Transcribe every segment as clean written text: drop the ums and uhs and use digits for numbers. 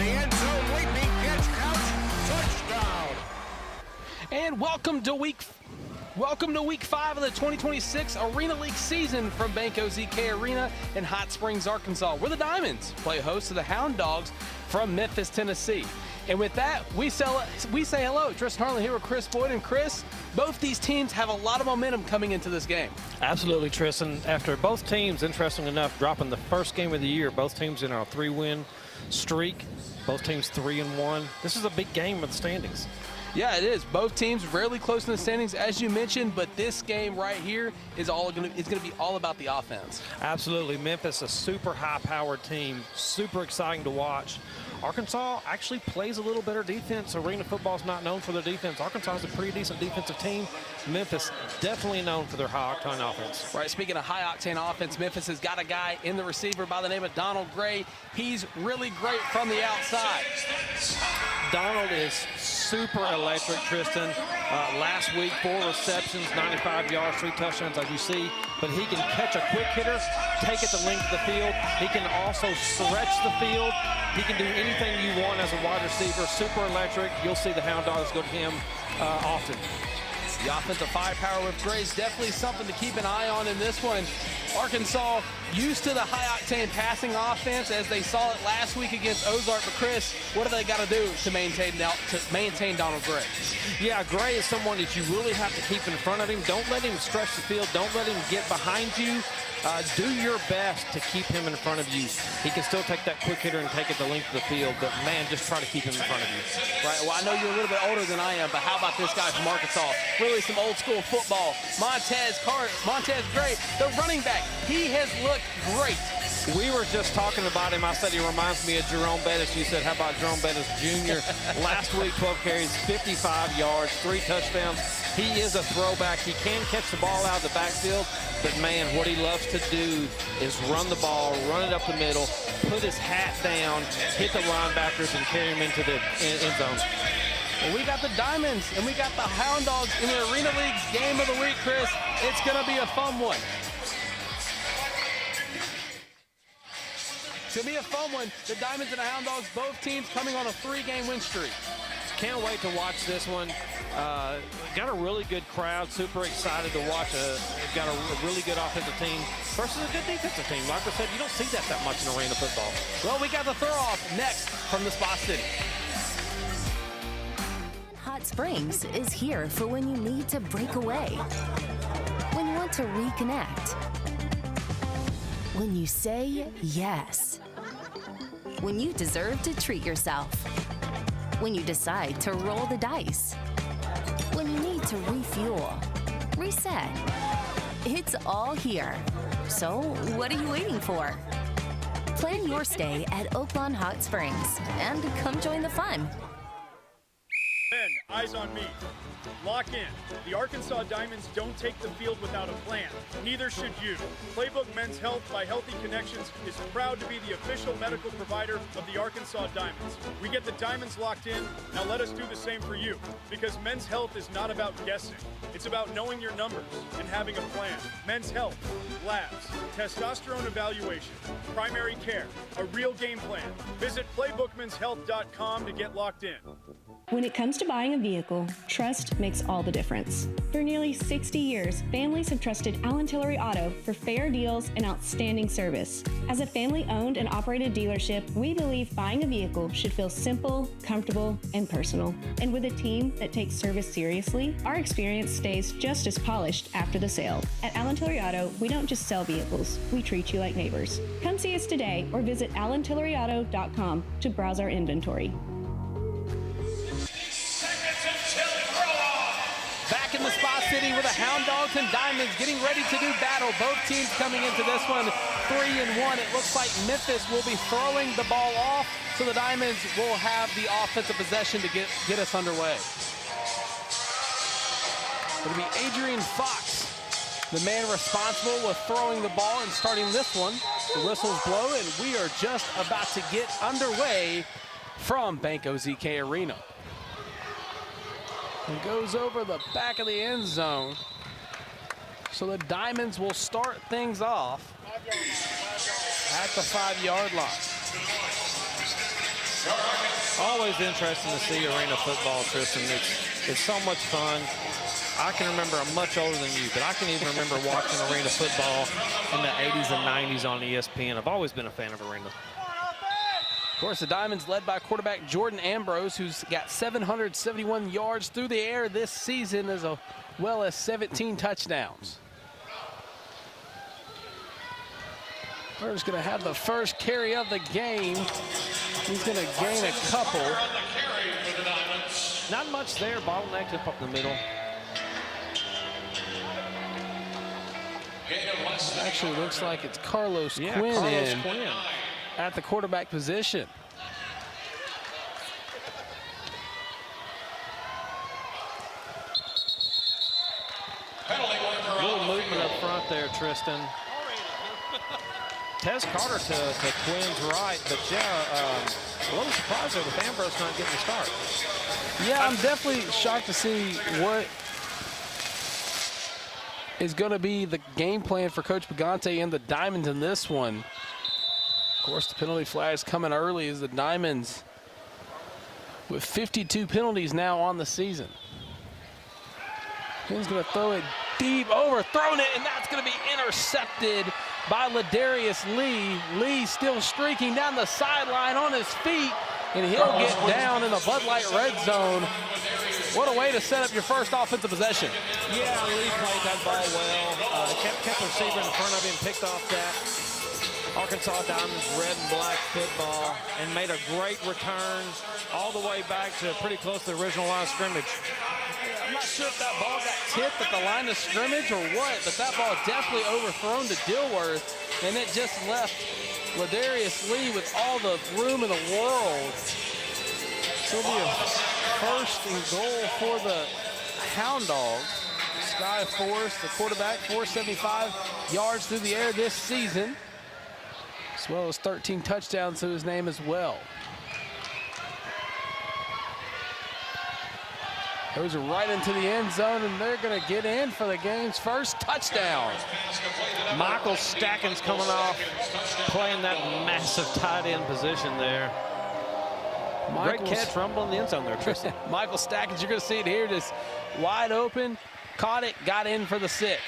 the end zone, leaping catch, Couch, touchdown. And welcome to week 5 of the 2026 Arena League season from Banco ZK Arena in Hot Springs, Arkansas, where the Diamonds play host to the Hound Dogs from Memphis, Tennessee. And with that, we say hello. Tristan Harlan here with Chris Boyd. And Chris, both these teams have a lot of momentum coming into this game. Absolutely, Tristan. After both teams, interesting enough, dropping the first game of the year, both teams in a 3-win streak, both teams 3-1. This is a big game with the standings. Yeah, it is. Both teams rarely close in the standings, as you mentioned, but this game right here is going to be all about the offense. Absolutely. Memphis, a super high-powered team, super exciting to watch. Arkansas actually plays a little better defense. Arena football is not known for their defense. Arkansas is a pretty decent defensive team. Memphis definitely known for their high-octane offense. Right, speaking of high-octane offense, Memphis has got a guy in the receiver by the name of Donald Gray. He's really great from the outside. Donald is super electric, Tristan. Last week, 4 receptions, 95 yards, 3 touchdowns, as you see. But he can catch a quick hitter, take it the length of the field. He can also stretch the field. He can do anything you want as a wide receiver. Super electric. You'll see the Hound Dogs go to him often. The offensive firepower with Gray is definitely something to keep an eye on in this one. Arkansas used to the high-octane passing offense as they saw it last week against Ozark. But Chris, what do they got to do to maintain Donald Gray? Yeah, Gray is someone that you really have to keep in front of him. Don't let him stretch the field. Don't let him get behind you. Do your best to keep him in front of you. He can still take that quick hitter and take it the length of the field, but man, just try to keep him in front of you. Right, well, I know you're a little bit older than I am, but how about this guy from Arkansas? Really some old school football. Montez Gray, the running back. He has looked great. We were just talking about him. I said he reminds me of Jerome Bettis. You said, how about Jerome Bettis Jr.? Last week, 12 carries, 55 yards, 3 touchdowns. He is a throwback. He can catch the ball out of the backfield, but man, what he loves to do is run the ball, run it up the middle, put his hat down, hit the linebackers, and carry him into the end zone. Well, we got the Diamonds, and we got the Hound Dogs in the Arena League game of the week, Chris. It's going to be a fun one. It's going to be a fun one. The Diamonds and the Hound Dogs, both teams coming on a 3-game win streak. Can't wait to watch this one. Got a really good crowd. Super excited to watch. Got a really good offensive team versus a good defensive team. Like I said, you don't see that much in arena football. Well, we got the throw-off next from the Spa City. Hot Springs is here for when you need to break away, when you want to reconnect, when you say yes, when you deserve to treat yourself, when you decide to roll the dice, when you need to refuel, reset. It's all here. So what are you waiting for? Plan your stay at Oaklawn Hot Springs and come join the fun. Men, eyes on me. Lock in. The Arkansas Diamonds don't take the field without a plan. Neither should you. Playbook Men's Health by Healthy Connections is proud to be the official medical provider of the Arkansas Diamonds. We get the Diamonds locked in. Now let us do the same for you. Because men's health is not about guessing. It's about knowing your numbers and having a plan. Men's Health, labs, testosterone evaluation, primary care, a real game plan. Visit playbookmenshealth.com to get locked in. When it comes to buying a vehicle, trust makes all the difference. For nearly 60 years, families have trusted Allen Tillery Auto for fair deals and outstanding service. As a family-owned and operated dealership, we believe buying a vehicle should feel simple, comfortable, and personal. And with a team that takes service seriously, our experience stays just as polished after the sale. At Allen Tillery Auto, we don't just sell vehicles, we treat you like neighbors. Come see us today or visit allentilleryauto.com to browse our inventory. Back in the Spa City with the Hound Dogs and Diamonds getting ready to do battle. Both teams coming into this one 3-1. It looks like Memphis will be throwing the ball off, so the Diamonds will have the offensive possession to get us underway. It'll be Adrian Fox, the man responsible with throwing the ball and starting this one. The whistles blow, and we are just about to get underway from Banco ZK Arena. It goes over the back of the end zone. So the Diamonds will start things off at the 5-yard line. Always interesting to see arena football, Tristan. It's so much fun. I can remember, I'm much older than you, but I can even remember watching arena football in the 80s and 90s on ESPN. I've always been a fan of arena. Of course, the Diamonds led by quarterback Jordan Ambrose, who's got 771 yards through the air this season, as well as 17 touchdowns. Burr's going to have the first carry of the game. He's going to gain a couple. Not much there, bottlenecked up the middle. Actually looks like it's Carlos Quinn at the quarterback position. A little movement up front there, Tristan. Tez Carter to Quinn's right, but a little surprised there with Ambrose not getting the start. Yeah, I'm definitely shocked to see what is going to be the game plan for Coach Pagante and the Diamonds in this one. Of course, the penalty flag is coming early as the Diamonds with 52 penalties now on the season. He's going to throw it deep, overthrown it, and that's going to be intercepted by Ladarius Lee. Lee still streaking down the sideline on his feet, and he'll get down in the Bud Light red zone. What a way to set up your first offensive possession. Yeah, Lee played that ball well. Kept the receiver in front of him, picked off that Arkansas Diamonds red and black football, and made a great return all the way back to pretty close to the original line of scrimmage. I'm not sure if that ball got tipped at the line of scrimmage or what, but that ball definitely overthrown to Dilworth, and it just left Ladarius Lee with all the room in the world. So it'll be a first and goal for the Hound Dogs. Sky Force, the quarterback, 475 yards through the air this season, as well as 13 touchdowns to his name as well. Those are right into the end zone, and they're going to get in for the game's first touchdown. Michael Stackins coming off, playing that massive tight end position there. Great catch, rumble in the end zone there, Tristan. Michael Stackins, you're going to see it here, just wide open, caught it, got in for the 6.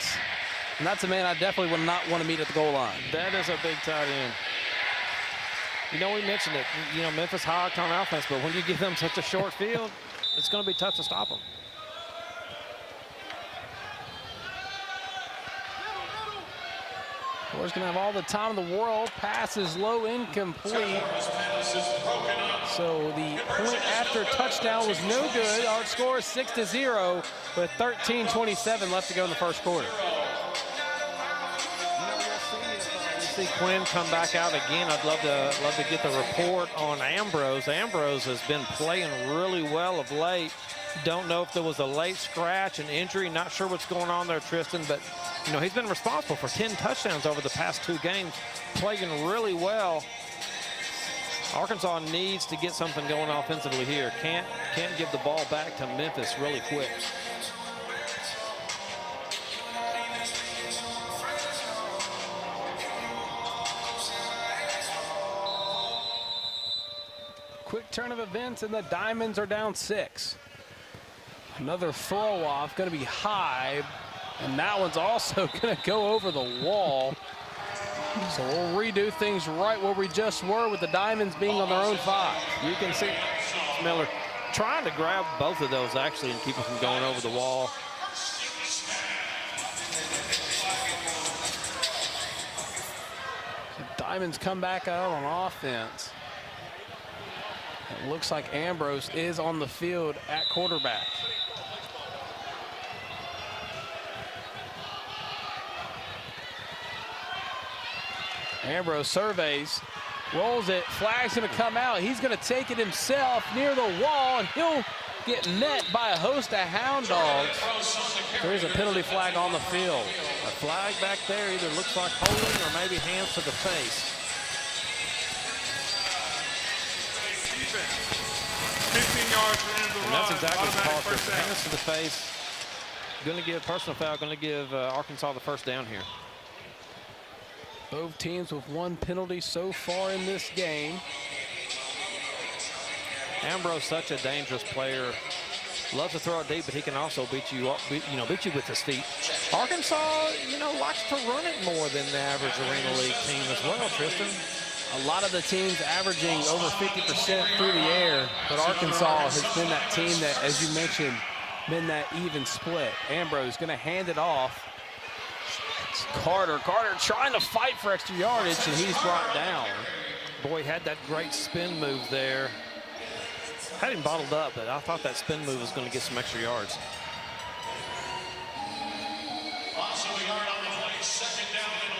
And that's a man I definitely would not want to meet at the goal line. That is a big tight end. You know, we mentioned it, you know, Memphis high octane offense, but when you give them such a short field, it's going to be tough to stop them. He's going to have all the time in the world. Pass is low, incomplete. So the point after touchdown was no good. Our score is 6-0 with 13:27 left to go in the first quarter. See Quinn come back out again. I'd love to get the report on Ambrose. Ambrose has been playing really well of late. Don't know if there was a late scratch, an injury. Not sure what's going on there, Tristan, but you know, he's been responsible for 10 touchdowns over the past 2 games, playing really well. Arkansas needs to get something going offensively here. Can't give the ball back to Memphis really quick. Quick turn of events, and the Diamonds are down 6. Another throw off, going to be high, and that one's also going to go over the wall. So we'll redo things right where we just were, with the Diamonds being on their own 5. You can see Miller trying to grab both of those actually and keep them from going over the wall. The Diamonds come back out on offense. It looks like Ambrose is on the field at quarterback. Ambrose surveys, rolls it, flag's going to come out. He's going to take it himself near the wall, and he'll get met by a host of Hound Dogs. There is a penalty flag on the field. A flag back there either looks like holding or maybe hands to the face. 15 yards for the end of the run. And that's exactly what Automatic called for. first down. Hands to the face. Going to give personal foul, going to give Arkansas the first down here. Both teams with 1 penalty so far in this game. Ambrose, such a dangerous player. Loves to throw it deep, but he can also beat you up, beat you with his feet. Arkansas, likes to run it more than the average Arena League team as well, Tristan. A lot of the teams averaging over 50% through the air, but Arkansas has been that team that, as you mentioned, been that even split. Ambrose going to hand it off. It's Carter trying to fight for extra yardage, and he's brought down. Boy, he had that great spin move there. Had him bottled up, but I thought that spin move was going to get some extra yards. Also a yard on the play, second down and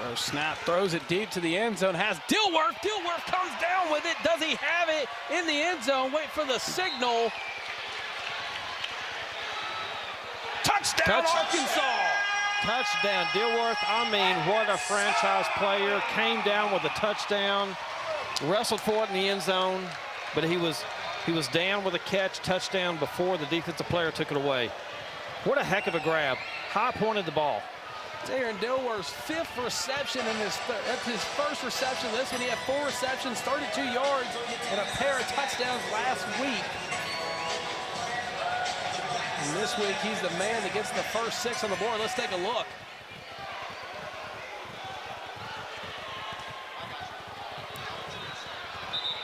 11. Snap, throws it deep to the end zone, has Dilworth. Dilworth comes down with it. Does he have it in the end zone? Wait for the signal. Touchdown, Arkansas. Touchdown, Dilworth. I mean, what a franchise player. Came down with a touchdown, wrestled for it in the end zone, but he was down with a catch, touchdown before the defensive player took it away. What a heck of a grab. High pointed the ball. It's Aaron Dilworth's 5th reception in that's his first reception. This one, he had 4 receptions, 32 yards, and a pair of touchdowns last week. And this week, he's the man that gets the first 6 on the board. Let's take a look.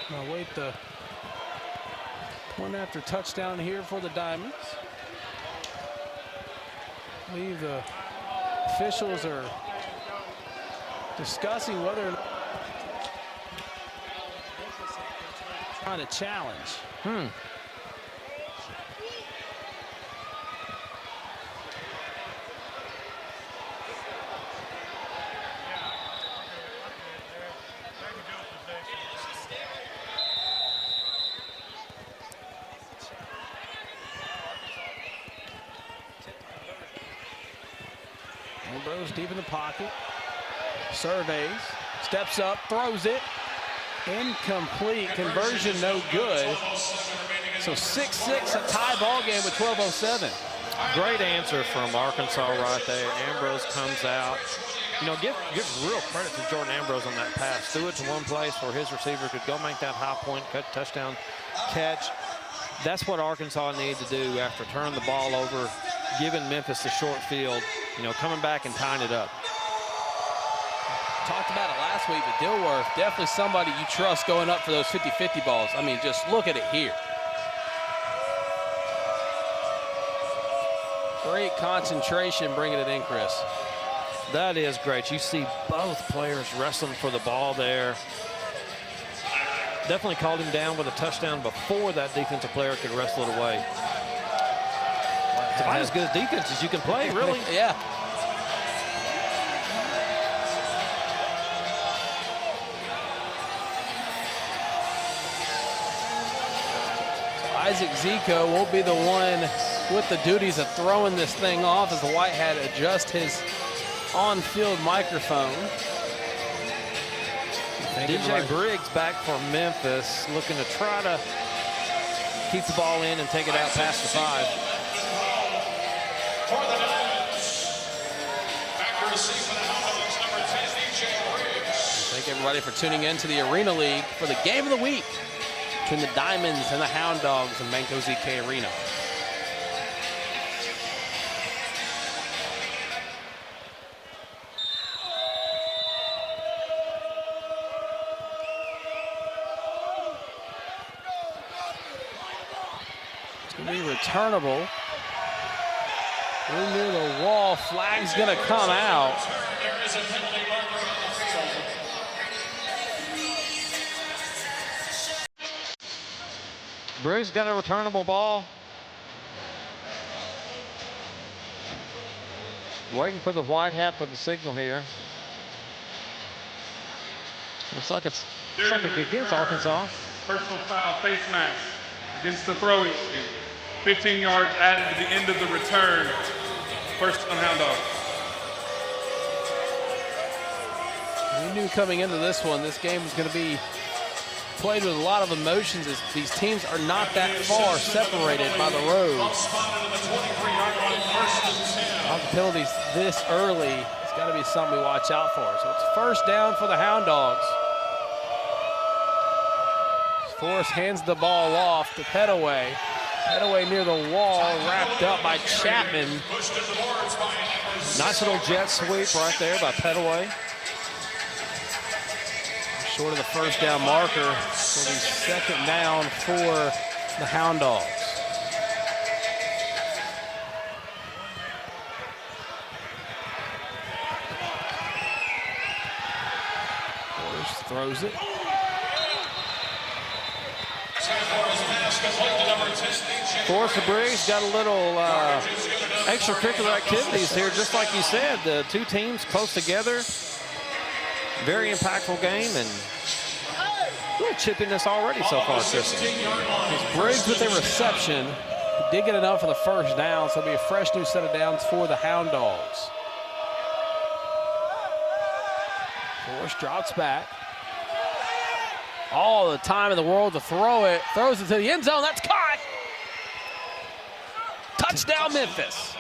Now wait, the point after touchdown here for the Diamonds. I believe the officials are discussing whether or not trying to challenge. Ambrose deep in the pocket, surveys, steps up, throws it, incomplete, conversion no good. So 6-6, a tie ball game with 12:07. Great answer from Arkansas right there. Ambrose comes out. Give real credit to Jordan Ambrose on that pass. Threw it to one place where his receiver could go make that high point touchdown catch. That's what Arkansas needed to do after turning the ball over, giving Memphis the short field, coming back and tying it up. Talked about it last week, but Dilworth, definitely somebody you trust going up for those 50-50 balls. I mean, just look at it here. Great concentration bringing it in, Chris. That is great. You see both players wrestling for the ball there. Definitely called him down with a touchdown before that defensive player could wrestle it away. It's about as good as defense as you can play, really. Yeah. Isaac Zico will be the one with the duties of throwing this thing off as the Whitehead adjusts his on-field microphone. DJ Briggs back for Memphis, looking to try to keep the ball in and take it out past the 5. For the Diamonds, accuracy for the Hounds, number 10, DJ Briggs. Thank everybody for tuning in to the Arena League for the game of the week between the Diamonds and the Hound Dogs in Banco ZK Arena. It's going to be returnable. We're near the wall. Flag's going to come out. There is a penalty marker on the field. Briggs got a returnable ball. Waiting for the white hat for the signal here. Looks like it's something against Arkansas. Personal foul, face mask against the throwing team. 15 yards added to the end of the return. First on Hound Dog. We knew coming into this one, this game was going to be played with a lot of emotions as these teams are not that far separated by the road. Spotted on the 23-yard line, first and 10. All the penalties this early, it's got to be something we watch out for. So it's first down for the Hound Dogs. Forrest hands the ball off to Petaway. Petaway near the wall, wrapped up by Chapman. Nice little jet sweep right there by Petaway. Short of the first down marker. So the second down for the Hound Dogs. Forrest throws it. Forrest the Briggs got a little extracurricular activities here, just like you said. The two teams close together. Very impactful game, and a little chippiness already so far, Tristan. Briggs with a reception. He did get enough for the first down, so it'll be a fresh new set of downs for the Hound Dogs. Forrest drops back. All the time in the world to throw it. Throws it to the end zone. That's caught. Touchdown, Memphis.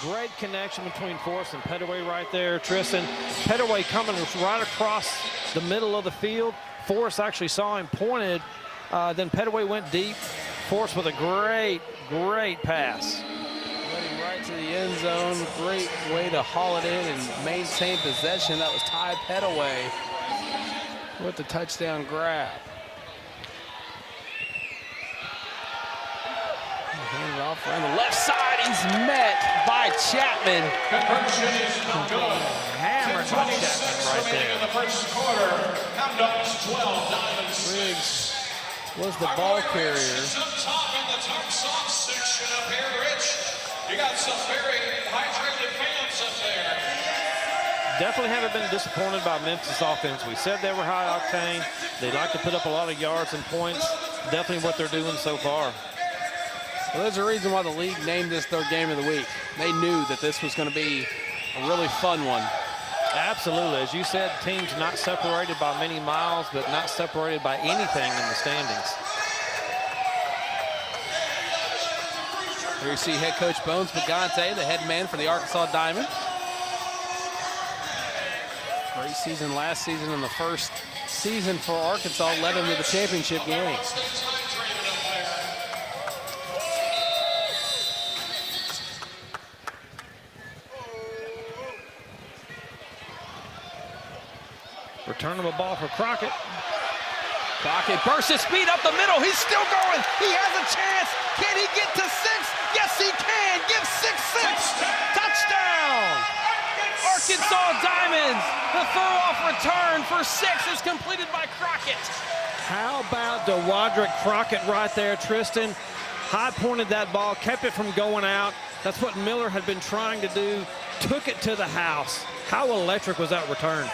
Great connection between Forrest and Petaway right there, Tristan. Petaway coming right across the middle of the field. Forrest actually saw him pointed. Then Petaway went deep. Forrest with a great pass. Running right to the end zone. Great way to haul it in and maintain possession. That was Ty Petaway with the touchdown grab. Hand it off around the left side. He's met by Chapman. Hammered by Chapman right there. The first quarter, Hound Dogs 12, Diamonds. Briggs was the ball carrier. Up top in the top soft section up here, Rich. You got some very hydrated fans up there. Definitely haven't been disappointed by Memphis offense. We said they were high octane. They like to put up a lot of yards and points. Definitely what they're doing so far. Well, there's a reason why the league named this their game of the week. They knew that this was going to be a really fun one. Absolutely. As you said, teams not separated by many miles, but not separated by anything in the standings. Here you see head coach Bones Pagante, the head man for the Arkansas Diamonds. Great season last season, and the first season for Arkansas led them to the championship game. Return of a ball for Crockett. Crockett bursts his speed up the middle. He's still going. He has a chance. Can he get to 6? Yes, he can. Give 6-6. Touchdown. Arkansas Diamonds. The throw-off return for 6 is completed by Crockett. How about DeWadrick Crockett right there, Tristan? High pointed that ball, kept it from going out. That's what Miller had been trying to do. Took it to the house. How electric was that return?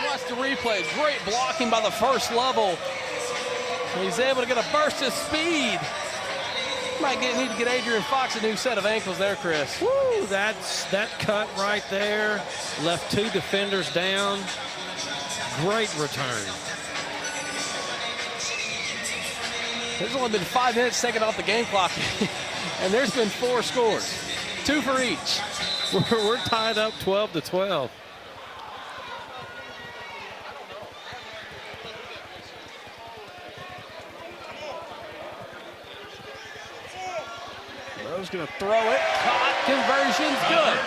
Watch the replay. Great blocking by the first level. He's able to get a burst of speed. Might need to get Adrian Fox a new set of ankles there, Chris. Woo, that cut right there left 2 defenders down. Great return. There's only been 5 minutes taken off the game clock, and there's been 4 scores, 2 for each. We're tied up 12-12. Rowe's going to throw it. Caught. Conversion's good.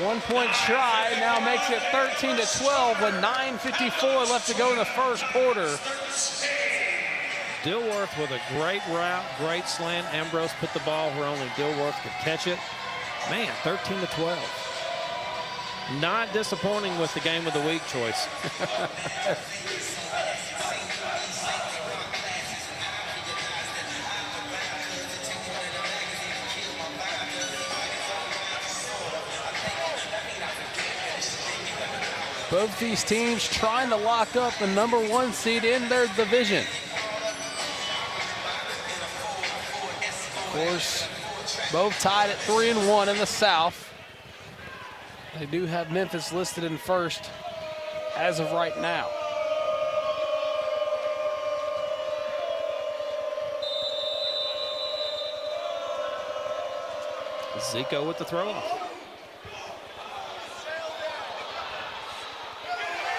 1 point try now makes it 13-12 with 9:54 left to go in the first quarter. Dilworth with a great route, great slant. Ambrose put the ball where only Dilworth could catch it. Man, 13-12. Not disappointing with the game of the week choice. Both these teams trying to lock up the #1 seed in their division. Of course, both tied at 3-1 in the South. They do have Memphis listed in first as of right now. Zico with the throw off.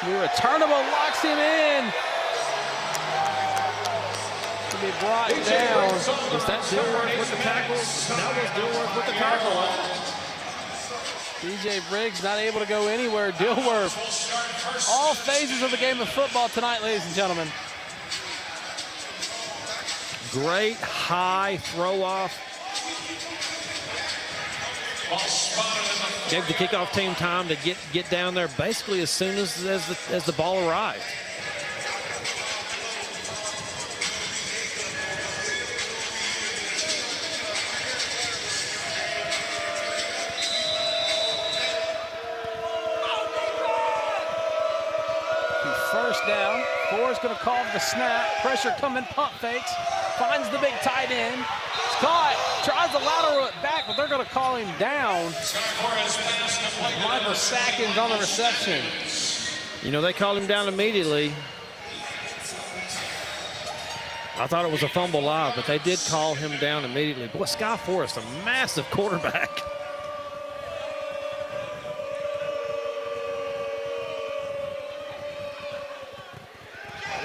The returnable locks him in. To be brought down. Was that Dilworth with the tackle? That was Dilworth with the tackle. DJ Briggs not able to go anywhere. Dilworth. All phases of the game of football tonight, ladies and gentlemen. Great high throw off. Gave the kickoff team time to get down there basically as soon as the ball arrived. First down. Ford's going to call for the snap. Pressure coming, pump fakes. Finds the big tight end. It's caught. Tries to lateral it back, but they're going to call him down. Michael Sackins on the reception. You know, they called him down immediately. I thought it was a fumble live, but they did call him down immediately. Boy, Sky Forrest, a massive quarterback.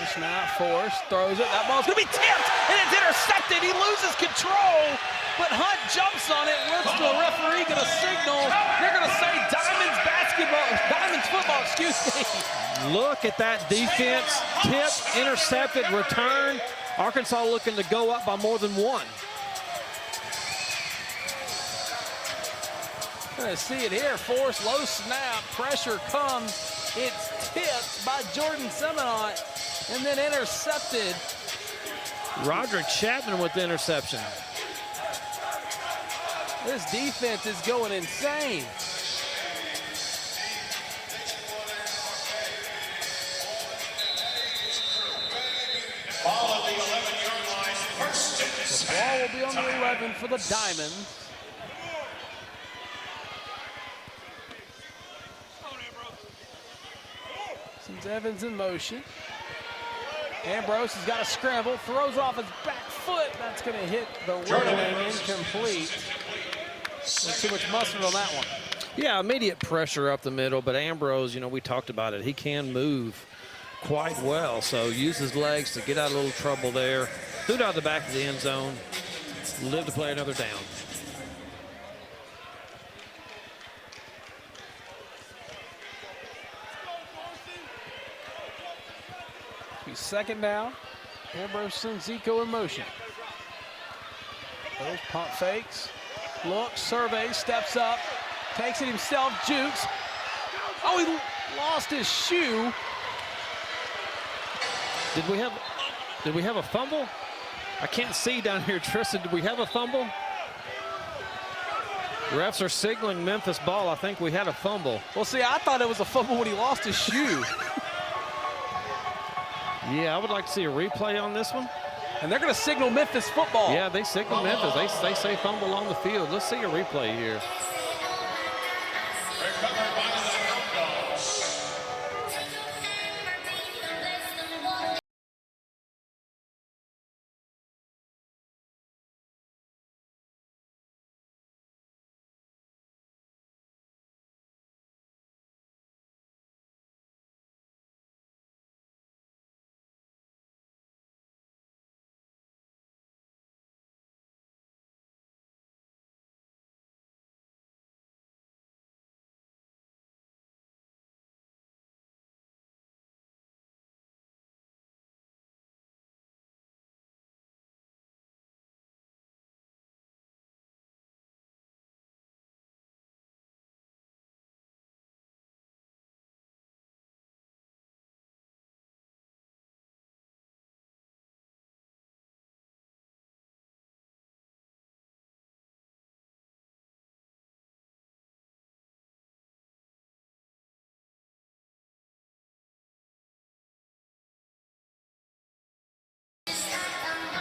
Snap, Forrest throws it. That ball's going to be tipped, and it's intercepted. He loses control, but Hunt jumps on it. What's the referee going to signal? They're going to say Diamonds football, excuse me. Look at that defense. Tip, intercepted, return. Arkansas looking to go up by more than one. Going to see it here. Forrest, low snap. Pressure comes. It's tipped by Jordan Seminot. And then intercepted. Roderick Chapman with the interception. This defense is going insane. Ball at the 11-yard line. First and The ball will be on the 11 for the Diamonds. Since Evans in motion. Ambrose has got a scramble, throws off his back foot. That's going to hit the railing, incomplete. There's too much mustard on that one. Yeah, immediate pressure up the middle, but Ambrose, you know, we talked about it. He can move quite well, so use his legs to get out of a little trouble there. Threw it out the back of the end zone. Live to play another down. Second down. Ambrose and Zico in motion. Those pump fakes. Looks, surveys, steps up, takes it himself, jukes. Oh, he lost his shoe. Did we have a fumble? I can't see down here, Tristan. Did we have a fumble? Refs are signaling Memphis ball. I think we had a fumble. Well, see, I thought it was a fumble when he lost his shoe. Yeah, I would like to see a replay on this one. And they're going to signal Memphis football. Yeah, they signal Memphis. They say fumble on the field. Let's see a replay here. recovered by the Hound Dogs.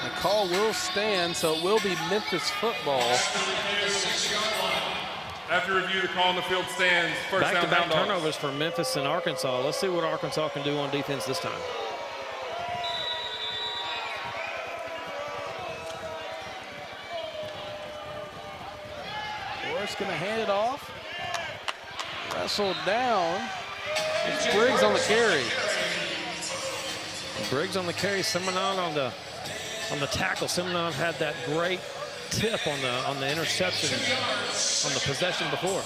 The call will stand, so it will be Memphis football. After review, the call on the field stands. First down, Back-to-back Hound Dogs. turnovers for Memphis and Arkansas. Let's see what Arkansas can do on defense this time. going to hand it off. Wrestled down. It's Briggs on the carry. Briggs on the carry, Simonon on the tackle. Simonon had that great tip on the interception on the possession before.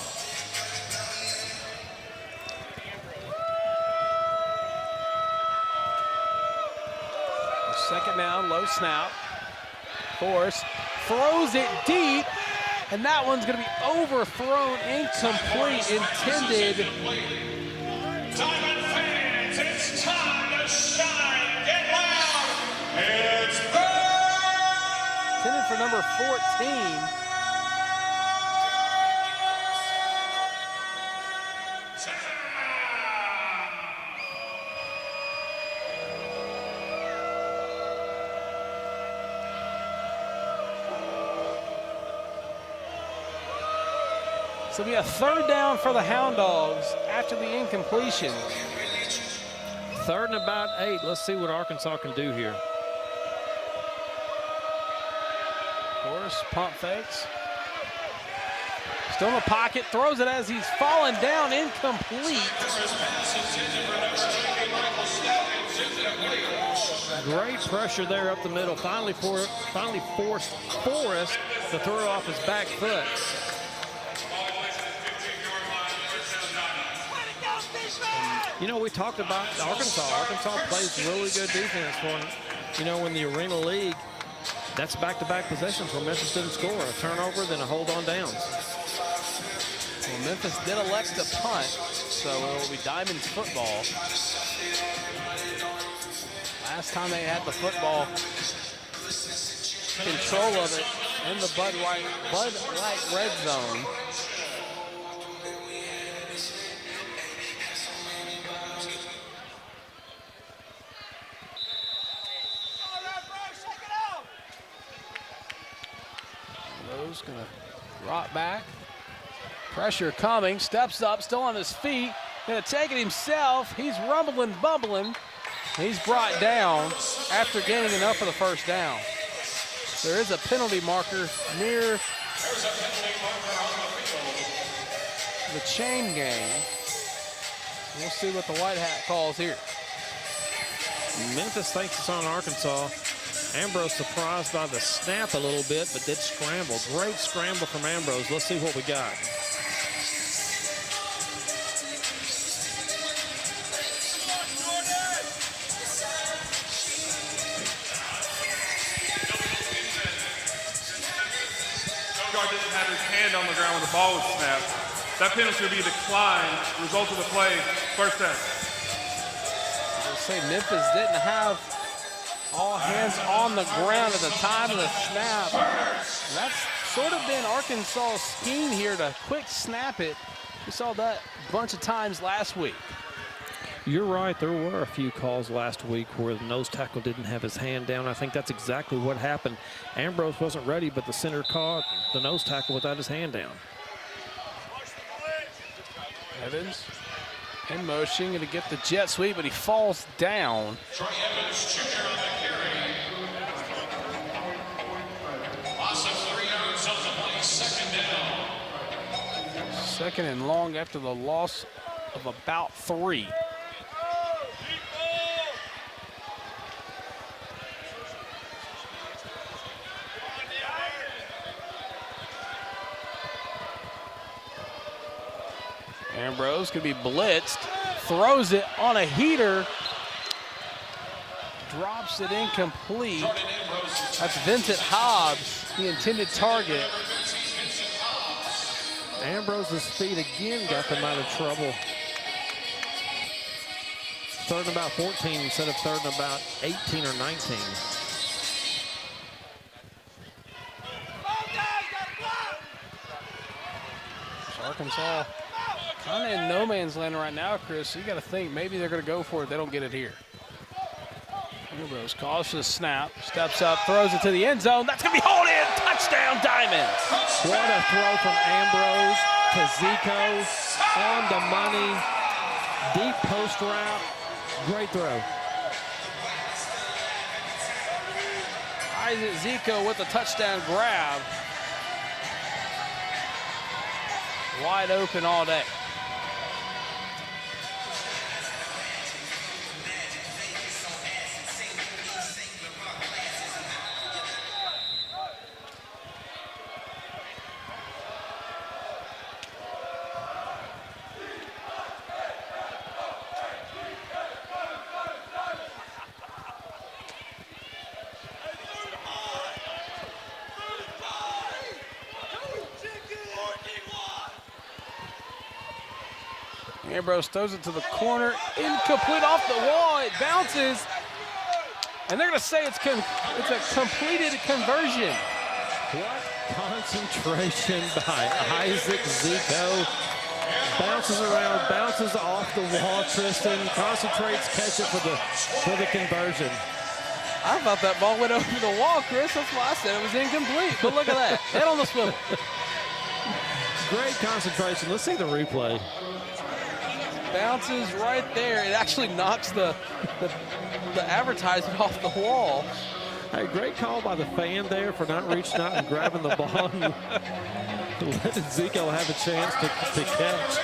Second down, low snap. Force throws it deep, and that one's going to be overthrown, incomplete, intended. Diamond fans, it's time to shine. Get loud. It's burn. Intended for number 14. So we have third down for the Hound Dogs after the incompletion. Third and about 8. Let's see what Arkansas can do here. Forrest pump fakes. Still in the pocket, throws it as he's falling down, incomplete. Great pressure there up the middle. Finally forced Forrest to throw off his back foot. You know, we talked about Arkansas. Arkansas plays really good defense in the Arena League. That's back-to-back possessions where Memphis didn't score. A turnover, then a hold on downs. Well, Memphis did elect to punt, so it will be Diamonds football. Last time they had the football, control of it in the Bud Light red zone. Gonna drop back. Pressure coming. Steps up, still on his feet. Gonna take it himself. He's rumbling, bumbling. He's brought down after gaining enough for the first down. There is a penalty marker near the chain gang. We'll see what the white hat calls here. Memphis thinks it's on Arkansas. Ambrose surprised by the snap a little bit, but did scramble. Great scramble from Ambrose. Let's see what we got. Guard didn't have his hand on the ground when the ball was snapped. That penalty will be declined. Result of the play, first down. I'll say Memphis didn't have all hands on the ground at the time of the snap. That's sort of been Arkansas' scheme here to quick snap it. We saw that a bunch of times last week. You're right. There were a few calls last week where the nose tackle didn't have his hand down. I think that's exactly what happened. Ambrose wasn't ready, but the center caught the nose tackle without his hand down. Evans in motion, going to get the jet sweep, but he falls down. Troy Evans, Jr. on the carry. Loss of 3 yards on the play, second down. Second and long after the loss of about 3. Ambrose could be blitzed, throws it on a heater, drops it incomplete. That's Vincent Hobbs, the intended target. Ambrose's feet again got them out of trouble. Third and about 14 instead of third and about 18 or 19. Arkansas kind of in no man's land right now, Chris. You got to think maybe they're going to go for it. They don't get it here. Ambrose calls for the snap, steps up, throws it to the end zone. That's going to be hauled in. Touchdown, Diamonds. What a throw from Ambrose to Zico. On the money. Deep post route. Great throw. Isaac Zico with the touchdown grab. wide open all day. Ambrose throws it to the corner, incomplete off the wall, it bounces, and they're gonna say it's a completed conversion. What concentration by Isaac Zico. Bounces around, bounces off the wall, Tristan, concentrates, catch it for the conversion. I thought that ball went over the wall, Chris, that's why I said it was incomplete, but look at that, head on the swivel. Great concentration, let's see the replay. Bounces right there. It actually knocks the advertisement off the wall. Hey, great call by the fan there for not reaching out and grabbing the ball and letting Zico have a chance to catch.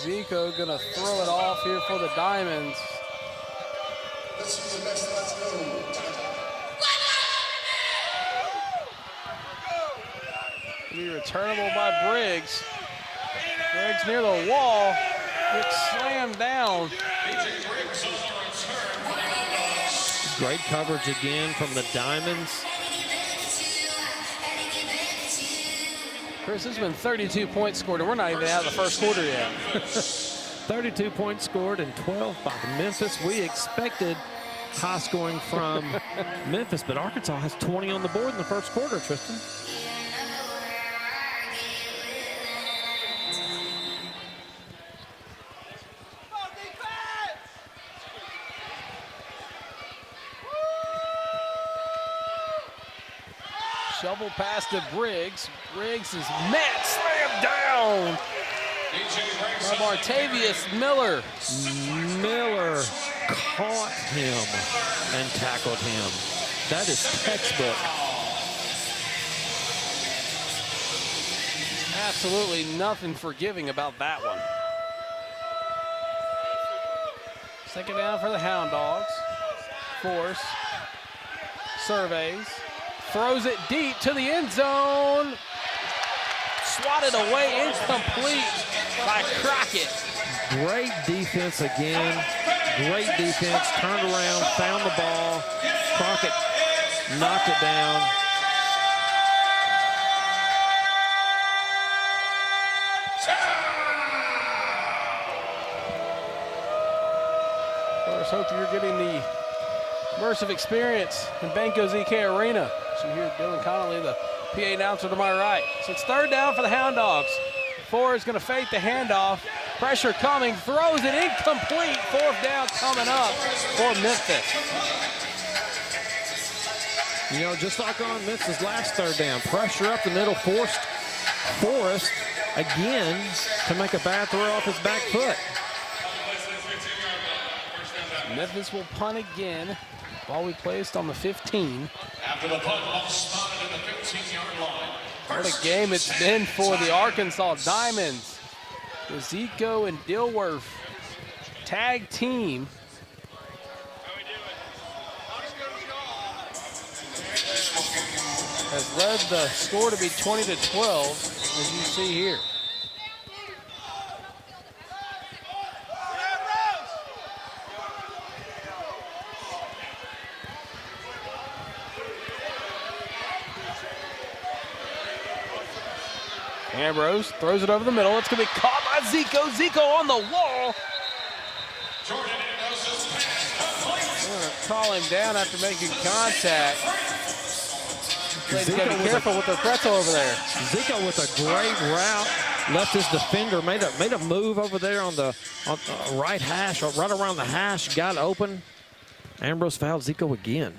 Zico gonna throw it off here for the Diamonds. Be returnable by Briggs. Briggs near the wall, gets slammed down. Great coverage again from the Diamonds. Chris, there's been 32 points scored, and we're not even out of the first quarter yet. 32 points scored and 12 by Memphis. We expected high scoring from Memphis, but Arkansas has 20 on the board in the first quarter, Tristan. Shovel pass to Briggs. Briggs is met, slammed down by Martavius Miller. Miller caught him and tackled him. That is textbook. Absolutely nothing forgiving about that one. Second down for the Hound Dogs. Force surveys. Throws it deep to the end zone. Swatted away, incomplete by Crockett. Great defense again. Great defense. Turned around, found the ball. Crockett knocked it down. Of course, hope you're getting the immersive experience in Banco ZK Arena. So you hear Dylan Connolly, the PA announcer to my right. So it's third down for the Hound Dogs. Ford is going to fake the handoff. Pressure coming, throws it incomplete. Fourth down coming up for Memphis. You know, just like on Memphis' last third down, pressure up the middle, forced Forrest again to make a bad throw off his back foot. Memphis will punt again. Ball we placed on the 15. After the punt, ball spotted at the 15-yard line. What a game it's been for the Arkansas Diamonds. The Zico and Dilworth tag team. Has led the score to be 20-12, as you see here. Ambrose throws it over the middle. It's going to be caught by Zico. Zico on the wall. They're going to call him down after making contact. They've got to be careful with their pretzel over there. Zico with a great route. Left his defender, made a move over there on the right hash, right around the hash, got open. Ambrose fouled Zico again.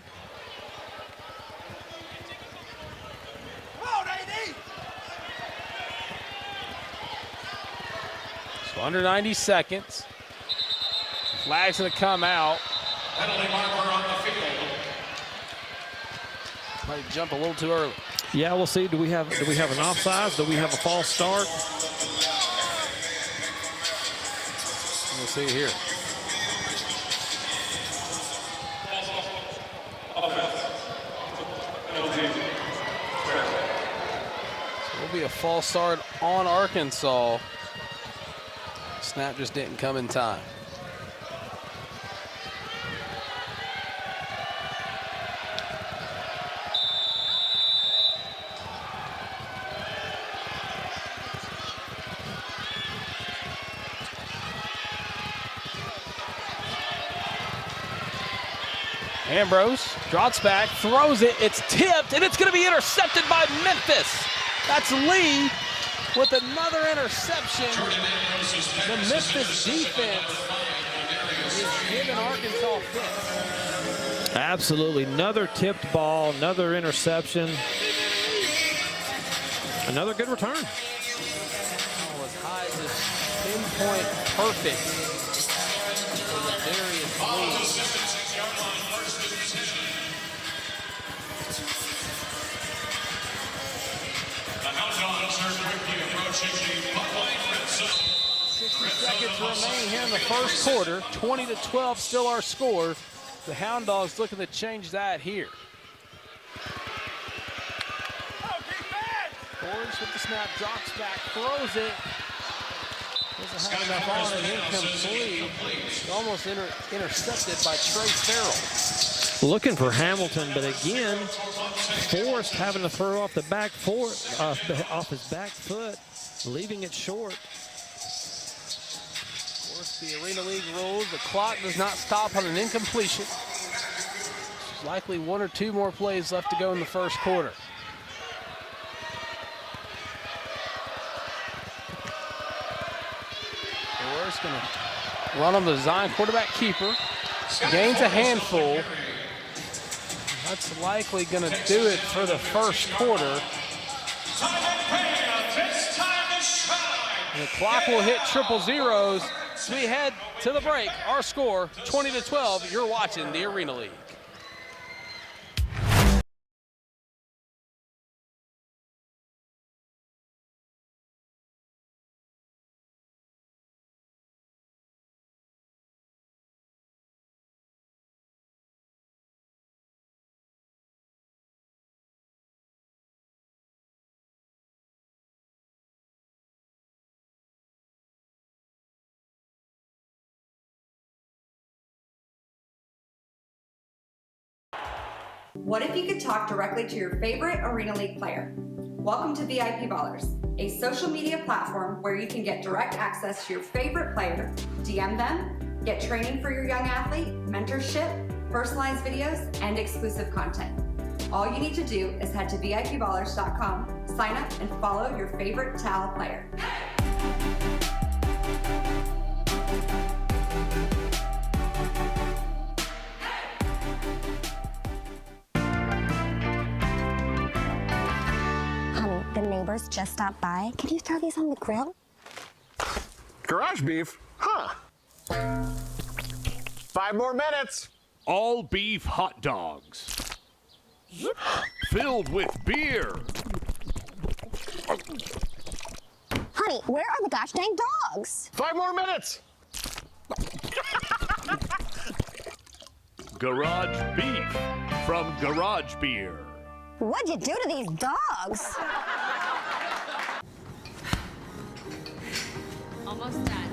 Under 90 seconds. Flag's going to come out. Penalty marker on the field. Might jump a little too early. Yeah, we'll see. Do we have an offsides? Do we have a false start? We'll see here. So it'll be a false start on Arkansas. Snap just didn't come in time. Ambrose drops back, throws it, it's tipped, and it's going to be intercepted by Memphis. That's Lee with another interception. The Memphis defense is giving Arkansas fits. Absolutely. Another tipped ball, another interception. Another good return. Oh, as high as this pinpoint perfect for Darius Lee. The Hound Dogs are quickly approaching the Buckeye Red Zone. 60 seconds remaining here in the first quarter. 20-12 still our score. The Hound Dogs looking to change that here. Forwards with the snap, drops back, throws it. Doesn't have enough on it, incomplete. Almost intercepted by Trey Farrell. Looking for Hamilton, but again, Forrest having to throw off the back foot, off his back foot, leaving it short. Of course, the Arena League rules, the clock does not stop on an incompletion. There's likely one or two more plays left to go in the first quarter. Forrest going to run on the design quarterback keeper. Gains a handful. That's likely going to do it for the first quarter. And the clock will hit triple zeros. So we head to the break. Our score, 20-12. You're watching the Arena League. What if you could talk directly to your favorite Arena League player? Welcome to VIP Ballers, a social media platform where you can get direct access to your favorite player, DM them, get training for your young athlete, mentorship, personalized videos, and exclusive content. All you need to do is head to VIPballers.com, sign up, and follow your favorite TAL player. The neighbors just stopped by. Can you throw these on the grill? Garage beef? Huh. 5 more minutes. All beef hot dogs. Filled with beer. Honey, where are the gosh dang dogs? 5 more minutes. Garage beef from Garage Beer. What'd you do to these dogs? Almost done.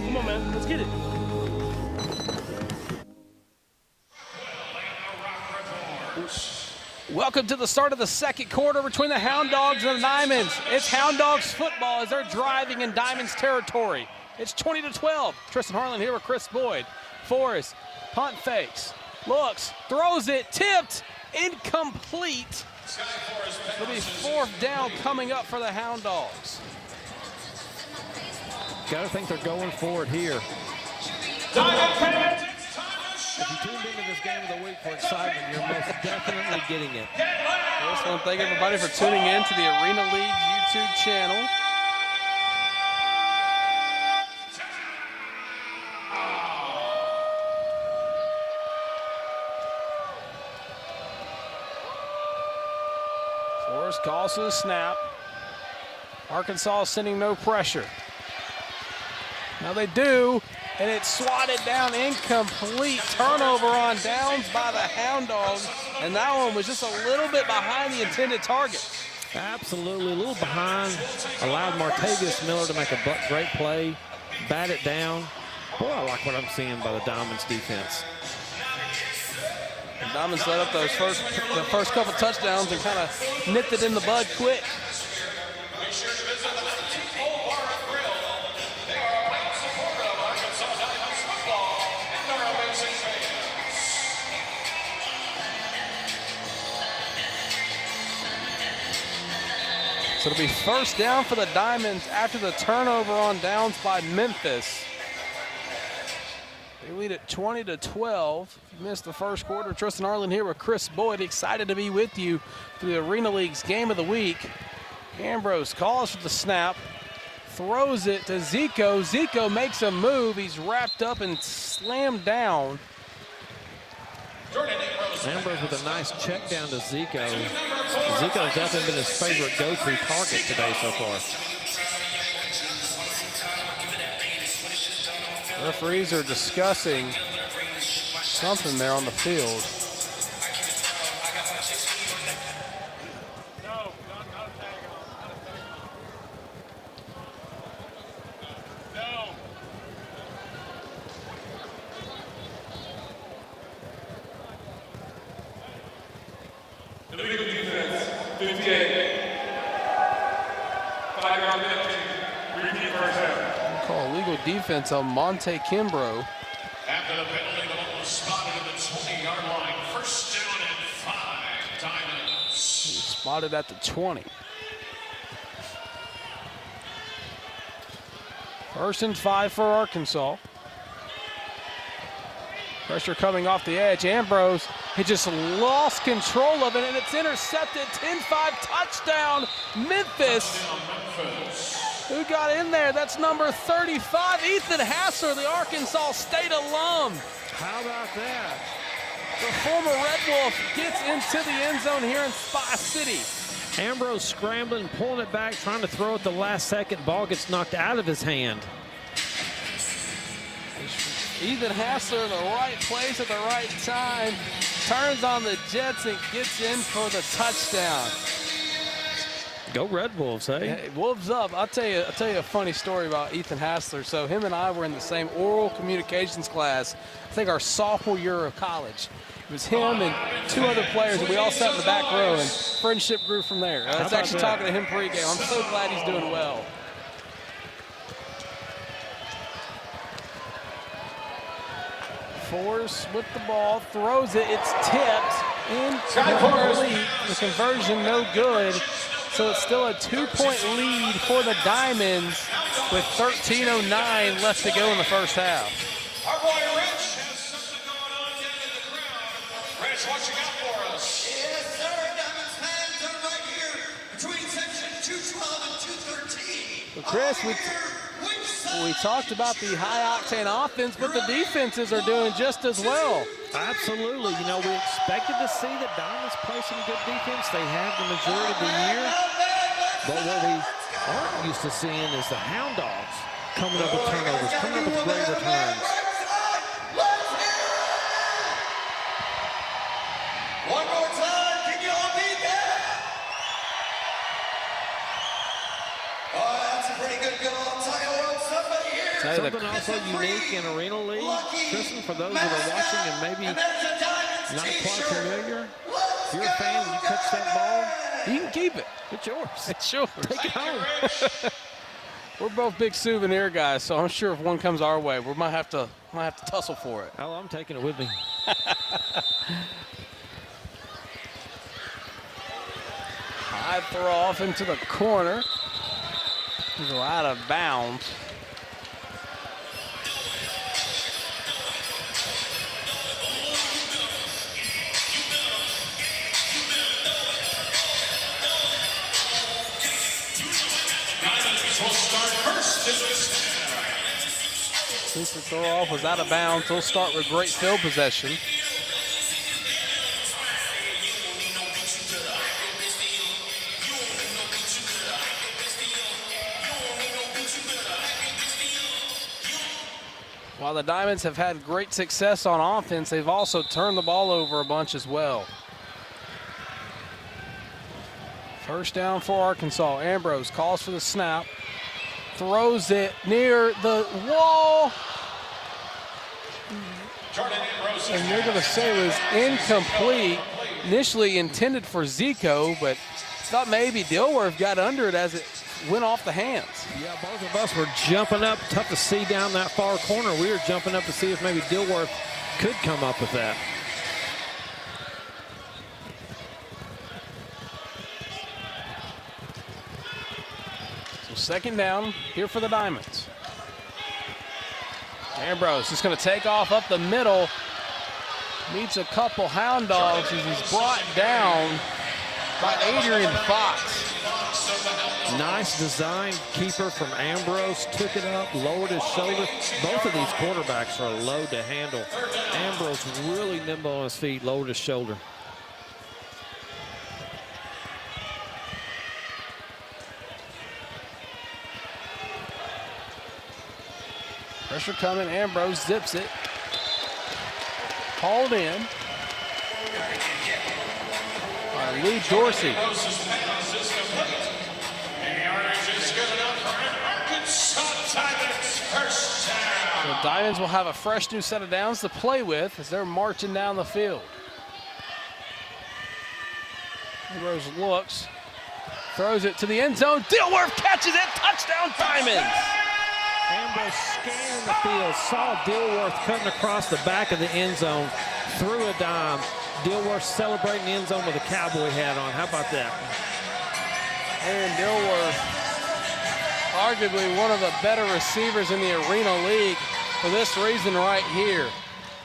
Come on, man. Let's get it. Welcome to the start of the second quarter between the Hound Dogs and the Diamonds. It's Hound Dogs football as they're driving in Diamonds territory. It's 20-12. Tristan Harlan here with Chris Boyd. Forrest, punt fakes, looks, throws it, tipped, incomplete. It'll be 4th down coming up for the Hound Dogs. Got to think they're going for it here. If you tuned into this game of the week for excitement, you're most definitely getting it. First, I want to thank everybody for tuning in to the Arena League YouTube channel. Forrest calls to the snap. Arkansas is sending no pressure. Now they do, and it's swatted down, incomplete. Turnover on downs by the Hound Dogs, and that one was just a little bit behind the intended target. Absolutely, a little behind. Allowed Martavius Miller to make a great play, bat it down. Boy, I like what I'm seeing by the Diamonds defense. The Diamonds let up the first couple touchdowns and kind of nipped it in the bud quick. Be sure to visit the 19th Hole Bar and Grill. They are a proud supporter of Arkansas Diamonds football and their amazing fans. So it'll be 1st down for the Diamonds after the turnover on downs by Memphis. They lead at 20-12. If you missed the first quarter, Tristan Arlen here with Chris Boyd. Excited to be with you for the Arena League's Game of the Week. Ambrose calls for the snap, throws it to Zico. Zico makes a move. He's wrapped up and slammed down. Ambrose with a nice check down to Zico. Zico's definitely been his favorite go-to target today so far. Referees are discussing something there on the field. Illegal defense, 58. 5-yard penalty, repeat first half. Call illegal defense on Monte Kimbrough. After the penalty, the ball was spotted at the 20-yard line. 1st down and 5. Diamonds. Spotted at the 20. 1st and 5 for Arkansas. Pressure coming off the edge. Ambrose, he just lost control of it, and it's intercepted. 10-5 touchdown, Memphis. Who got in there? That's number 35, Ethan Hassler, the Arkansas State alum. How about that? The former Red Wolf gets into the end zone here in Spa City. Ambrose scrambling, pulling it back, trying to throw it the last second. Ball gets knocked out of his hand. Ethan Hassler in the right place at the right time. Turns on the Jets and gets in for the touchdown. Go Red Wolves, hey? Hey, Wolves up. I'll tell you a funny story about Ethan Hassler. So him and I were in the same oral communications class, I think our sophomore year of college. It was him and 2 other players, and we all sat in the back row, and friendship grew from there. I was actually talking to him pregame. I'm so glad he's doing well. Forrest with the ball, throws it, it's tipped, incomplete. The conversion no good. So it's still a 2-point lead for the Diamonds with 13:09 left to go in the first half. Our boy Rich has something going on down in the crowd. Rich, watching out for us. Yes, sir. Diamonds fans are right here between section 212 and 213. Well, Chris, we talked about the high-octane offense, but the defenses are doing just as well. Absolutely. You know, we expected to see the Diamonds play some good defense. They have the majority of the year. But what we aren't used to seeing is the Hound Dogs coming up with turnovers, coming up with great returns. One more time, can you all beat that? Oh, that's a pretty good goal. I'll tell you what, somebody here. Something also unique in Arena League, Tristan, for those that are watching and maybe not quite familiar, if you're a fan and you catch that ball, you can keep it. It's yours. It's yours. Take it home. We're both big souvenir guys, so I'm sure if one comes our way, we might have to tussle for it. Oh, I'm taking it with me. Slide throw off into the corner. Go out of bounds. Since the throw off was out of bounds, they'll start with great field possession. While the Diamonds have had great success on offense, they've also turned the ball over a bunch as well. First down for Arkansas. Ambrose calls for the snap, throws it near the wall. And they're going to say it was incomplete. Initially intended for Zico, but thought maybe Dilworth got under it as it went off the hands. Yeah, both of us were jumping up. Tough to see down that far corner. We were jumping up to see if maybe Dilworth could come up with that. So second down here for the Diamonds. Ambrose just going to take off up the middle. Meets a couple Hound dogs as he's brought down by Adrian Fox. Nice design keeper from Ambrose. Took it up, lowered his shoulder. Both of these quarterbacks are a load to handle. Ambrose really nimble on his feet, lowered his shoulder. Pressure coming, Ambrose zips it. Hauled in by Lee Dorsey. The Diamonds will have a fresh new set of downs to play with as they're marching down the field. Ambrose looks, throws it to the end zone. Dilworth catches it, touchdown Diamonds. Ambrose scanned the field, saw Dilworth cutting across the back of the end zone, threw a dime. Dilworth celebrating the end zone with a cowboy hat on. How about that? Aaron Dilworth, arguably one of the better receivers in the Arena League for this reason right here.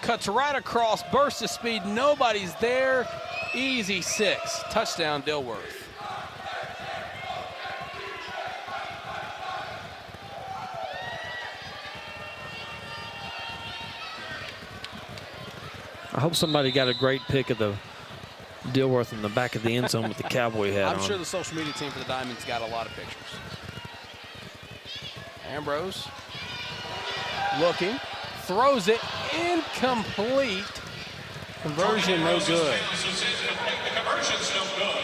Cuts right across, burst of speed, nobody's there. Easy 6, touchdown Dilworth. I hope somebody got a great pic of the Dilworth in the back of the end zone with the cowboy hat on. I'm sure the social media team for the Diamonds got a lot of pictures. Ambrose looking, throws it, incomplete. Conversion no good. The conversion's no good.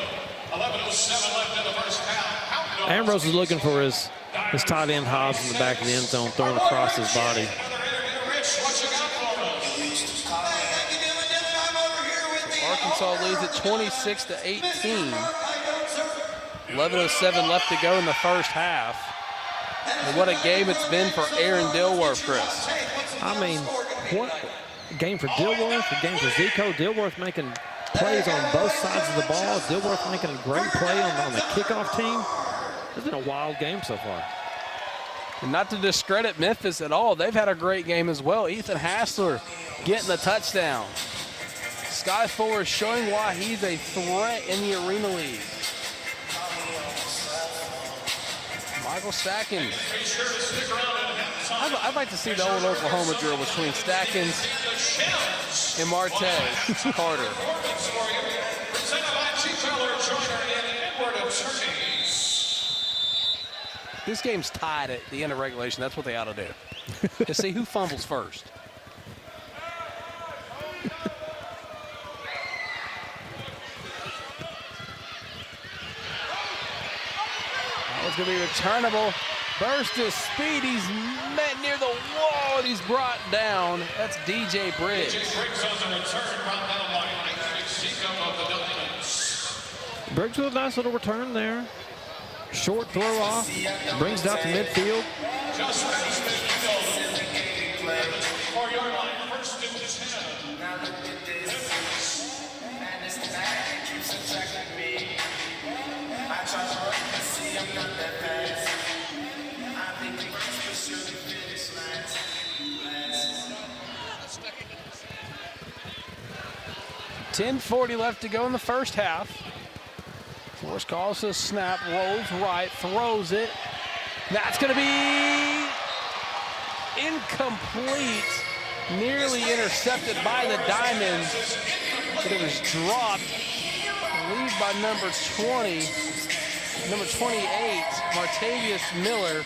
11:07 left in the first half. Ambrose is looking for his tight end Hobbs in the back of the end zone, throwing across his body. Arkansas leads at 26-18. 11:07 left to go in the first half. And what a game it's been for Aaron Dilworth, Chris. I mean, what a game for Dilworth, a game for Zico. Dilworth making plays on both sides of the ball. Dilworth making a great play on the kickoff team. It's been a wild game so far. And not to discredit Memphis at all, they've had a great game as well. Ethan Hassler getting the touchdown. Sky Fuller showing why he's a threat in the Arena League. Michael Stackins. I'd like to see the old Oklahoma drill between Stackins and Martez Carter. This game's tied at the end of regulation. That's what they ought to do. To see who fumbles first. It's going to be returnable. Burst of speed. He's met near the wall, and he's brought down. That's DJ Briggs. Briggs with a nice little return there. Short throw off. Brings it out to midfield. 10:40 left to go in the first half. Forrest calls a snap, rolls right, throws it. That's going to be incomplete. Nearly intercepted by the Diamonds, but it was dropped. Lead by number 20, number 28, Martavius Miller.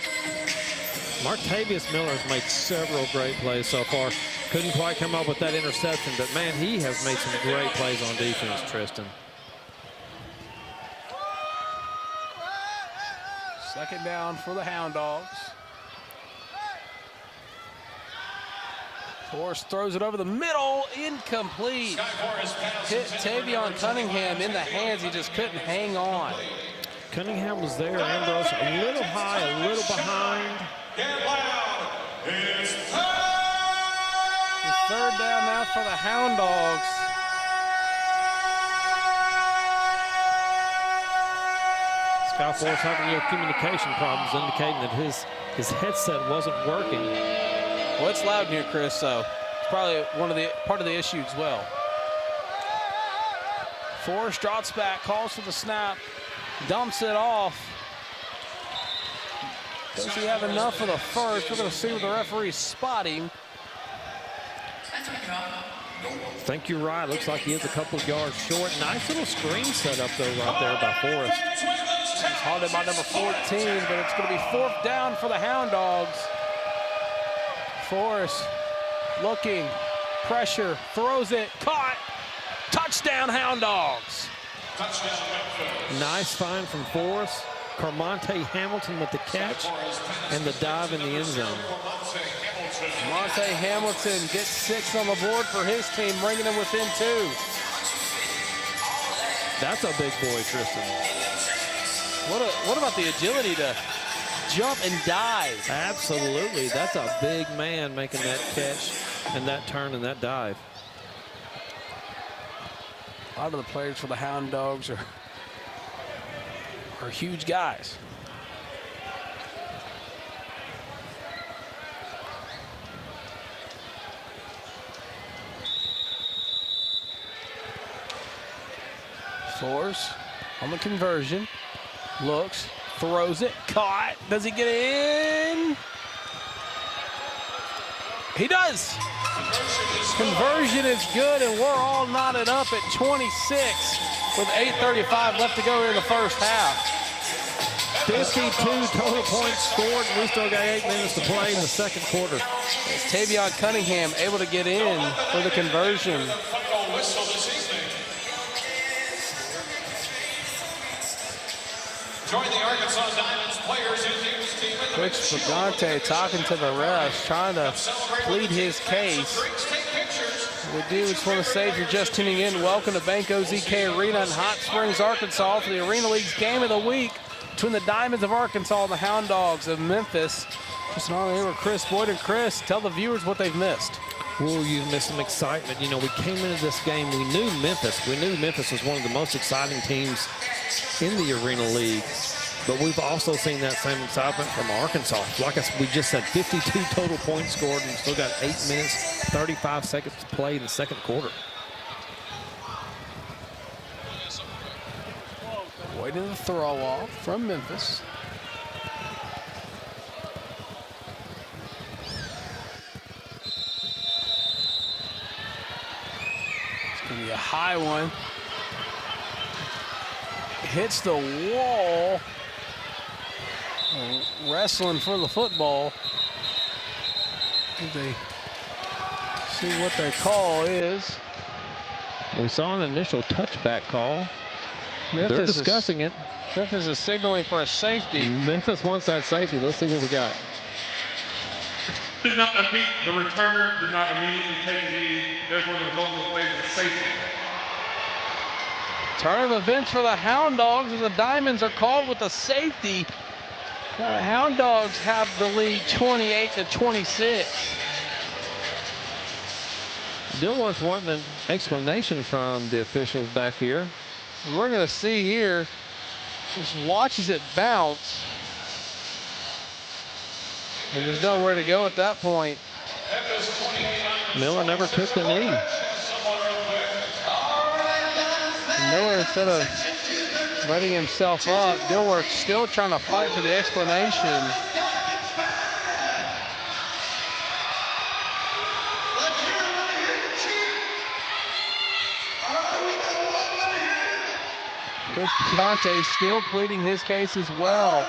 Martavius Miller has made several great plays so far. Couldn't quite come up with that interception, but man, he has made some great plays on defense, Tristan. Second down for the Hound Dogs. Forrest throws it over the middle, incomplete. Hit Tavion Cunningham in the hands, he just couldn't hang on. Cunningham was there, Ambrose a little high, a little behind. Third down now for the Hound Dogs. Scott Forrest having a little communication problems, indicating that his headset wasn't working. Well, it's loud in here, Chris, so it's probably part of the issue as well. Forrest drops back, calls for the snap, dumps it off. Does he have enough for the first? We're going to see what the referee's spotting. I think you're right. Looks like he is a couple of yards short. Nice little screen set up, though, right there by Forrest. It's hauled by number 14, but it's going to be fourth down for the Hound Dogs. Forrest looking, pressure, throws it, caught. Touchdown, Hound Dogs. Nice find from Forrest. Carmonte Hamilton with the catch and the dive in the end zone. Monte Hamilton gets 6 on the board for his team, bringing them within 2. That's a big boy, Tristan. What about the agility to jump and dive? Absolutely. That's a big man making that catch and that turn and that dive. A lot of the players for the Hound Dogs are huge guys. Forrest on the conversion, looks, throws it, caught. Does he get it in? He does. Conversion is good, and we're all knotted up at 26 with 8:35 left to go here in the first half. 52 total points scored, and we still got 8 minutes to play in the second quarter. It's Tavion Cunningham able to get in for the conversion. Join the Arkansas Diamonds players and news team. Coach Pagante talking to the refs, trying to plead his case. We do just want to say, if you're just tuning in, welcome to Banco ZK Arena in Hot Springs, Arkansas for the Arena League's game of the week between the Diamonds of Arkansas and the Hound Dogs of Memphis. Just an honor here with Chris Boyd. And Chris, tell the viewers what they've missed. Well, you missed some excitement. You know, we came into this game, we knew Memphis was one of the most exciting teams in the Arena League. But we've also seen that same excitement from Arkansas. Like we just said, 52 total points scored, and still got 8 minutes, 35 seconds to play in the second quarter. Waiting to throw off from Memphis. It's going to be a high one. Hits the wall. Wrestling for the football. They see what their call is. We saw an initial touchback call. They're discussing it. Memphis is signaling for a safety. Memphis wants that safety. Let's see what we got. The returner did not immediately take the lead. Therefore, the result of the play was safety. Turn of events for the Hound Dogs as the Diamonds are called with a safety. The Hound Dogs have the lead 28-26. Dylan's wanting an explanation from the officials back here. We're going to see here, just watches it bounce. And there's nowhere to go at that point. Miller never took the knee. Miller, instead of letting himself up, Dilworth still trying to fight for the explanation. Coach Conte still pleading his case as well.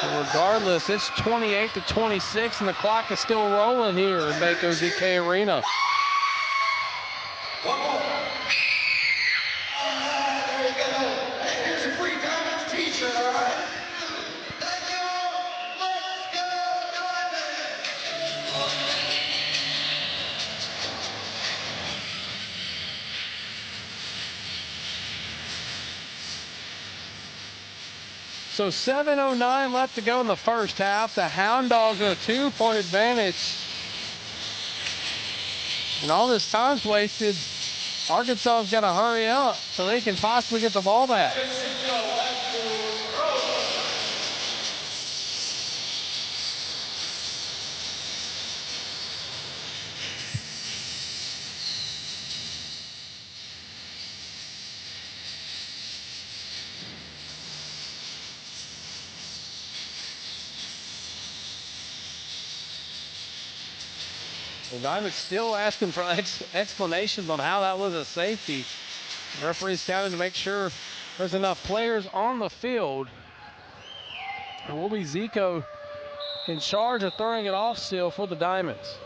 But regardless, it's 28-26, and the clock is still rolling here in Banco ZK Arena. One more. There you go. Hey, here's a free Diamonds t-shirt, all right? Thank you. Let's go, Diamonds! So 7:09 left to go in the first half. The Hound Dogs with a 2-point advantage. And all this time's wasted. Arkansas's got to hurry up so they can possibly get the ball back. The Diamonds still asking for explanations on how that was a safety. The referee's counting to make sure there's enough players on the field. It will be Zico in charge of throwing it off still for the Diamonds.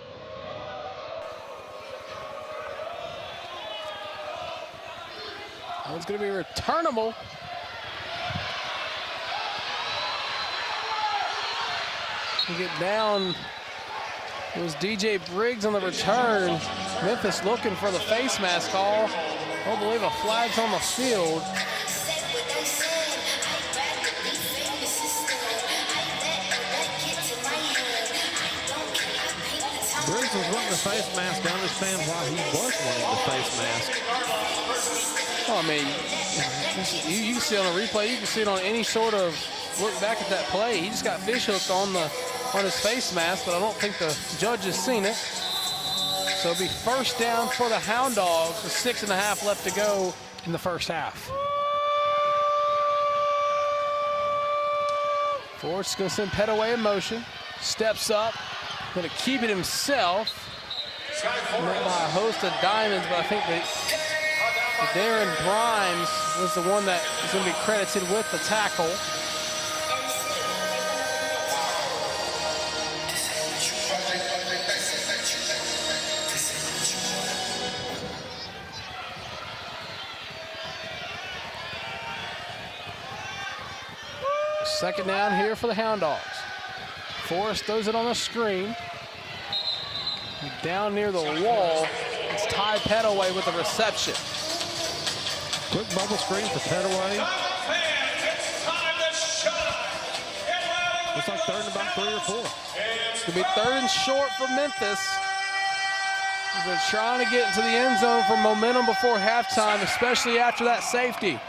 That one's going to be returnable. We get down. It was DJ Briggs on the return. Memphis looking for the face mask call. I don't believe a flag's on the field. Briggs was wanting the face mask. I understand why he was wanting the face mask. Well, I mean, you see it on the replay. You can see it on any sort of look back at that play. He just got fish hooked on his face mask, but I don't think the judge has seen it. So it'll be first down for the Hound Dogs with 6.5 left to go in the first half. Forrest's going to send Petaway in motion. Steps up, going to keep it himself. Met by a host of Diamonds, but I think that Darren Grimes was the one that is going to be credited with the tackle. Second down here for the Hound Dogs. Forrest throws it on the screen. Down near the wall, it's Ty Petaway with the reception. Quick bubble screen for Petaway. Looks like third and about 3 or 4. It's going to be third and short for Memphis. They're trying to get into the end zone for momentum before halftime, especially after that safety.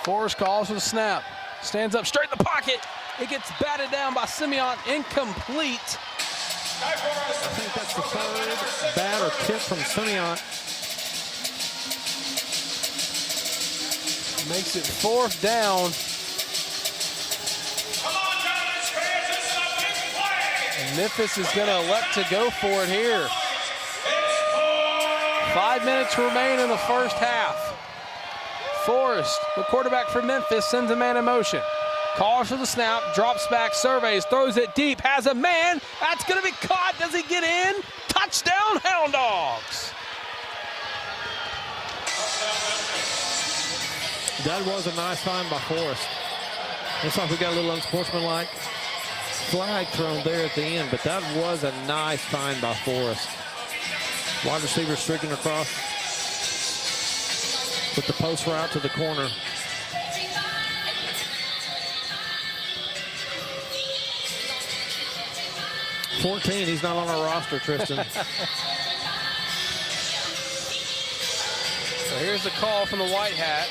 Forrest calls for the snap. Stands up straight in the pocket. It gets batted down by Simeon, incomplete. I think that's the third bat or tip from Simeon. Makes it fourth down. And Memphis is going to elect to go for it here. 5 minutes remain in the first half. Forrest, the quarterback for Memphis, sends a man in motion. Calls for the snap, drops back, surveys, throws it deep, has a man. That's going to be caught. Does he get in? Touchdown, Hound Dogs. That was a nice find by Forrest. Looks like we got a little unsportsmanlike flag thrown there at the end, but that was a nice find by Forrest. Wide receiver streaking across with the post route to the corner. $14, he's not on our roster, Tristan. So here's the call from the white hat.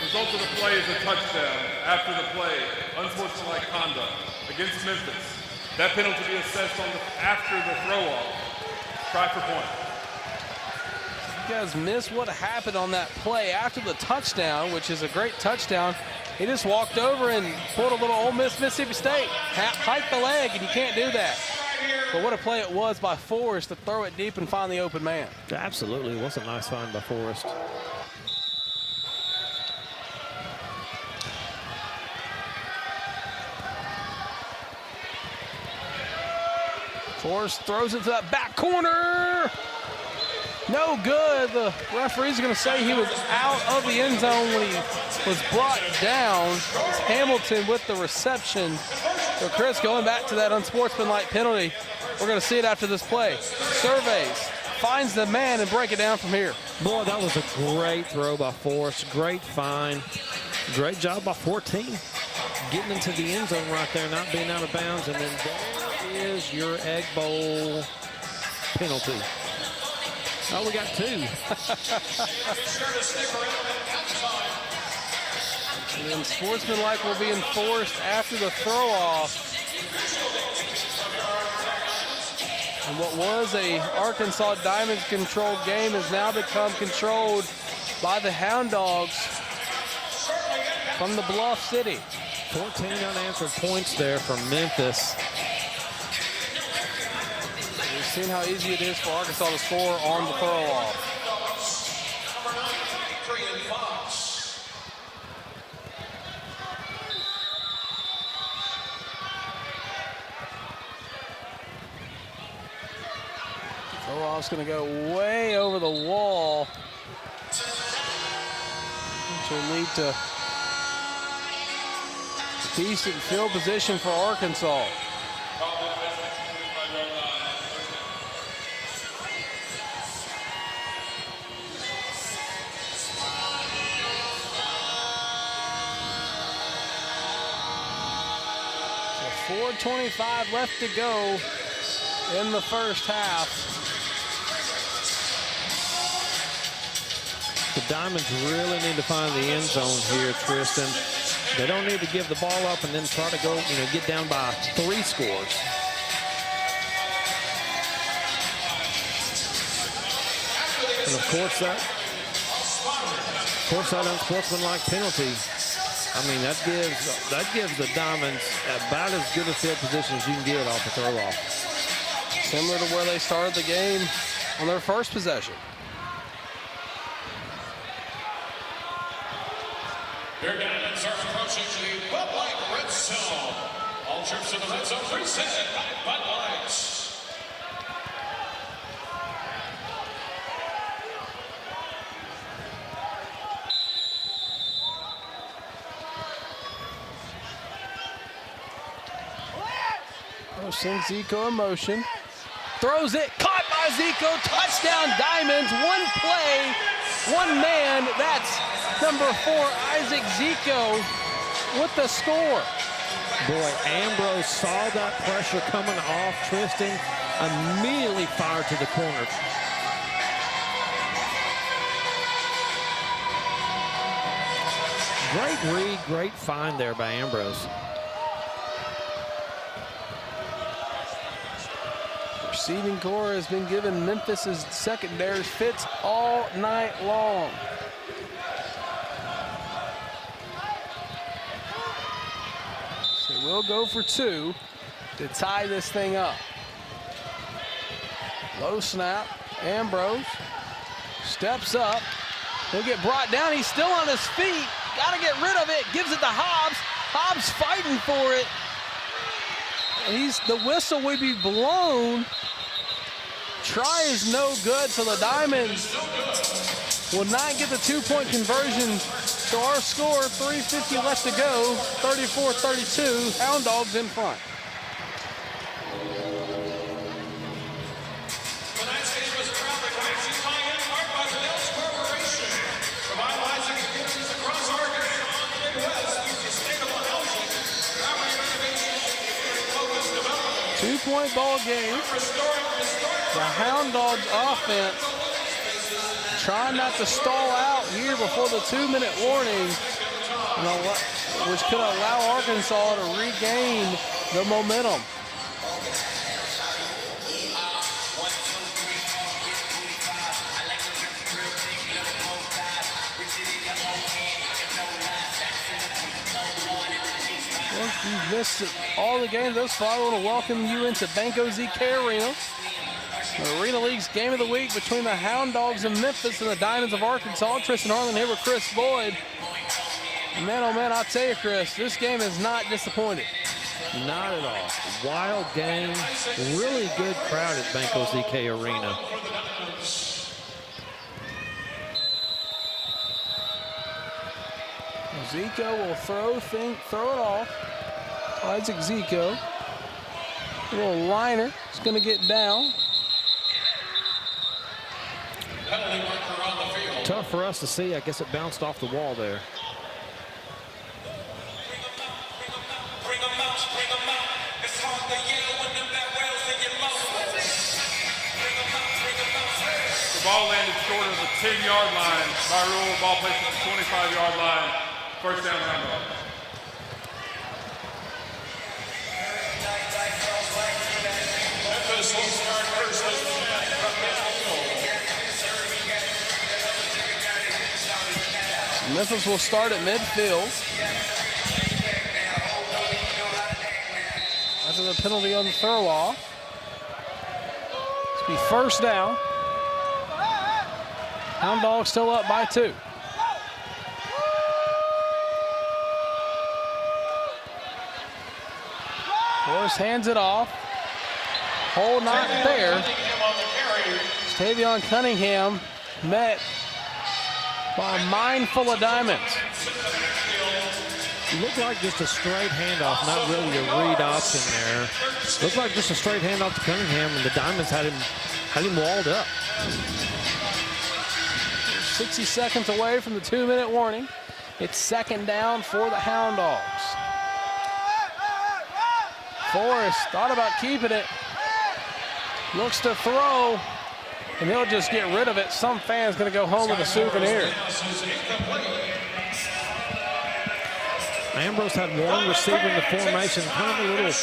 Result of the play is a touchdown. After the play, unsportsmanlike conduct against Memphis. That penalty be assessed after the throw-off. Try for point. You guys missed what happened on that play after the touchdown, which is a great touchdown. He just walked over and pulled a little Ole Miss Mississippi State. Hike the leg, and you can't do that. But what a play it was by Forrest to throw it deep and find the open man. Absolutely. It was a nice find by Forrest. Forrest throws it to that back corner. No good. The referee's going to say he was out of the end zone when he was brought down. It's Hamilton with the reception. So Chris, going back to that unsportsmanlike penalty, we're going to see it after this play. Surveys, finds the man, and break it down from here. Boy, that was a great throw by Forrest. Great find. Great job by 14. Getting into the end zone right there, not being out of bounds. And then there is your Egg Bowl penalty. Oh, we got two. And then sportsmanlike will be enforced after the throw-off. And what was a Arkansas Diamonds controlled game has now become controlled by the Hound Dogs from the Bluff City. 14 unanswered points there from Memphis. We've seen how easy it is for Arkansas to score on the throw-off. Throw-off's going to go way over the wall, which will lead to decent field position for Arkansas. So 4:25 left to go in the first half. The Diamonds really need to find the end zone here, Tristan. They don't need to give the ball up and then try to go, get down by 3 scores. And of course that unsportsmanlike penalty, I mean, that gives the Diamonds about as good a field position as you can get off the throw-off. Similar to where they started the game on their first possession. Your Diamonds are approaching the Bud Light red zone. All trips to the red zone presented by Bud Light. Sends Zico in motion. Throws it. Caught by Zico. Touchdown Diamonds. One play, one man. That's number 4, Isaac Zico, with the score. Boy, Ambrose saw that pressure coming off Tristan, immediately fired to the corner. Great read, great find there by Ambrose. Receiving core has been given Memphis's secondary fits all night long. So we'll go for 2 to tie this thing up. Low snap. Ambrose steps up. He'll get brought down. He's still on his feet. Got to get rid of it. Gives it to Hobbs. Hobbs fighting for it. The whistle will be blown. Try is no good, so the Diamonds will not get the 2-point conversion. So our score, 3:50 left to go, 34-32, Hound Dogs in front. Tonight's game was proudly brought to you in part by Bell's Corporation, revitalizing communities across Arkansas and the Midwest through sustainable housing, property renovation, and focused development. 2-point ball game. The Hound Dogs offense trying not to stall out here before the 2-minute warning, which could allow Arkansas to regain the momentum. You've missed all the games thus far. I want to welcome you into Banco ZK Arena. The Arena League's game of the week between the Hound Dogs of Memphis and the Diamonds of Arkansas. Tristan Harlan here with Chris Boyd. Man, oh man, I'll tell you, Chris, this game is not disappointed. Not at all. Wild game. Really good crowd at Banco ZK Arena. Zico will throw it off. Isaac Zico. A little liner. He's going to get down. Tough for us to see. I guess it bounced off the wall there. The ball landed short of the 10-yard line. By rule, ball placed at the 25-yard line. First down, Hound Dogs. Memphis will start first as the man from midfield. Memphis will start at midfield. After the penalty on the throw off. This will be first down. Hound Dogs still up by 2. Forrest hands it off. Hole not there. Tavion Cunningham met by a mine full of diamonds. Looked like just a straight handoff, not really a read option there. Looked like just a straight handoff to Cunningham, and the Diamonds had him walled up. 60 seconds away from the 2-minute warning. It's second down for the Hound Dogs. Forrest thought about keeping it. Looks to throw, and he'll just get rid of it. Some fan's going to go home with a souvenir. Ambrose had one receiver in the formation, kind of a little,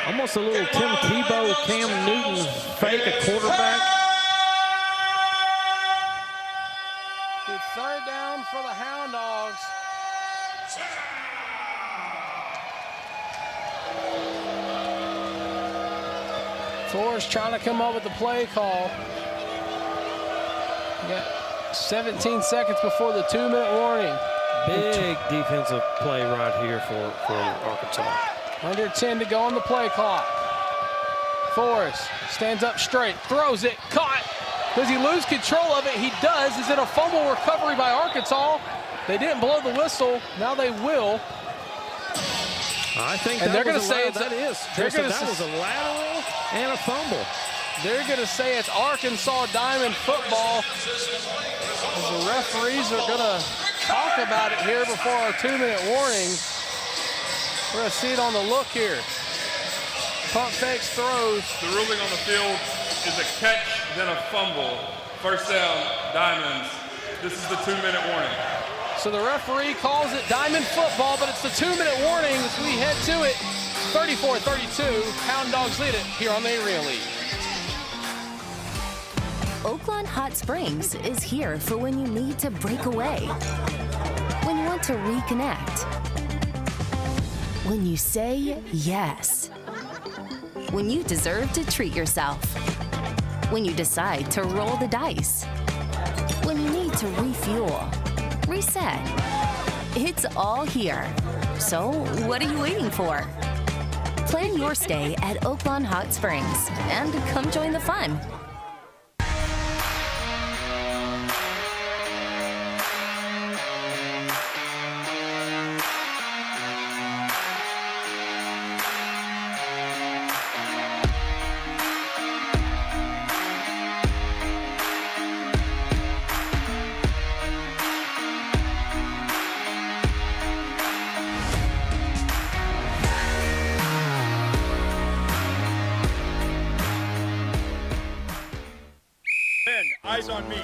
almost a little Tim Tebow, Cam Newton fake a quarterback. It's third down for the Hound Dogs. Forrest trying to come up with the play call. We got 17 seconds before the 2-minute warning. Big defensive play right here for Arkansas. Under 10 to go on the play clock. Forrest stands up straight, throws it, caught. Does he lose control of it? He does. Is it a fumble recovery by Arkansas? They didn't blow the whistle. Now they will. I think and they're going to say it's that was a lateral and a fumble. They're going to say it's Arkansas Diamond football. As the referees are going to talk about it here before our 2-minute warning. We're going to see it on the look here. Pump fakes, throws. The ruling on the field is a catch, then a fumble. First down, Diamonds. This is the 2-minute warning. So the referee calls it Diamond football, but it's the 2-minute warning as we head to it. 34-32, Hound Dogs lead it here on the Arena League. Oaklawn Hot Springs is here for when you need to break away, when you want to reconnect, when you say yes, when you deserve to treat yourself, when you decide to roll the dice, when you need to refuel, reset. It's all here. So what are you waiting for? Plan your stay at Oaklawn Hot Springs and come join the fun. eyes on me.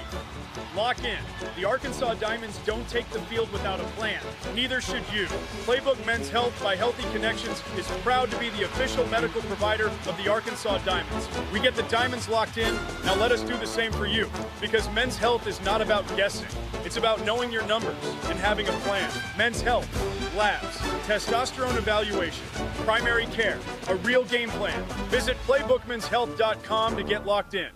Lock in. The Arkansas Diamonds don't take the field without a plan. Neither should you. Playbook Men's Health by Healthy Connections is proud to be the official medical provider of the Arkansas Diamonds. We get the Diamonds locked in. Now let us do the same for you. Because Men's Health is not about guessing. It's about knowing your numbers and having a plan. Men's Health, labs, testosterone evaluation, primary care, a real game plan. Visit playbookmenshealth.com to get locked in.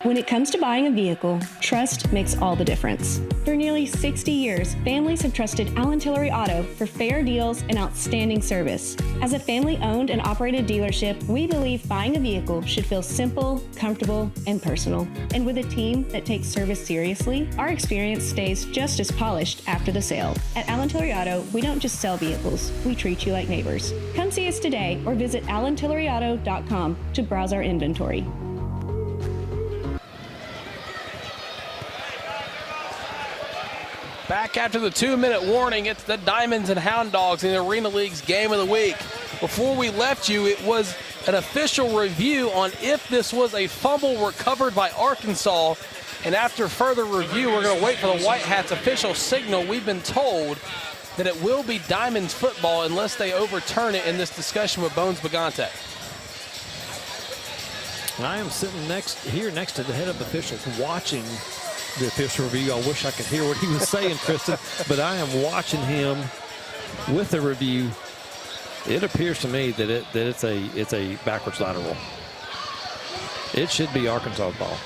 When it comes to buying a vehicle, trust makes all the difference. For nearly 60 years, families have trusted Allen Tillery Auto for fair deals and outstanding service. As a family-owned and operated dealership, we believe buying a vehicle should feel simple, comfortable, and personal. And with a team that takes service seriously, our experience stays just as polished after the sale. At Allen Tillery Auto, we don't just sell vehicles, we treat you like neighbors. Come see us today or visit allentilleryauto.com to browse our inventory. Back after the 2-minute warning, it's the Diamonds and Hound Dogs in the Arena League's Game of the Week. Before we left you, it was an official review on if this was a fumble recovered by Arkansas. And after further review, we're going to wait for the White Hats' official signal. We've been told that it will be Diamonds football unless they overturn it in this discussion with Bones Bagante. I am sitting next to the head of officials watching the official review. I wish I could hear what he was saying, Tristan, but I am watching him with the review. It appears to me that it's a backwards lateral. It should be Arkansas ball.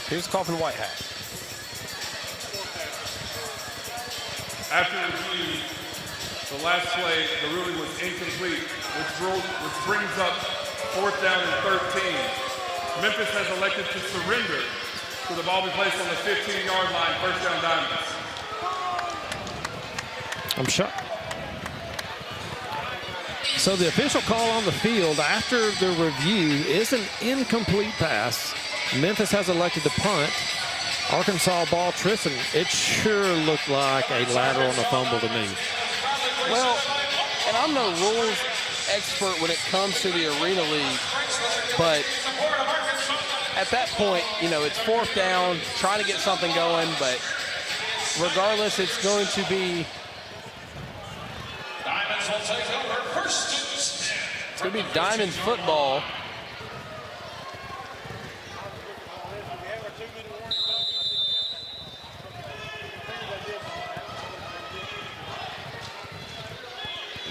Here's the call from the White Hat. After review, the last play, the ruling was incomplete, which brings up 4th down and 13. Memphis has elected to surrender, so the ball be placed on the 15-yard line, 1st down Diamonds. I'm shocked. So the official call on the field after the review is an incomplete pass. Memphis has elected to punt. Arkansas ball. Tristan, it sure looked like a lateral and a fumble to me. Well, and I'm no rules expert when it comes to the Arena League, but at that point, you know, it's 4th down, trying to get something going, but regardless, it's going to be Diamonds football.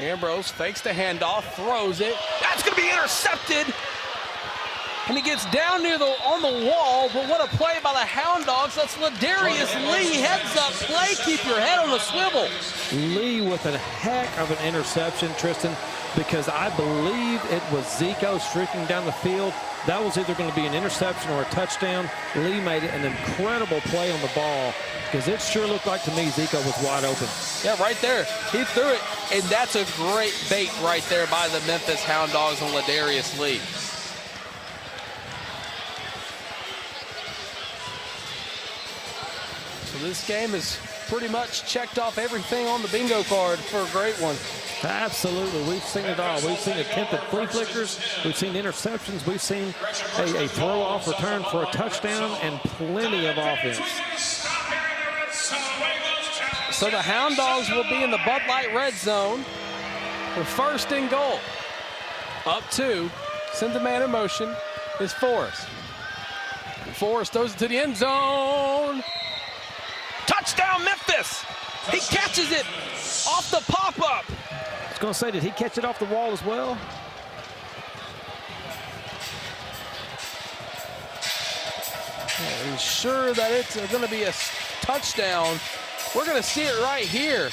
Ambrose fakes the handoff, throws it. That's going to be intercepted. And he gets down near on the wall, but what a play by the Hound Dogs. That's Ladarius Lee. Heads up play. Keep your head on the swivel. Lee with a heck of an interception, Tristan, because I believe it was Zico streaking down the field. That was either going to be an interception or a touchdown. Lee made an incredible play on the ball because it sure looked like to me Zico was wide open. Yeah, right there. He threw it, and that's a great bait right there by the Memphis Hound Dogs and Ladarius Lee. So this game has pretty much checked off everything on the bingo card for a great one. Absolutely. We've seen it all. We've seen attempted flea flickers. We've seen interceptions. We've seen a throw-off return for a touchdown and plenty of offense. So the Hound Dogs will be in the Bud Light red zone for 1st and goal. Up 2. Send the man in motion is Forrest. Forrest throws it to the end zone. Touchdown, Memphis! He catches it off the pop-up. I was going to say, did he catch it off the wall as well? I'm sure that it's going to be a touchdown. We're going to see it right here.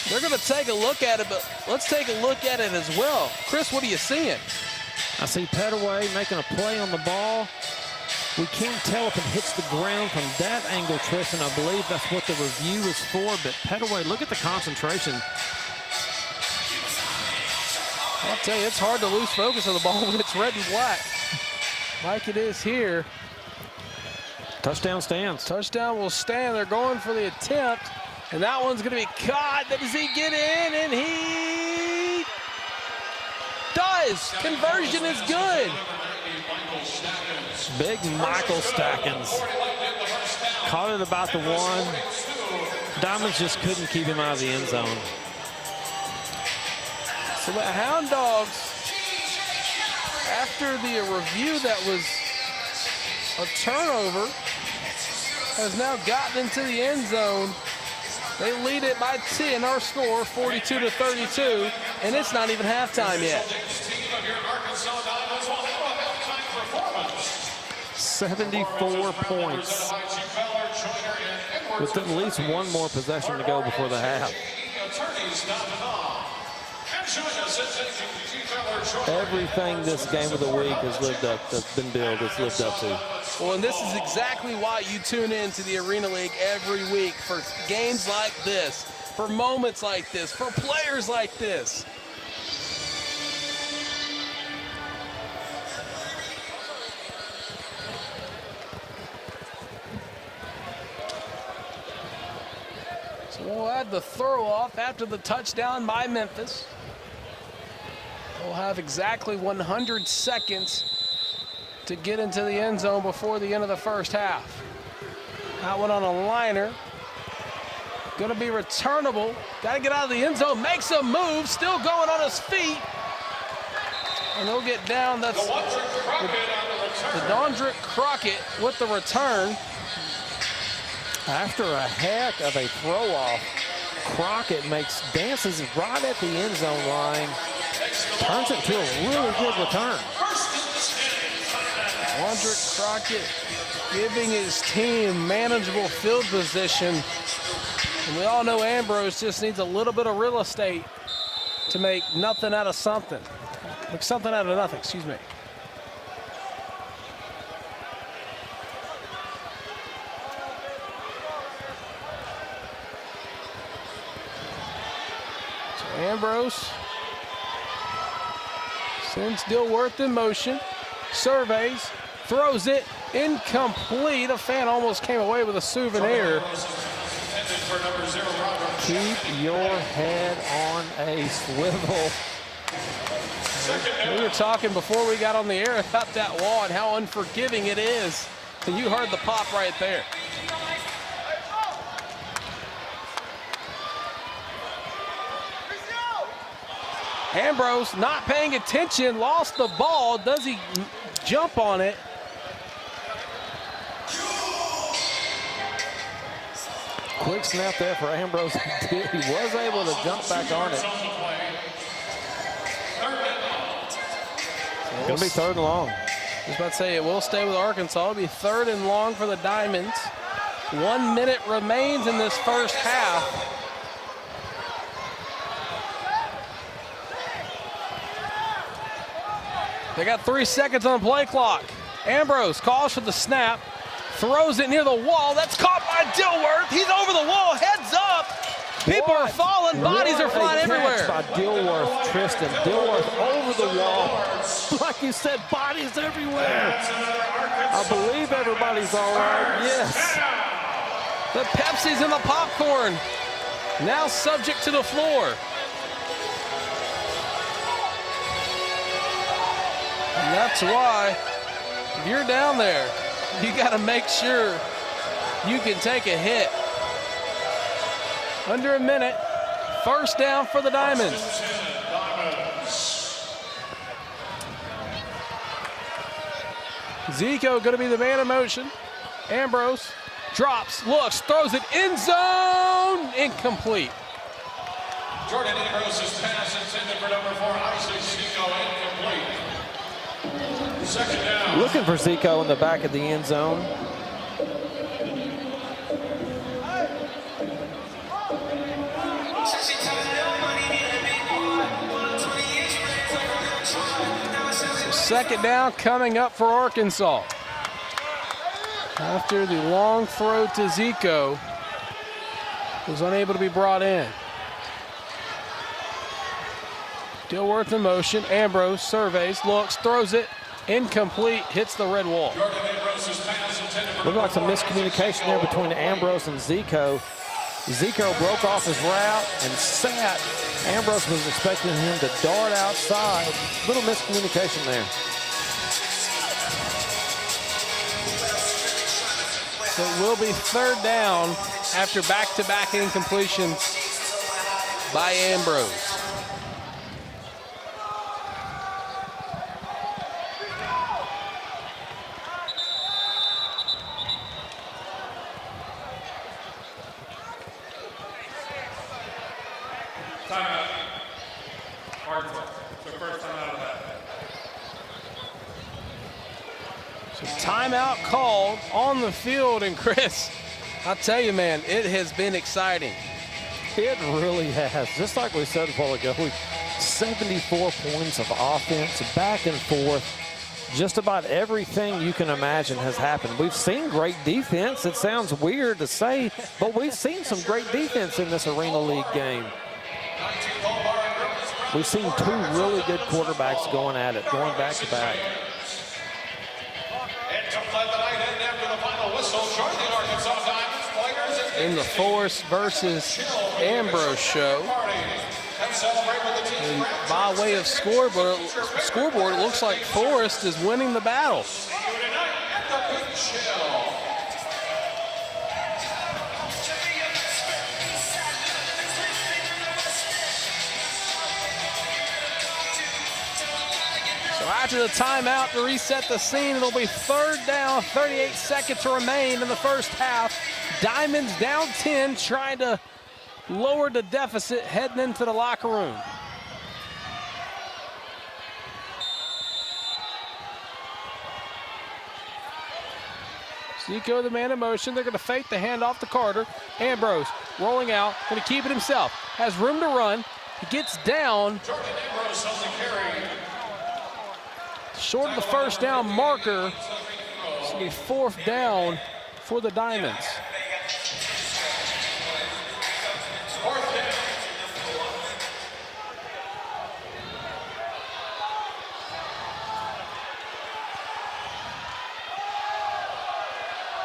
They're going to take a look at it, but let's take a look at it as well. Chris, what are you seeing? I see Petaway making a play on the ball. We can't tell if it hits the ground from that angle, Tristan. I believe that's what the review is for, but Petaway, look at the concentration. I'll tell you, it's hard to lose focus of the ball when it's red and black, like it is here. Touchdown stands. Touchdown will stand. They're going for the attempt. And that one's going to be caught. Does he get in? And he does. Conversion is good. Big Michael Stackins caught it about the one. Diamonds just couldn't keep him out of the end zone. So the Hound Dogs, after the review that was a turnover, has now gotten into the end zone. They lead it by 10, our score, 42-32, and it's not even halftime yet. 74 points. With at least one more possession to go before the half. Everything this game of the week has lived up, that's been billed, it's lived up to. Well, and this is exactly why you tune in to the Arena League every week, for games like this, for moments like this, for players like this. So we'll add the throw off after the touchdown by Memphis. We'll have exactly 100 seconds to get into the end zone before the end of the first half. That one on a liner. Gonna be returnable. Gotta get out of the end zone, makes a move, still going on his feet. And he'll get down. That's the Dondrick Crockett with the return. After a heck of a throw-off, Crockett dances right at the end zone line, turns it to a really good return. Dondrick Crockett giving his team manageable field position. And we all know Ambrose just needs a little bit of real estate to make nothing out of something. Make something out of nothing, excuse me. Ambrose sends Dilworth in motion, surveys, throws it, incomplete. A fan almost came away with a souvenir. Keep your head on a swivel. We were talking before we got on the air about that wall and how unforgiving it is. And you heard the pop right there. Ambrose not paying attention, lost the ball. Does he jump on it? Quick snap there for Ambrose. He was able to jump back on it. It's going to be third and long. I was about to say it will stay with Arkansas. It'll be third and long for the Diamonds. 1 minute remains in this first half. They got 3 seconds on the play clock. Ambrose calls for the snap, throws it near the wall. That's caught by Dilworth. He's over the wall, heads up. People are falling, bodies are flying everywhere. By Dilworth, Tristan. Dilworth over the wall. Like you said, bodies everywhere. I believe everybody's all right, yes. The Pepsi's and the popcorn now subject to the floor. And that's why, if you're down there, you got to make sure you can take a hit. Under a minute, first down for the Diamonds. Zico going to be the man in motion. Ambrose drops, looks, throws it, end zone, incomplete. Jordan Ambrose's pass intended for number 4, Isaac Zico, incomplete. Second down. Looking for Zico in the back of the end zone. Second down coming up for Arkansas. After the long throw to Zico, was unable to be brought in. Dilworth in motion. Ambrose surveys, looks, throws it, incomplete, hits the red wall. Looked like some miscommunication there between Ambrose and Zico. Zico broke off his route and sat. Ambrose was expecting him to dart outside. Little miscommunication there. So it will be third down after back-to-back incompletions by Ambrose. Timeout. Arkansas. It's their first time out of that. So timeout called on the field, and Chris, I'll tell you, man, it has been exciting. It really has. Just like we said a while ago, 74 points of offense, back and forth. Just about everything you can imagine has happened. We've seen great defense. It sounds weird to say, but we've seen some great defense in this Arena League game. We've seen two really good quarterbacks going at it, going back to back. In the Forrest versus Ambrose show. And by way of scoreboard, it looks like Forrest is winning the battle. So after the timeout to reset the scene, it'll be third down, 38 seconds remain in the first half. Diamonds down 10, trying to lower the deficit heading into the locker room. Zico, the man in motion. They're going to fake the handoff to Carter. Ambrose rolling out, going to keep it himself. Has room to run. He gets down. Short of the first down marker. It's going to be fourth down for the Diamonds.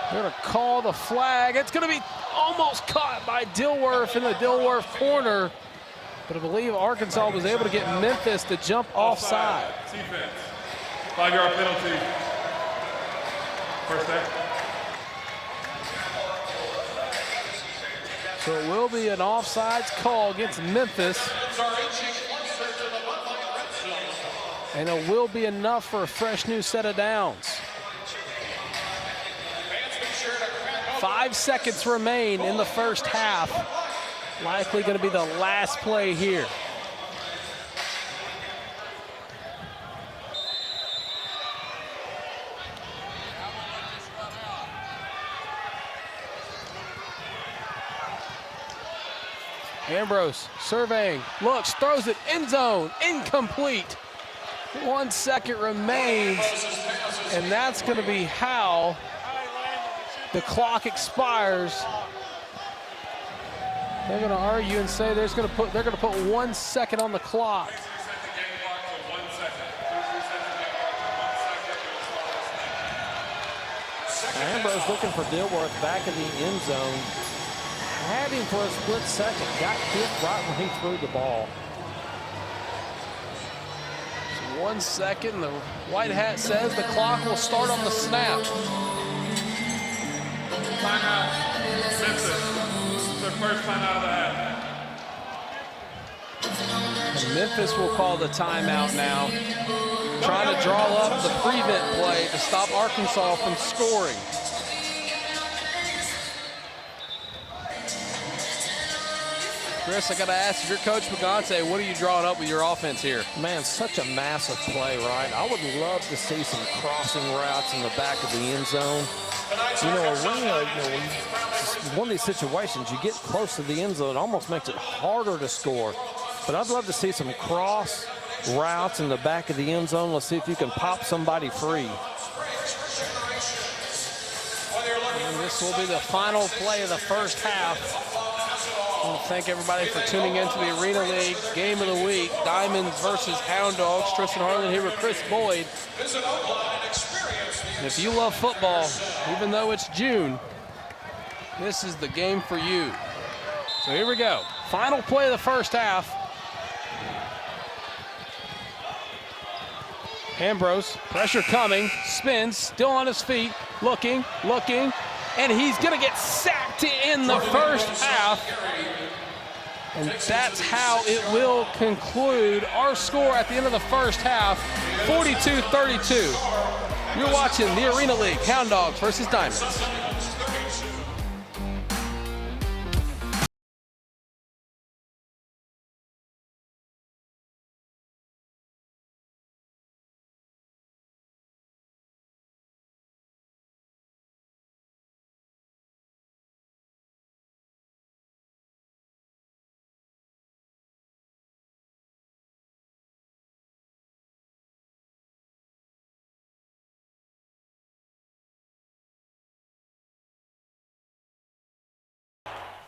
They're going to call the flag. It's going to be almost caught by Dilworth in the Dilworth corner. But I believe Arkansas was able to get Memphis to jump offside. Defense. 5-yard penalty. First down. So it will be an offsides call against Memphis. And it will be enough for a fresh new set of downs. 5 seconds remain in the first half. Likely going to be the last play here. Ambrose surveying, looks, throws it, end zone, incomplete. 1 second remains, and that's going to be how the clock expires. They're going to argue and say they're going to put 1 second on the clock. Ambrose looking for Dilworth back in the end zone. Had him for a split second. Got hit right when he threw the ball. 1 second. The white hat says the clock will start on the snap. Timeout. Memphis. It's their first time out of the half. And Memphis will call the timeout now. Trying to draw up the prevent play to stop Arkansas from scoring. Chris, I got to ask, your coach Pagante, what are you drawing up with your offense here? Man, such a massive play, right? I would love to see some crossing routes in the back of the end zone. You know, Arena, one of these situations, you get close to the end zone, it almost makes it harder to score. But I'd love to see some cross routes in the back of the end zone. Let's see if you can pop somebody free. And this will be the final play of the first half. I want to thank everybody for tuning in to the Arena League Game of the Week. Diamonds versus Hound Dogs. Tristan Harlan here with Chris Boyd. And if you love football, even though it's June, this is the game for you. So here we go. Final play of the first half. Ambrose, pressure coming, spins, still on his feet, looking, and he's going to get sacked in the first half. And that's how it will conclude. Our score at the end of the first half, 42-32. You're watching the Arena League, Hound Dogs versus Diamonds.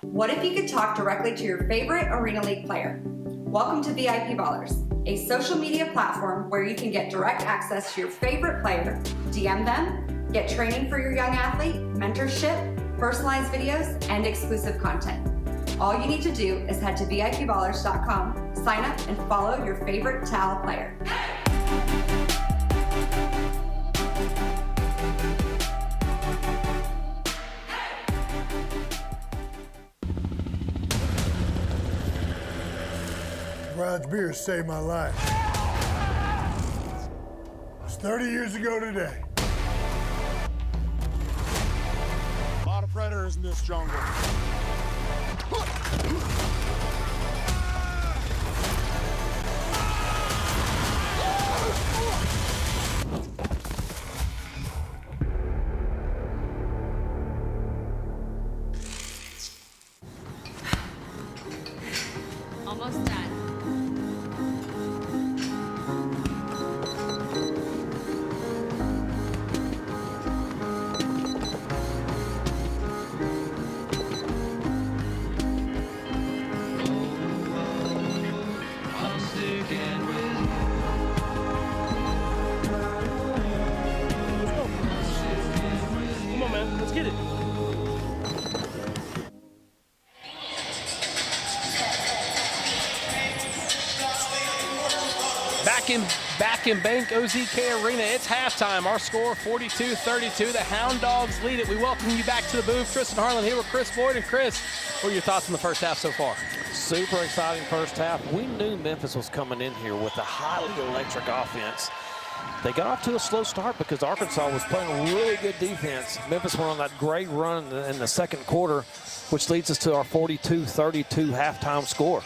What if you could talk directly to your favorite Arena League player? Welcome to VIP Ballers, a social media platform where you can get direct access to your favorite player, DM them, get training for your young athlete, mentorship, personalized videos, and exclusive content. All you need to do is head to VIPballers.com, sign up, and follow your favorite TAL player. Garage beer saved my life. It's 30 years ago today. A lot of predators in this jungle. Almost done. Come on, man. Let's get it. Back in Bank OZK Arena, it's halftime. Our score 42-32. The Hound Dogs lead it. We welcome you back to the booth. Tristan Harlan here with Chris Boyd. And Chris, what are your thoughts on the first half so far? Super exciting first half. We knew Memphis was coming in here with a highly electric offense. They got off to a slow start because Arkansas was playing a really good defense. Memphis went on that great run in the second quarter, which leads us to our 42-32 halftime score.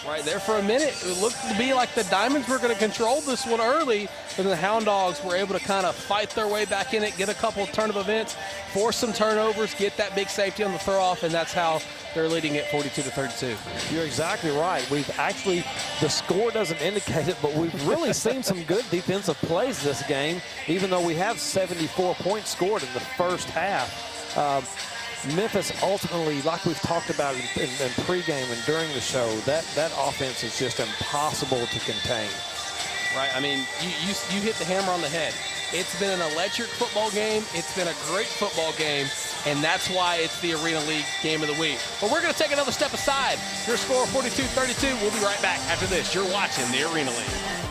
Right there for a minute, it looked to be like the Diamonds were going to control this one early, but the Hound Dogs were able to kind of fight their way back in it, get a couple of turn of events, force some turnovers, get that big safety on the throw-off, and that's how they're leading it 42-32. You're exactly right. We've actually, the score doesn't indicate it, but we've really seen some good defensive plays this game, even though we have 74 points scored in the first half. Memphis ultimately, like we've talked about in pregame and during the show, that offense is just impossible to contain. Right, I mean, you hit the hammer on the head. It's been an electric football game. It's been a great football game, and that's why it's the Arena League Game of the Week. But we're going to take another step aside. Your score 42-32. We'll be right back after this. You're watching the Arena League.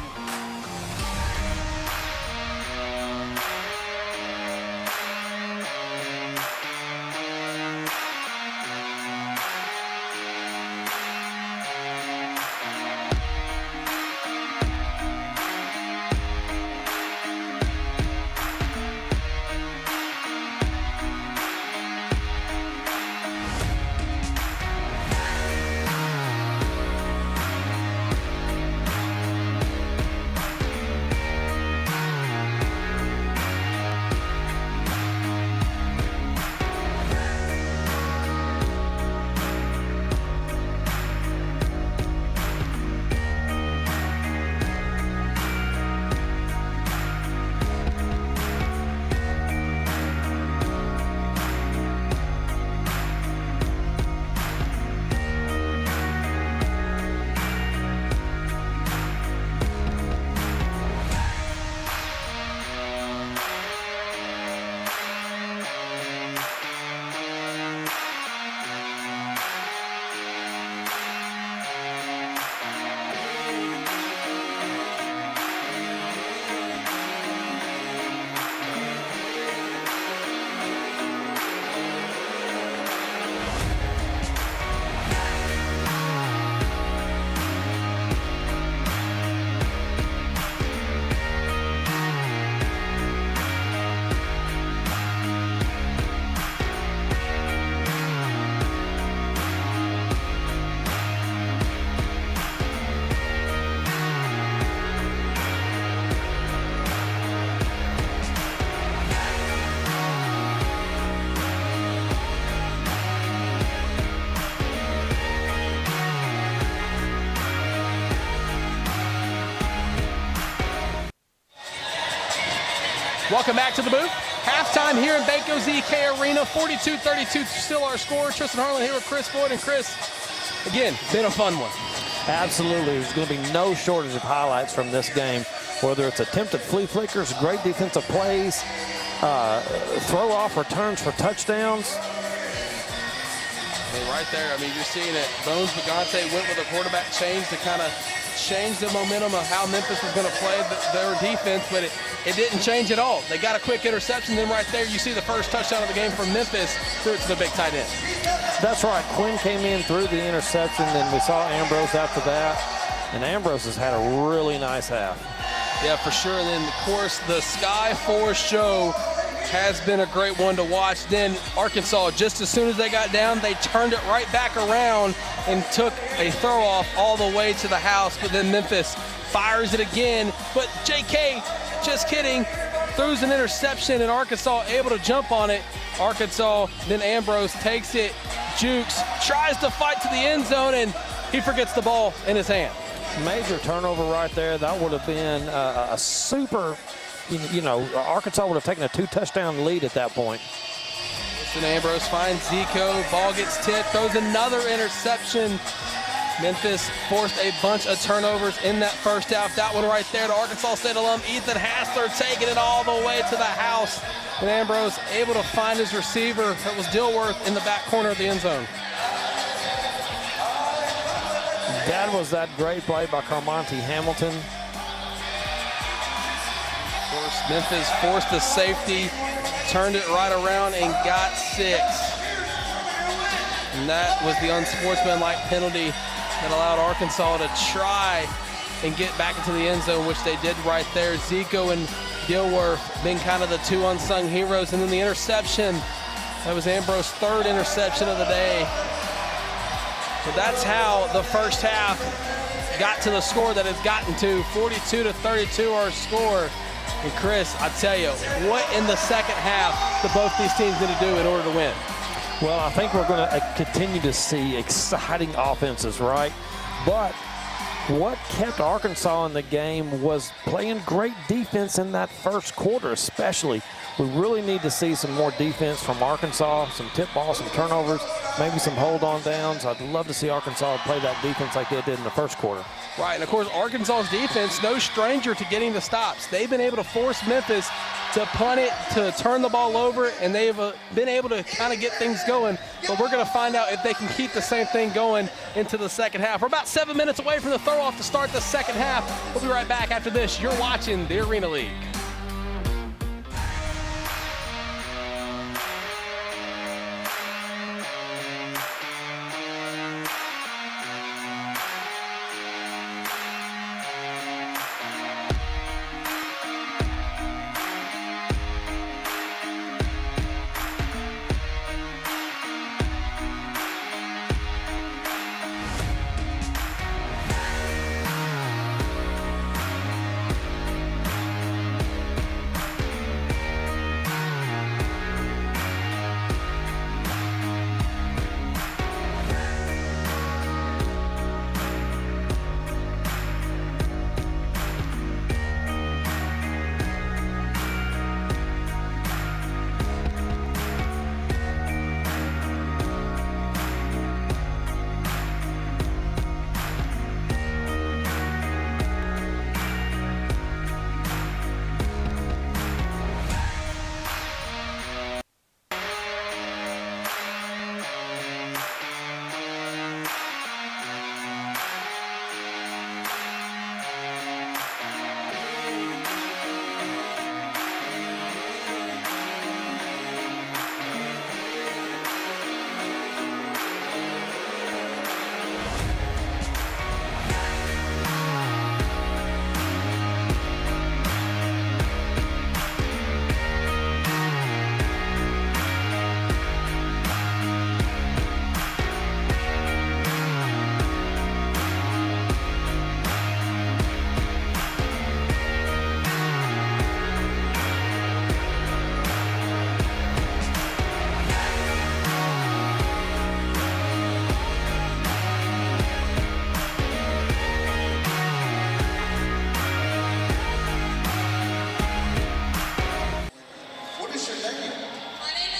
Welcome back to the booth. Halftime here in Banco ZK Arena. 42-32 still our score. Tristan Harlan here with Chris Floyd. And Chris, again, been a fun one. Absolutely. There's going to be no shortage of highlights from this game, whether it's attempted flea flickers, great defensive plays, throw-off returns for touchdowns. I mean, right there, I mean, you're seeing it. Bones Bagante went with a quarterback change to kind of change the momentum of how Memphis was going to play their defense, but it didn't change at all. They got a quick interception, then right there you see the first touchdown of the game from Memphis, threw it to the big tight end. That's right. Quinn came in through the interception, then we saw Ambrose after that, and Ambrose has had a really nice half. Yeah, for sure. And then, of course, the Sky Force show has been a great one to watch. Then Arkansas, just as soon as they got down, they turned it right back around and took a throw-off all the way to the house. But then Memphis fires it again. But JK, just kidding, throws an interception, and Arkansas able to jump on it. Arkansas, then Ambrose takes it, jukes, tries to fight to the end zone, and he forgets the ball in his hand. Major turnover right there. That would have been a super, Arkansas would have taken a 2-touchdown lead at that point. Then Ambrose finds Zico, ball gets tipped, throws another interception. Memphis forced a bunch of turnovers in that first half. That one right there to Arkansas State alum Ethan Hassler taking it all the way to the house. And Ambrose able to find his receiver. That was Dilworth in the back corner of the end zone. That was that great play by Carmonte Hamilton. Of course, Memphis forced the safety, turned it right around and got 6. And that was the unsportsmanlike penalty that allowed Arkansas to try and get back into the end zone, which they did right there. Zico and Dilworth been kind of the two unsung heroes. And then the interception, that was Ambrose's 3rd interception of the day. So that's how the first half got to the score that it's gotten to, 42-32 our score. And Chris, I tell you, what in the second half do both these teams need to do in order to win? Well, I think we're going to continue to see exciting offenses, right? But what kept Arkansas in the game was playing great defense in that first quarter, especially. We really need to see some more defense from Arkansas, some tip balls, some turnovers, maybe some hold-on downs. I'd love to see Arkansas play that defense like they did in the first quarter. Right, and of course, Arkansas's defense, no stranger to getting the stops. They've been able to force Memphis to punt it, to turn the ball over, and they've been able to kind of get things going. But we're going to find out if they can keep the same thing going into the second half. We're about 7 minutes away from the throw-off to start the second half. We'll be right back after this. You're watching the Arena League.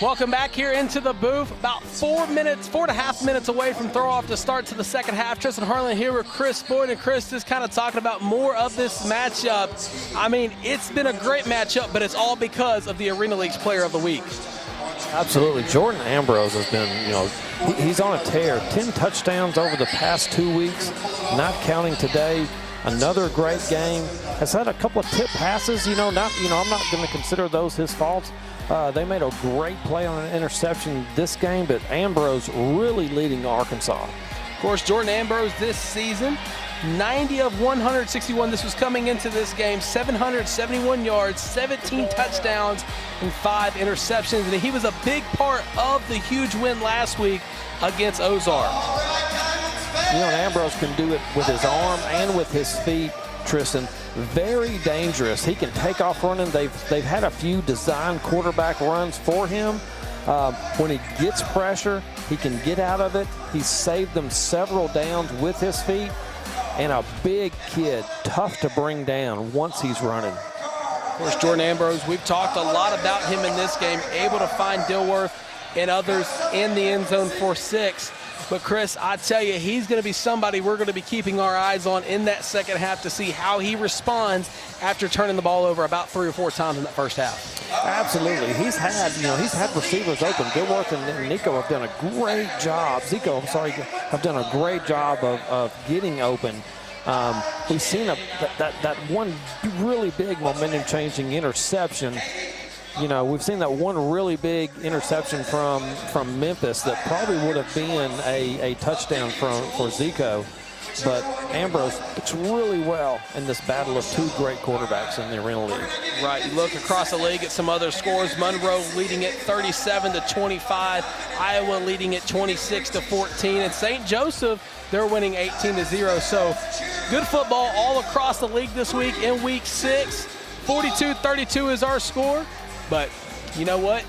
Welcome back here into the booth. About 4.5 minutes away from throw off to start to the second half. Tristan Harlan here with Chris Boyd, and Chris is kind of talking about more of this matchup. I mean, it's been a great matchup, but it's all because of the Arena League's Player of the Week. Absolutely. Jordan Ambrose has been, he's on a tear. 10 touchdowns over the past 2 weeks, not counting today. Another great game. Has had a couple of tip passes. I'm not going to consider those his faults. They made a great play on an interception this game, but Ambrose really leading Arkansas. Of course, Jordan Ambrose this season, 90 of 161. This was coming into this game, 771 yards, 17 touchdowns, and 5 interceptions. And he was a big part of the huge win last week against Ozark. Ambrose can do it with his arm and with his feet, Tristan. Very dangerous. He can take off running. They've had a few design quarterback runs for him. When he gets pressure, he can get out of it. He's saved them several downs with his feet. And a big kid, tough to bring down once he's running. Of course, Jordan Ambrose, we've talked a lot about him in this game, able to find Dilworth and others in the end zone for 6. But Chris, I tell you, he's going to be somebody we're going to be keeping our eyes on in that second half to see how he responds after turning the ball over about 3 or 4 times in that first half. Absolutely. He's had receivers open. Dilworth and Nico have done a great job. Have done a great job of getting open. We've seen that one really big momentum-changing interception. We've seen that one really big interception from Memphis that probably would have been a touchdown for Zico. But Ambrose looks really well in this battle of 2 great quarterbacks in the Arena League. Right, you look across the league at some other scores. Monroe leading it 37-25. Iowa leading it 26-14. And St. Joseph, they're winning 18-0. So good football all across the league this week in week 6. 42-32 is our score. But you know what?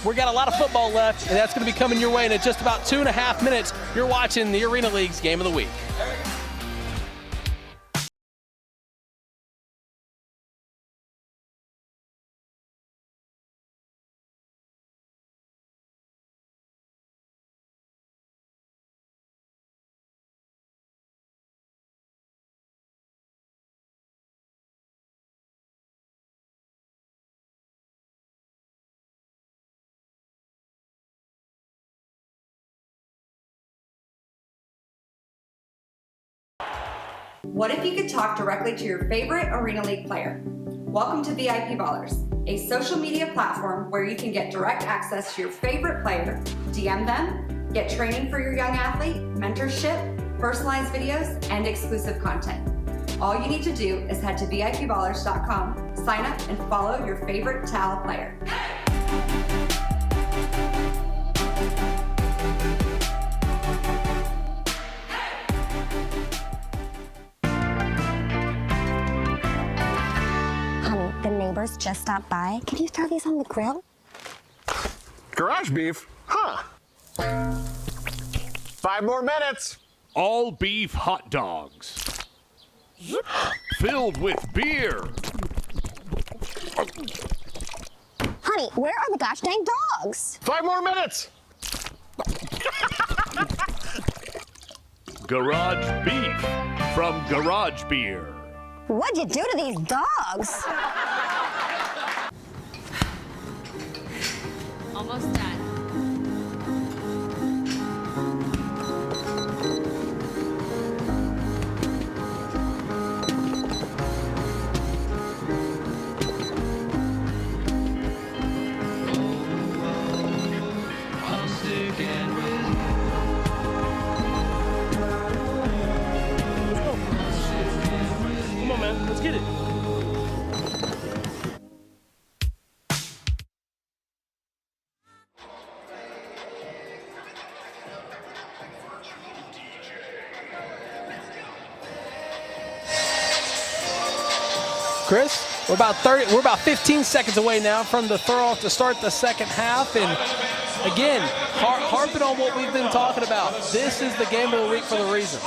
We got a lot of football left, and that's going to be coming your way in just about 2.5 minutes. You're watching the Arena League's Game of the Week. What if you could talk directly to your favorite Arena League player? Welcome to VIP Ballers, a social media platform where you can get direct access to your favorite player, DM them, get training for your young athlete, mentorship, personalized videos, and exclusive content. All you need to do is head to VIPballers.com, sign up, and follow your favorite TAL player. The neighbors just stopped by. Can you throw these on the grill? Garage beef? Huh. 5 more minutes. All beef hot dogs. Filled with beer. Honey, where are the gosh dang dogs? 5 more minutes. Garage beef from Garage Beer. What'd you do to these dogs? Almost done. Come on, man. Let's get it. Chris, we're about 15 seconds away now from the throw off to start the second half, and Again, harping on what we've been talking about. This is the game of the week for the reason.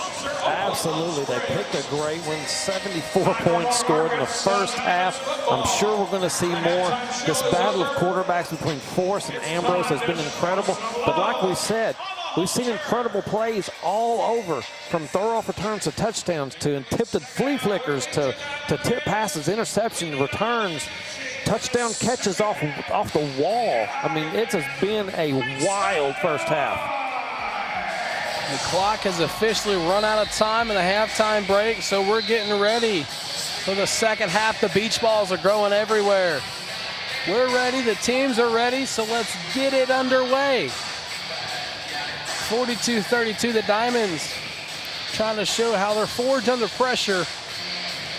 Absolutely. They picked a great one. 74 points scored in the first half. I'm sure we're going to see more. This battle of quarterbacks between Forrest and Ambrose has been incredible. But like we said, we've seen incredible plays all over, from throw-off returns to touchdowns to tipped flea flickers to tip passes, interception, returns, touchdown catches off the wall. I mean, it has been a wild first half. The clock has officially run out of time in the halftime break, so we're getting ready for the second half. The beach balls are growing everywhere. We're ready, the teams are ready, so let's get it underway. 42-32, the Diamonds trying to show how they're forged under pressure,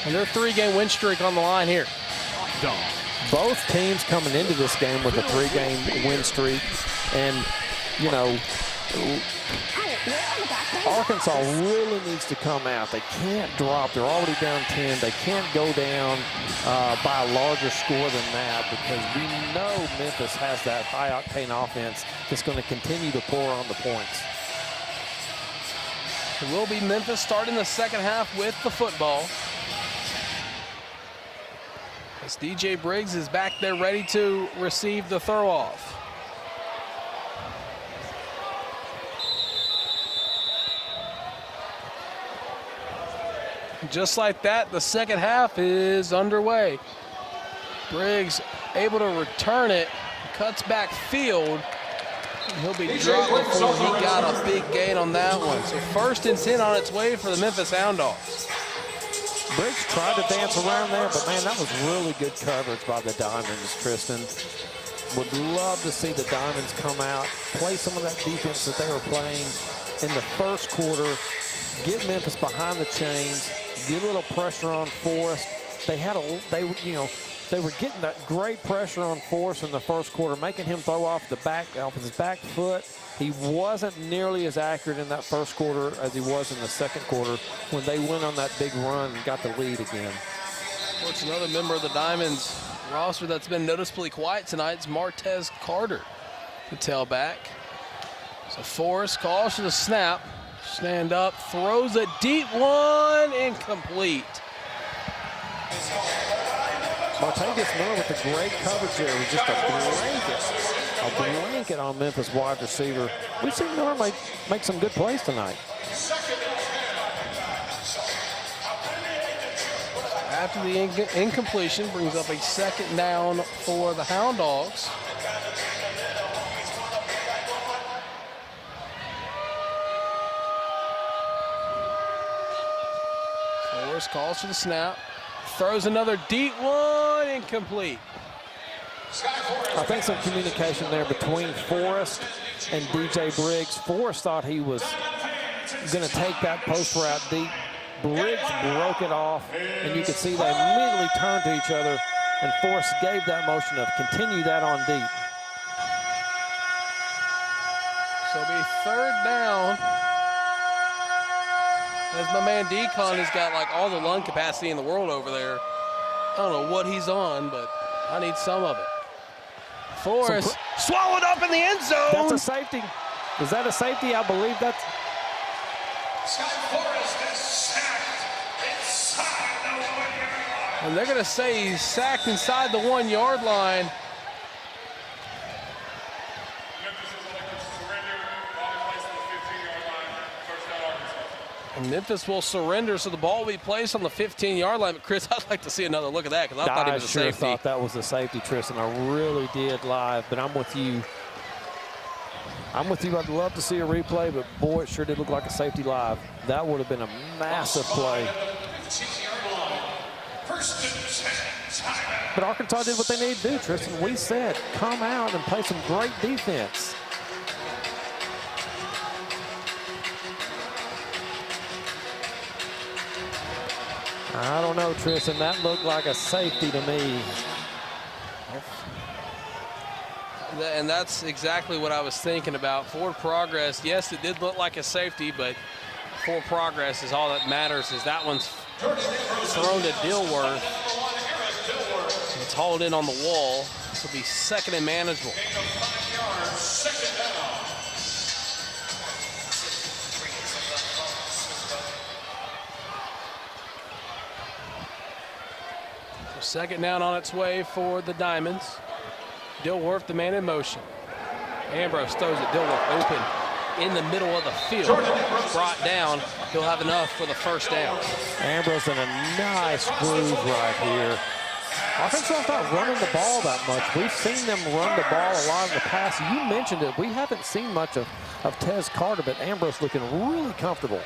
and their 3-game win streak on the line here. Both teams coming into this game with a 3-game win streak, and, you know, Arkansas really needs to come out. They can't drop. They're already down 10. They can't go down by a larger score than that, because we know Memphis has that high-octane offense that's going to continue to pour on the points. It will be Memphis starting the second half with the football. As DJ Briggs is back there ready to receive the throw-off. Just like that, the second half is underway. Briggs able to return it, cuts back field. He'll be dropped before he got a big gain on that one. So 1st and 10 on its way for the Memphis Hound Dogs. Briggs tried to dance around there, but man, that was really good coverage by the Diamonds, Tristan. Would love to see the Diamonds come out, play some of that defense that they were playing in the first quarter, get Memphis behind the chains, get a little pressure on Forrest. They were getting that great pressure on Forrest in the first quarter, making him throw off his back foot. He wasn't nearly as accurate in that first quarter as he was in the second quarter when they went on that big run and got the lead again. Of course, another member of the Diamonds roster that's been noticeably quiet tonight is Martez Carter, the tailback. So Forrest calls for the snap. Stand up, throws a deep one, incomplete. Martavis Miller with the great coverage there with just a blanket on Memphis wide receiver. We've seen Miller make some good plays tonight. After the incompletion, brings up a 2nd down for the Hound Dogs. Forrest calls for the snap. Throws another deep one, incomplete. I think some communication there between Forrest and DJ Briggs. Forrest thought he was going to take that post route deep. Briggs broke it off, and you could see they immediately turned to each other, and Forrest gave that motion of continue that on deep. So it'll be 3rd down. As my man Decon has got like all the lung capacity in the world over there. I don't know what he's on, but I need some of it. Forrest swallowed up in the end zone. That's a safety. Is that a safety? I believe that's. Forrest is sacked inside the 1-yard line. And they're going to say he's sacked inside the 1-yard line. And Memphis will surrender, so the ball will be placed on the 15-yard line. But Chris, I'd like to see another look at that, because I thought he was a safety. I sure thought that was a safety, Tristan. I really did live, but I'm with you. I'd love to see a replay, but boy, it sure did look like a safety live. That would have been a massive play. But Arkansas did what they needed to do, Tristan. We said, come out and play some great defense. I don't know, Tristan. That looked like a safety to me. And that's exactly what I was thinking about. Forward progress, yes, it did look like a safety, but forward progress is all that matters. Is that one's thrown to Dilworth. It's hauled in on the wall. This will be 2nd and manageable. second down. So second down on its way for the Diamonds. Dilworth, the man in motion. Ambrose throws it. Dilworth open in the middle of the field. Brought down. He'll have enough for the first down. Ambrose in a nice groove right here. Arkansas's not running the ball that much. We've seen them run the ball a lot in the past. You mentioned it. We haven't seen much of Tez Carter, but Ambrose looking really comfortable.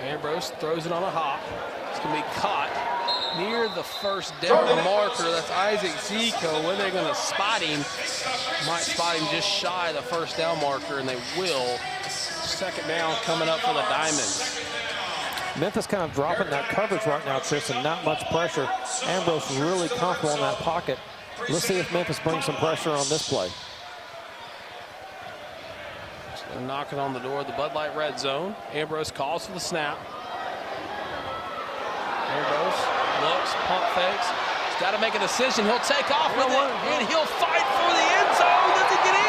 Ambrose throws it on a hop. It's going to be caught near the first down marker. That's Isaac Zico. When they're going to spot him, might spot him just shy of the first down marker, and they will. Second down coming up for the Diamonds. Memphis kind of dropping that coverage right now, Tristan. Not much pressure. Ambrose really comfortable in that pocket. Let's see if Memphis brings some pressure on this play. So they're knocking on the door of the Bud Light red zone. Ambrose calls for the snap. Ambrose looks, pump fakes. He's got to make a decision. He'll take off with it, and he'll fight for the end zone. Does he get in?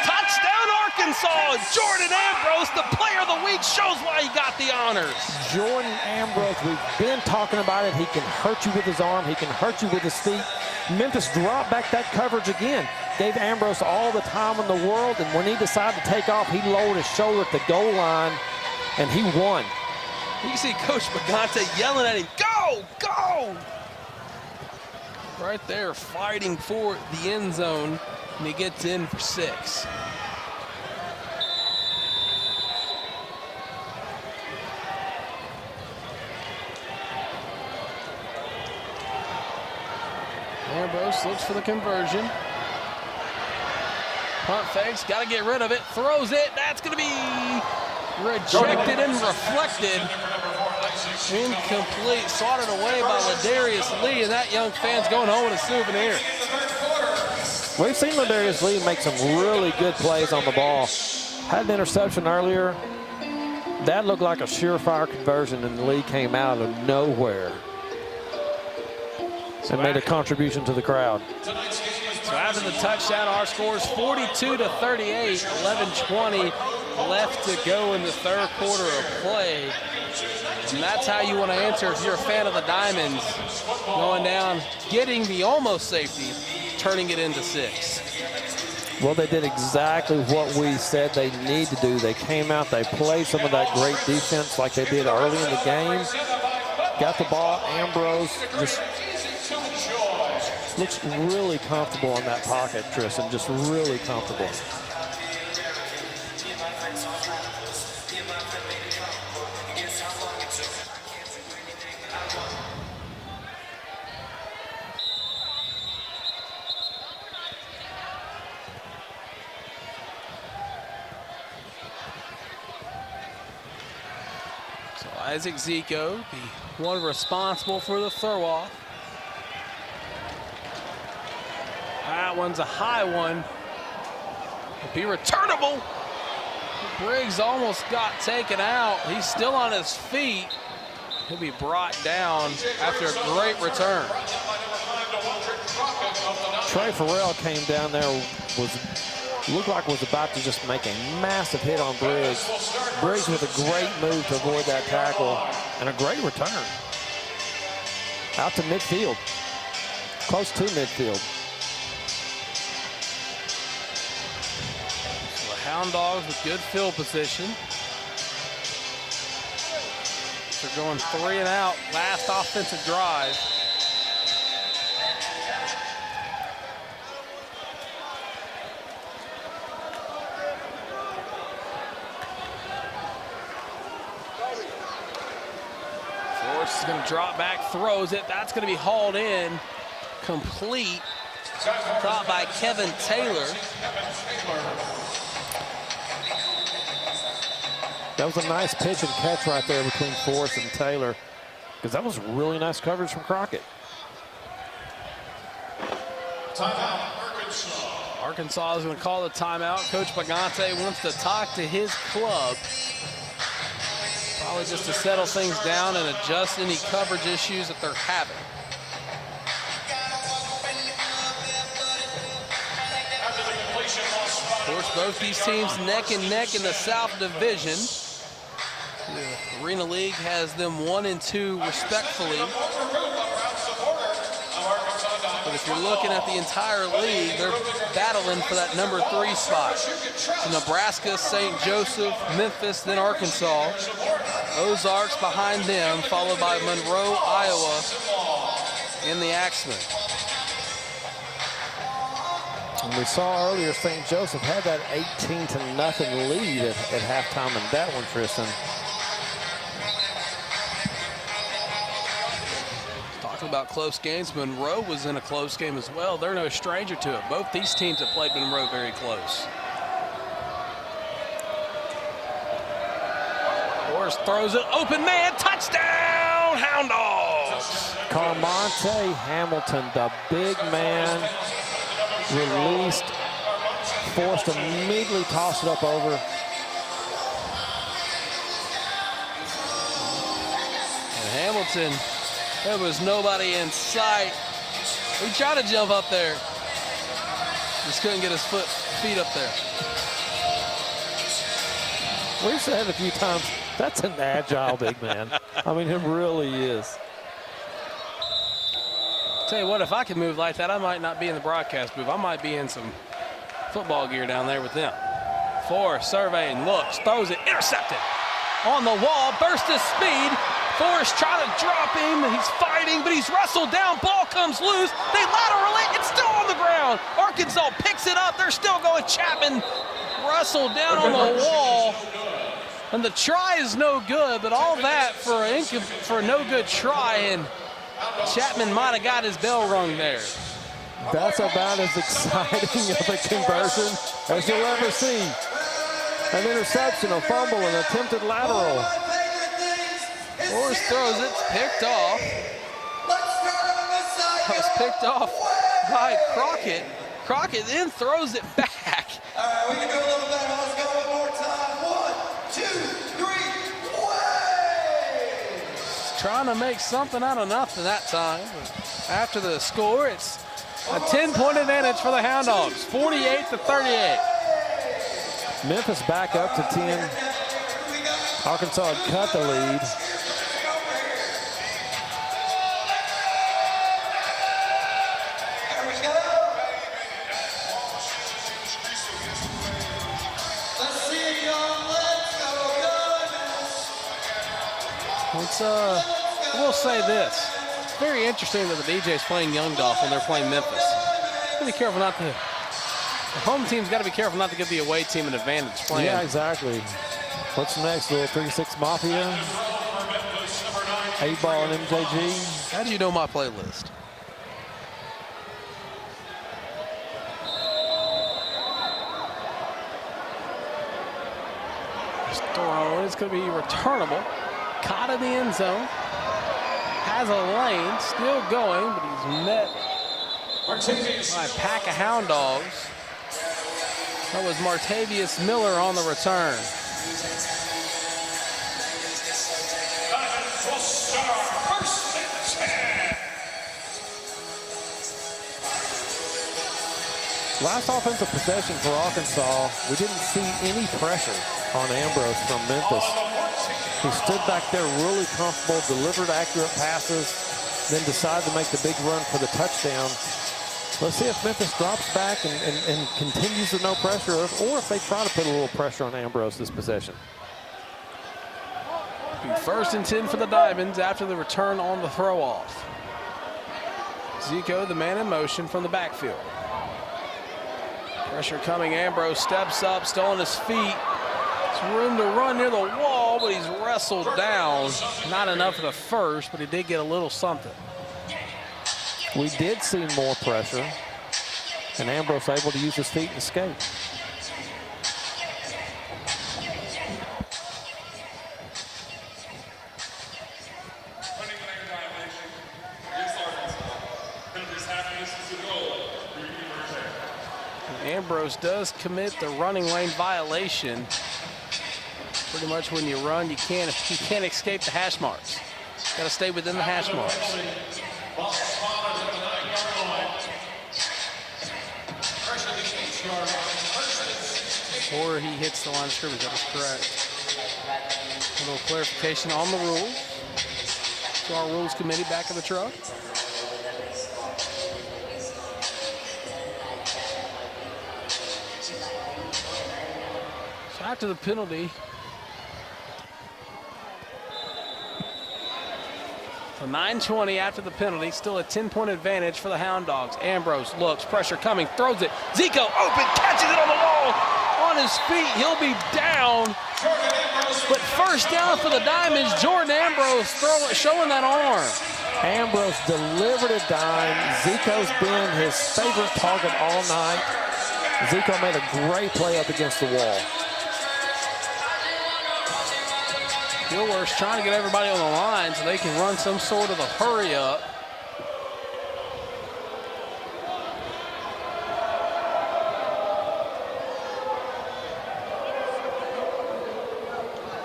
Touchdown, Arkansas! Jordan Ambrose, the player of the week, shows why he got the honors. Jordan Ambrose, we've been talking about it. He can hurt you with his arm. He can hurt you with his feet. Memphis dropped back that coverage again. Gave Ambrose all the time in the world, and when he decided to take off, he lowered his shoulder at the goal line, and he won. You can see Coach Bagante yelling at him, go, go! Right there, fighting for the end zone, and he gets in for 6. Ambrose looks for the conversion. Punt fakes, got to get rid of it, throws it, that's going to be rejected and reflected. Incomplete, swatted away by Ladarius Lee, and that young fan's going home with a souvenir. We've seen Ladarius Lee make some really good plays on the ball. Had an interception earlier. That looked like a surefire conversion, and Lee came out of nowhere and made a contribution to the crowd. So after the touchdown, our score is 42-38, 11:20 left to go in the third quarter of play. And that's how you want to answer if you're a fan of the Diamonds. Going down, getting the almost safety, turning it into 6. Well, they did exactly what we said they need to do. They came out, they played some of that great defense like they did early in the game. Got the ball. Ambrose just looks really comfortable in that pocket, Tristan, just really comfortable. So Isaac Zico, the one responsible for the throw-off. That one's a high one. It'll be returnable. Briggs almost got taken out. He's still on his feet. He'll be brought down after a great return. Trey Farrell came down there, looked like was about to just make a massive hit on Briggs. Briggs with a great move to avoid that tackle and a great return. Out to midfield, close to midfield. Hound Dogs with good field position. They're going 3 and out, last offensive drive. Forrest is going to drop back, throws it. That's going to be hauled in, complete. Caught by Kevin Taylor. That was a nice pitch and catch right there between Forrest and Taylor, because that was really nice coverage from Crockett. Timeout, Arkansas. Arkansas is going to call the timeout. Coach Bagante wants to talk to his club. Probably just to settle things down and adjust any coverage issues that they're having. Both these teams neck and neck in the South Division. The Arena League has them 1 and 2 respectfully. But if you're looking at the entire league, they're battling for that number 3 spot. So Nebraska, St. Joseph, Memphis, then Arkansas. Ozarks behind them, followed by Monroe, Iowa, and the Axemen. And we saw earlier St. Joseph had that 18-0 lead at halftime in that one, Tristan. Talking about close games, Monroe was in a close game as well. They're no stranger to it. Both these teams have played Monroe very close. Forrest throws it, open man, touchdown, Hound Dogs! Carmonte Hamilton, the big man, released, forced to immediately toss it up over. And Hamilton, there was nobody in sight. He tried to jump up there. Just couldn't get his feet up there. We've said it a few times, that's an agile big man. I mean, it really is. Tell you what, if I could move like that, I might not be in the broadcast booth. I might be in some football gear down there with them. Forrest surveying, looks, throws it, intercepted. On the wall, burst his speed. Forrest trying to drop him. He's fighting, but he's wrestled down. Ball comes loose. They lateral it. It's still on the ground. Arkansas picks it up. They're still going. Chapman wrestled down on the wall. And the try is no good, but all that for a no good try, and Chapman might have got his bell rung there. That's about as exciting of a conversion as you'll ever see. An interception, a fumble, an attempted lateral. Forrest throws it, it's picked off. That was picked off by Crockett. Crockett then throws it back. All right, we can do a little better. Let's go one more time. 1, 2, 3, way! Trying to make something out of nothing that time. But after the score, it's a 10-point advantage for the Hound Dogs, 48-38. Memphis back up to 10. Arkansas had cut the lead. We'll say this. It's very interesting that the DJ's playing Youngdorf when they're playing Memphis. Be careful not to. The home team's got to be careful not to give the away team an advantage playing. Yeah, exactly. What's next? Little 3-6 Mafia? 8-ball and MJG? How do you know my playlist? It's going to be returnable. Caught in the end zone. Has a lane. Still going, but he's met by a pack of Hound Dogs. That was Martavius Miller on the return. Last offensive possession for Arkansas, we didn't see any pressure on Ambrose from Memphis. He stood back there really comfortable, delivered accurate passes, then decided to make the big run for the touchdown. Let's see if Memphis drops back and continues the no pressure, or if they try to put a little pressure on Ambrose this possession. First and 10 for the Diamonds after the return on the throw off. Zico, the man in motion from the backfield. Pressure coming, Ambrose steps up, still on his feet. It's room to run near the wall, but he's wrestled down. Not enough for the first, but he did get a little something. We did see more pressure, and Ambrose able to use his feet and escape. Ambrose does commit the running lane violation. Pretty much when you run, you can't escape the hash marks. Got to stay within the hash marks. Or he hits the line of scrimmage. That is correct. A little clarification on the rules. To our rules committee back in the truck. So after the penalty, so 9:20 after the penalty, still a 10-point advantage for the Hound Dogs. Ambrose looks, pressure coming, throws it. Zico open, catches it on the wall. On his feet, he'll be down. But first down for the Diamonds. Jordan Ambrose showing that arm. Ambrose delivered a dime. Zico's been his favorite target all night. Zico made a great play up against the wall. Dilworth's trying to get everybody on the line so they can run some sort of a hurry up.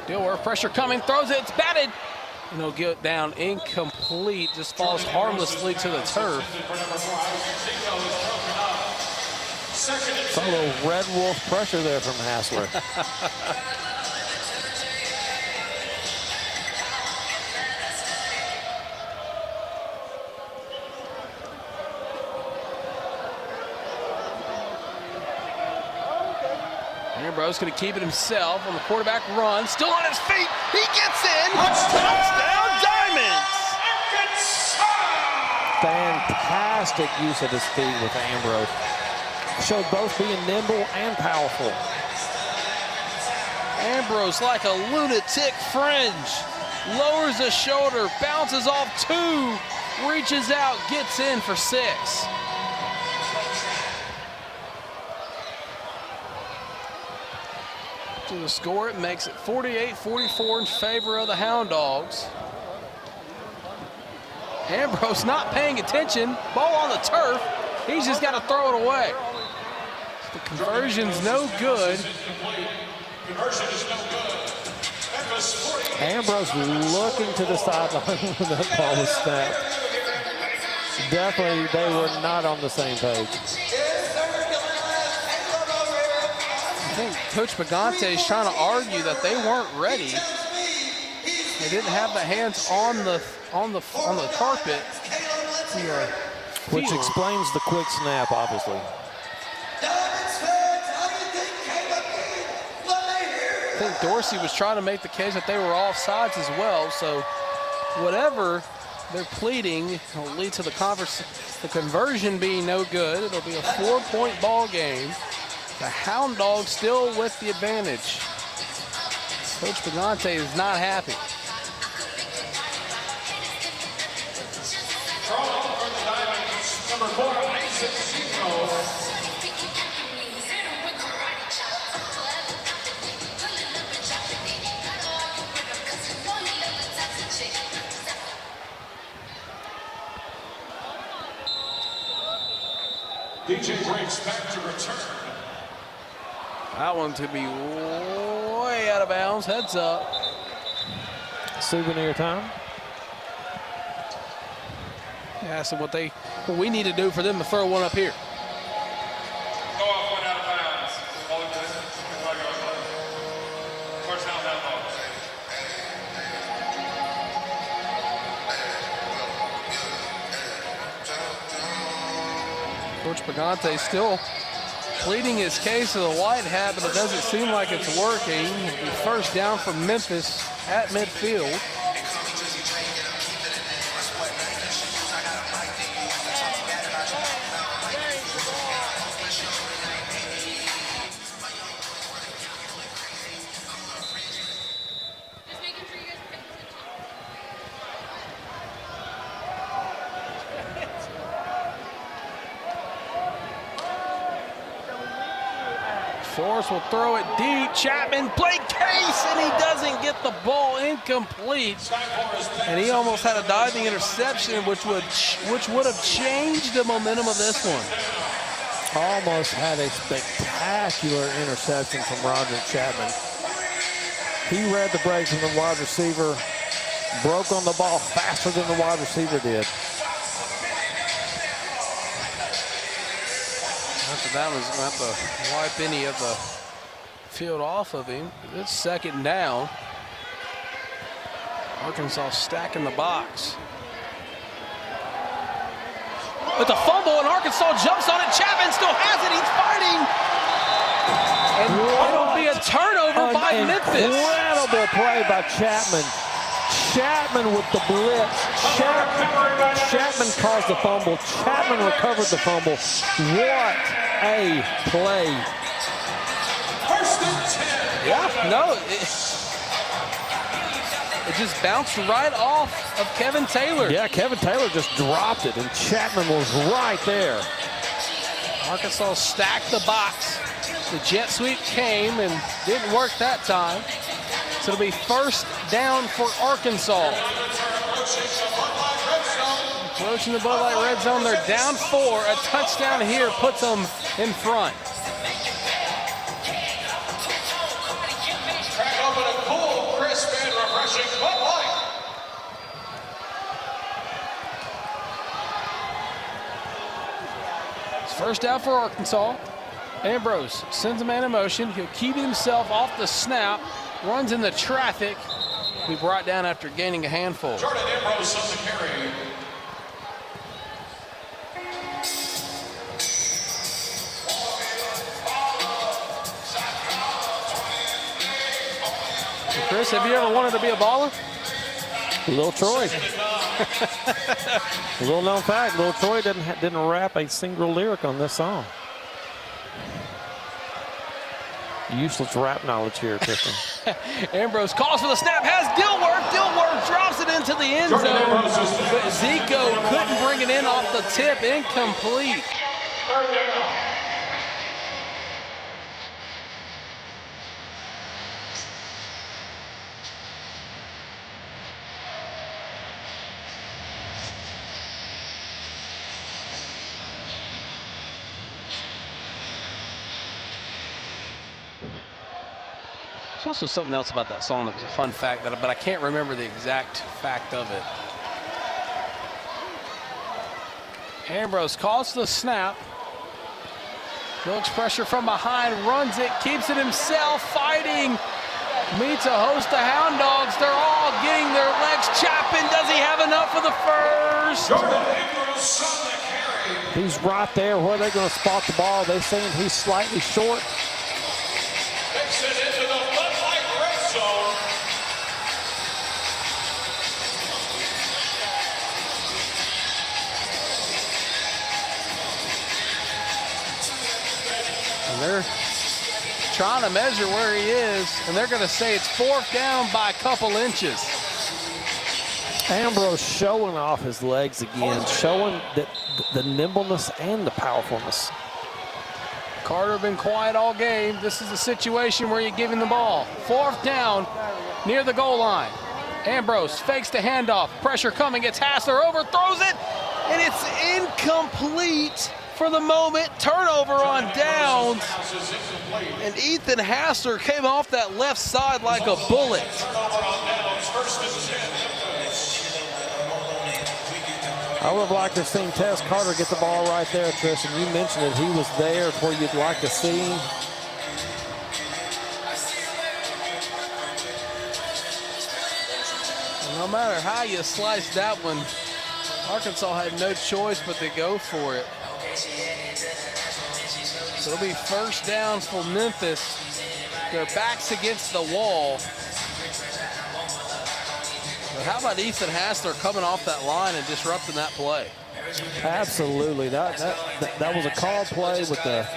Dilworth, pressure coming, throws it, it's batted. And he'll get down incomplete, just falls harmlessly to the turf. It's a little Red Wolf pressure there from Hassler. Ambrose going to keep it himself on the quarterback run. Still on his feet. He gets in. Touchdown Diamonds. Fantastic use of his feet with Ambrose. Showed both being nimble and powerful. Ambrose like a lunatic fringe. Lowers the shoulder, bounces off 2, reaches out, gets in for 6. To the score, it makes it 48-44 in favor of the Hound Dogs. Ambrose not paying attention. Ball on the turf. He's just got to throw it away. The conversion's no good. Ambrose looking to the sideline when that ball was snapped. Definitely, they were not on the same page. I think Coach Pagante is trying to argue that they weren't ready. They didn't have the hands on the carpet. Which explains the quick snap, obviously. I think Dorsey was trying to make the case that they were offsides as well. So whatever they're pleading will lead to the conversion being no good. It'll be a 4-point ball game. The Hound Dogs still with the advantage. Coach Pagante is not happy. Number 4, Isaac Zico. DJ breaks back to return. That one to be way out of bounds. Heads up. Souvenir time. Yeah, so what we need to do for them to throw one up here. Go off one out of bounds. First down, that ball. Coach Pagante still pleading his case of the white hat, but it doesn't seem like it's working. It'll be first down for Memphis at midfield. Forrest will throw it deep. Chapman, play case, and he doesn't get the ball, incomplete. And he almost had a diving interception, which would have changed the momentum of this one. Almost had a spectacular interception from Roger Chapman. He read the breaks from the wide receiver, broke on the ball faster than the wide receiver did. After that was going to have to wipe any of the field off of him. It's second down. Arkansas stacking the box. With the fumble, and Arkansas jumps on it. Chapman still has it. He's fighting. And it'll be a turnover by Memphis. Incredible play by Chapman. Chapman with the blitz. Chapman caused the fumble. Chapman recovered the fumble. What a play. First and 10. Yeah, no. It just bounced right off of Kevin Taylor. Yeah, Kevin Taylor just dropped it, and Chapman was right there. Arkansas stacked the box. The jet sweep came and didn't work that time. So it'll be first down for Arkansas. Approaching the Bud Light red zone. They're down 4. A touchdown here puts them in front. Crack open a cool, crisp, and refreshing Bud Light. It's first down for Arkansas. Ambrose sends a man in motion. He'll keep himself off the snap. Runs into traffic. He brought down after gaining a handful. Jordan Ambrose on the carry. Chris, have you ever wanted to be a baller? Little Troy. A little known fact, Little Troy didn't rap a single lyric on this song. Useless rap knowledge here, Tristan. Ambrose calls for the snap, has Dilworth. Dilworth drops it into the end zone, but Zico couldn't bring it in off the tip. Incomplete. There's also something else about that song that was a fun fact, but I can't remember the exact fact of it. Ambrose calls the snap. Builds pressure from behind, runs it, keeps it himself, fighting. Meets a host of Hound Dogs. They're all getting their legs chopping. Does he have enough for the first? He's right there. Where are they going to spot the ball? They saying he's slightly short. Takes it into the Bud Light red zone. And they're trying to measure where he is, and they're going to say it's fourth down by a couple inches. Ambrose showing off his legs again, showing the nimbleness and the powerfulness. Carter been quiet all game. This is a situation where you give him the ball. Fourth down near the goal line. Ambrose fakes the handoff. Pressure coming, gets Hassler, overthrows it, and it's incomplete for the moment. Turnover on downs. And Ethan Hassler came off that left side like a bullet. I would have liked to have seen Tess Carter get the ball right there, Tristan. You mentioned it. He was there where you'd like to see him. No matter how you slice that one, Arkansas had no choice but to go for it. So it'll be first down for Memphis. Their backs against the wall. But how about Ethan Hassler coming off that line and disrupting that play? Absolutely. That was a call play with the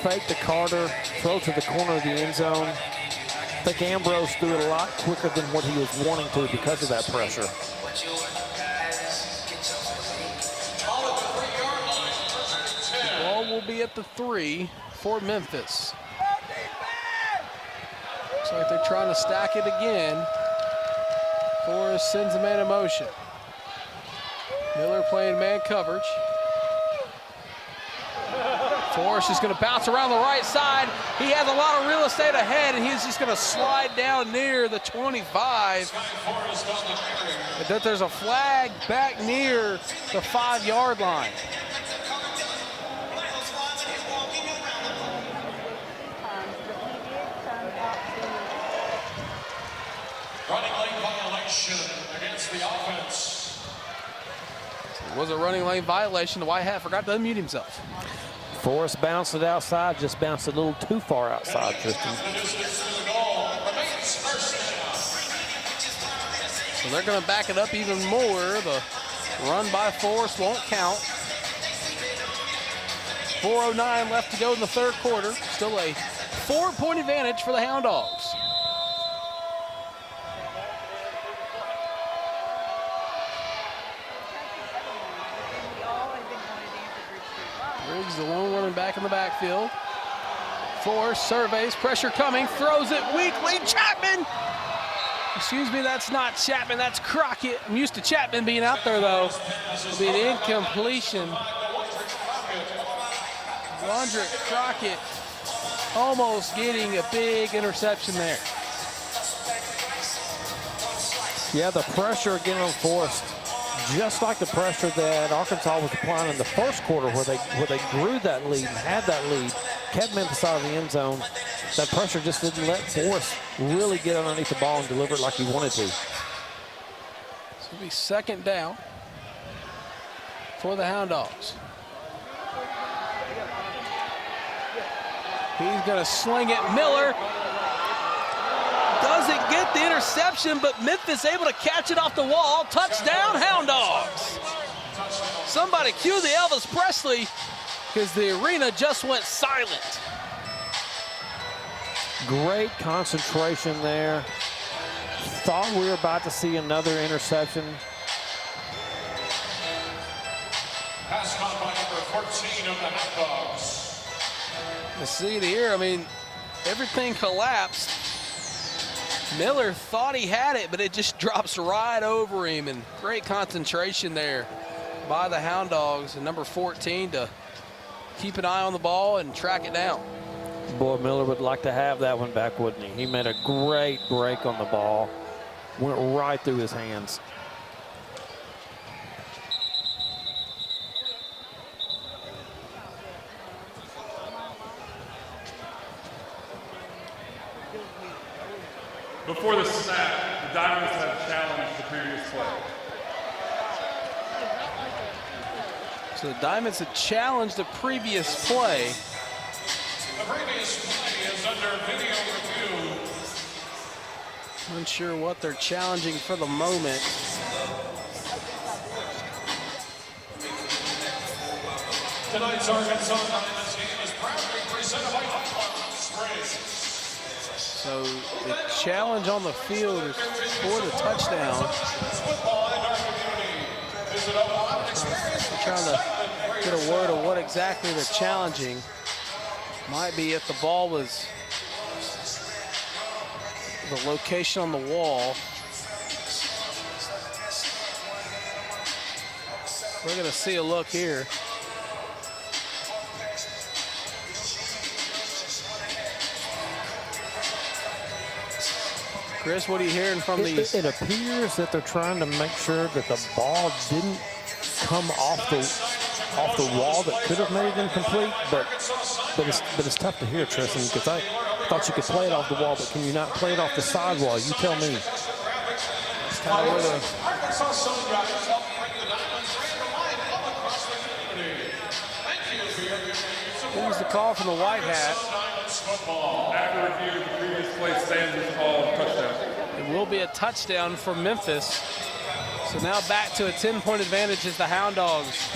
fake to Carter, throw to the corner of the end zone. I think Ambrose threw it a lot quicker than what he was wanting to because of that pressure. The ball will be at the 3 for Memphis. Looks like they're trying to stack it again. Forrest sends a man in motion. Miller playing man coverage. Forrest is going to bounce around the right side. He has a lot of real estate ahead, and he's just going to slide down near the 25. But that there's a flag back near the 5-yard line. was a running lane violation. The white hat forgot to unmute himself. Forrest bounced it outside, just bounced a little too far outside, Tristan. So they're going to back it up even more. The run by Forrest won't count. 4:09 left to go in the third quarter. Still a 4-point advantage for the Hound Dogs. Briggs, the lone running back in the backfield. Forrest surveys, pressure coming, throws it weakly. Chapman! Excuse me, that's not Chapman, that's Crockett. I'm used to Chapman being out there, though. It'll be an incompletion. Roderick Crockett almost getting a big interception there. Yeah, the pressure again on Forrest, just like the pressure that Arkansas was applying in the first quarter where they grew that lead and had that lead, kept Memphis out of the end zone. That pressure just didn't let Forrest really get underneath the ball and deliver it like he wanted to. This will be second down for the Hound Dogs. He's going to sling it. Miller doesn't get the interception, but Memphis able to catch it off the wall. Touchdown, Hound Dogs. Somebody cue the Elvis Presley because the arena just went silent. Great concentration there. Thought we were about to see another interception. Pass caught by number 14 of the Hound Dogs. You see it here, I mean, everything collapsed. Miller thought he had it, but it just drops right over him, and great concentration there by the Hound Dogs and number 14 to keep an eye on the ball and track it down. Boy, Miller would like to have that one back, wouldn't he? He made a great break on the ball. Went right through his hands. Before the snap, the Diamonds had challenged the previous play. So the Diamonds had challenged the previous play. The previous play is under video review. Unsure what they're challenging for the moment. Tonight's Arkansas Diamonds game is proudly presented by Hound Springs. So the challenge on the field is for the touchdown. I'm trying to get a word of what exactly they're challenging. Might be if the ball was the location on the wall. We're going to see a look here. Chris, what are you hearing from these? It appears that they're trying to make sure that the ball didn't come off the wall that could have made it incomplete, but it's tough to hear, Tristan, because I thought you could play it off the wall, but can you not play it off the sidewall? You tell me. It's kind of where the Here's the call from the white hat. After review, the previous play stands as called touchdown. It will be a touchdown for Memphis. So now back to a 10-point advantage as the Hound Dogs.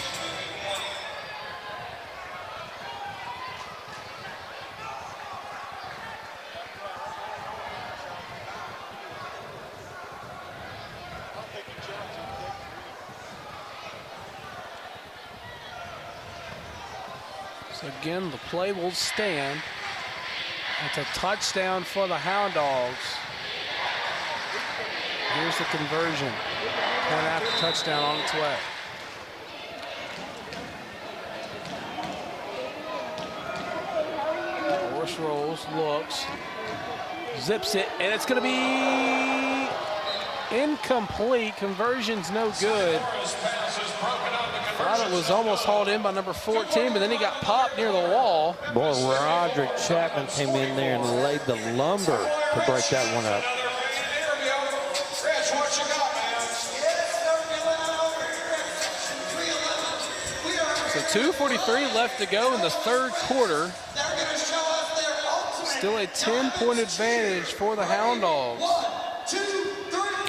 So again, the play will stand. It's a touchdown for the Hound Dogs. Here's the conversion. Point after touchdown on its way. Force rolls, looks, zips it, and it's going to be incomplete. Conversion's no good. Thought it was almost hauled in by number 14, but then he got popped near the wall. Boy, Roderick Chapman came in there and laid the lumber to break that one up. 2:43 left to go in the third quarter. Still a 10-point advantage for the Hound Dogs.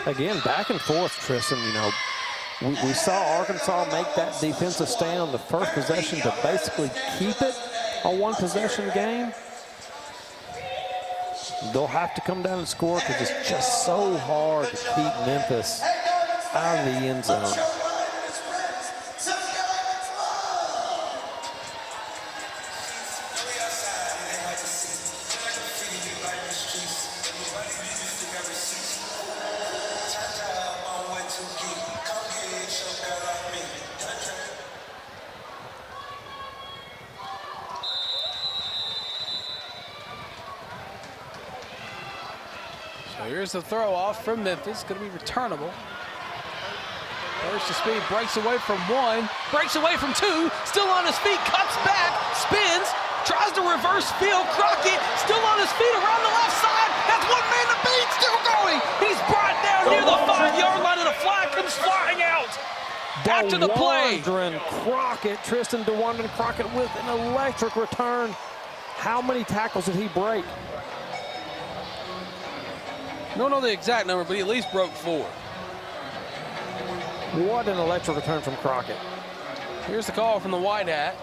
Again, back and forth, Tristan. You know, we saw Arkansas make that defensive stand on the first possession to basically keep it a one-possession game. They'll have to come down and score because it's just so hard to keep Memphis out of the end zone. Here's the throw off from Memphis, going to be returnable. Burst of speed, breaks away from one, breaks away from two, still on his feet, cuts back, spins, tries to reverse field. Crockett still on his feet around the left side, has one man to beat, still going. He's brought down near the 5-yard line and a flag comes flying out. After the play. Tristan DeWandre Crockett with an electric return. How many tackles did he break? Don't know the exact number, but he at least broke 4. What an electric return from Crockett. Here's the call from the white hat.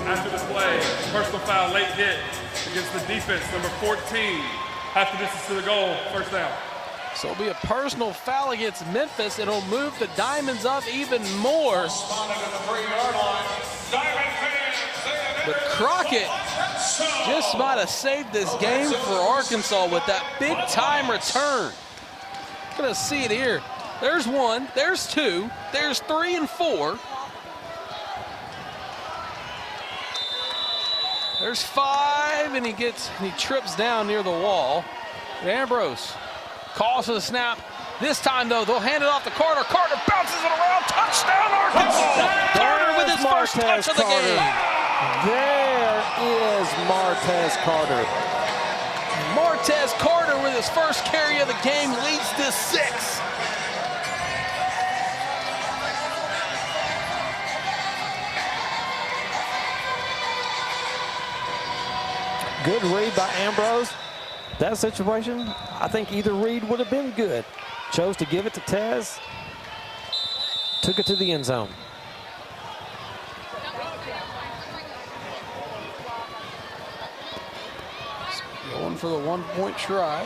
After the play, personal foul, late hit against the defense, number 14. Half the distance to the goal, first down. So it'll be a personal foul against Memphis. It'll move the Diamonds up even more. But Crockett just might have saved this game for Arkansas with that big-time return. Gonna see it here. There's 1, there's 2, there's 3 and 4. There's 5, and he trips down near the wall. And Ambrose calls for the snap. This time, though, they'll hand it off to Carter. Carter bounces it around. Touchdown, Arkansas! Carter with his first touch of the game. There is Martez Carter. Martez Carter with his first carry of the game leads to 6. Good read by Ambrose. That situation, I think either read would have been good. Chose to give it to Tez. Took it to the end zone. Going for the 1-point try.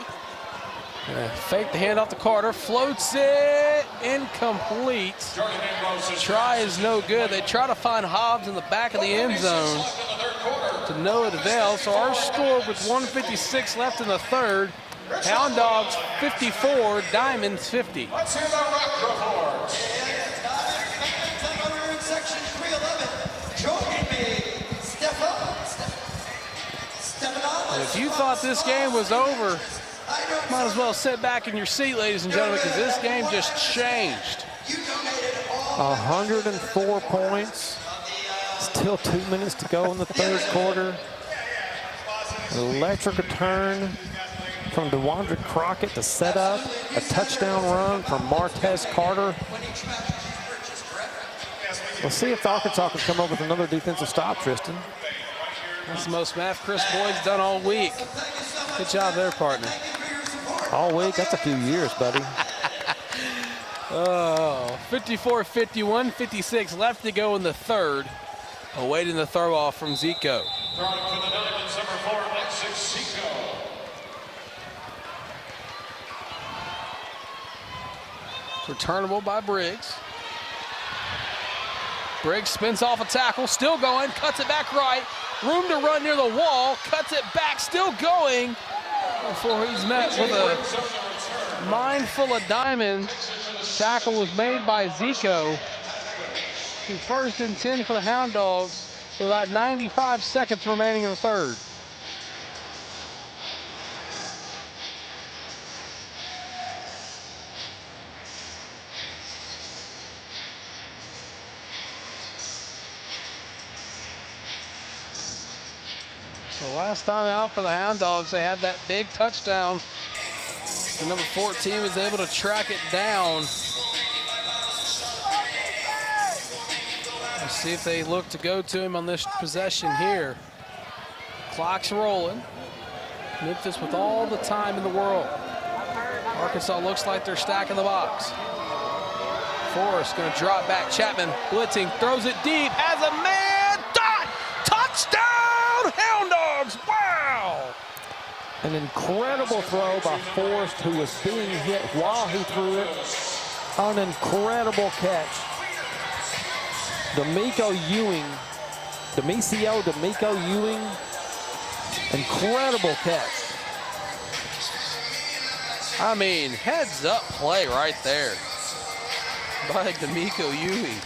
Fake the handoff to Carter, floats it, incomplete. Try is no good. They try to find Hobbs in the back of the end zone. To no avail. So our score with 1:56 left in the third. Hound Dogs 54, Diamonds 50. Let's hear the rock report. In section 311, joining me, And if you thought this game was over, might as well sit back in your seat, ladies and gentlemen, because this game just changed. 104 points. Still 2 minutes to go in the third quarter. Electric return from DeWandre Crockett to set up a touchdown run from Martez Carter. We'll see if Arkansas can come up with another defensive stop, Tristan. That's the most math Chris Boyd's done all week. Good job there, partner. All week? That's a few years, buddy. 54-51, 56 left to go in the third. Awaiting the throw off from Zico. Throwing to the Diamonds, number 4, Alexis Zico. Returnable by Briggs. Briggs spins off a tackle, still going, cuts it back right. Room to run near the wall, cuts it back, still going. Before he's met with a mind full of diamonds. Tackle was made by Zico. To 1st and 10 for the Hound Dogs with about 95 seconds remaining in the third. So last time out for the Hound Dogs, they had that big touchdown The number 14 was able to track it down. Let's see if they look to go to him on this possession here. Clock's rolling. Memphis with all the time in the world. Arkansas looks like they're stacking the box. Forrest going to drop back. Chapman blitzing, throws it deep, has a man. Dot! Touchdown, Hound Dogs! Wow! An incredible throw by Forrest, who was being hit while he threw it. An incredible catch. D'Amico Ewing, incredible catch. I mean, heads up play right there by D'Amico Ewing.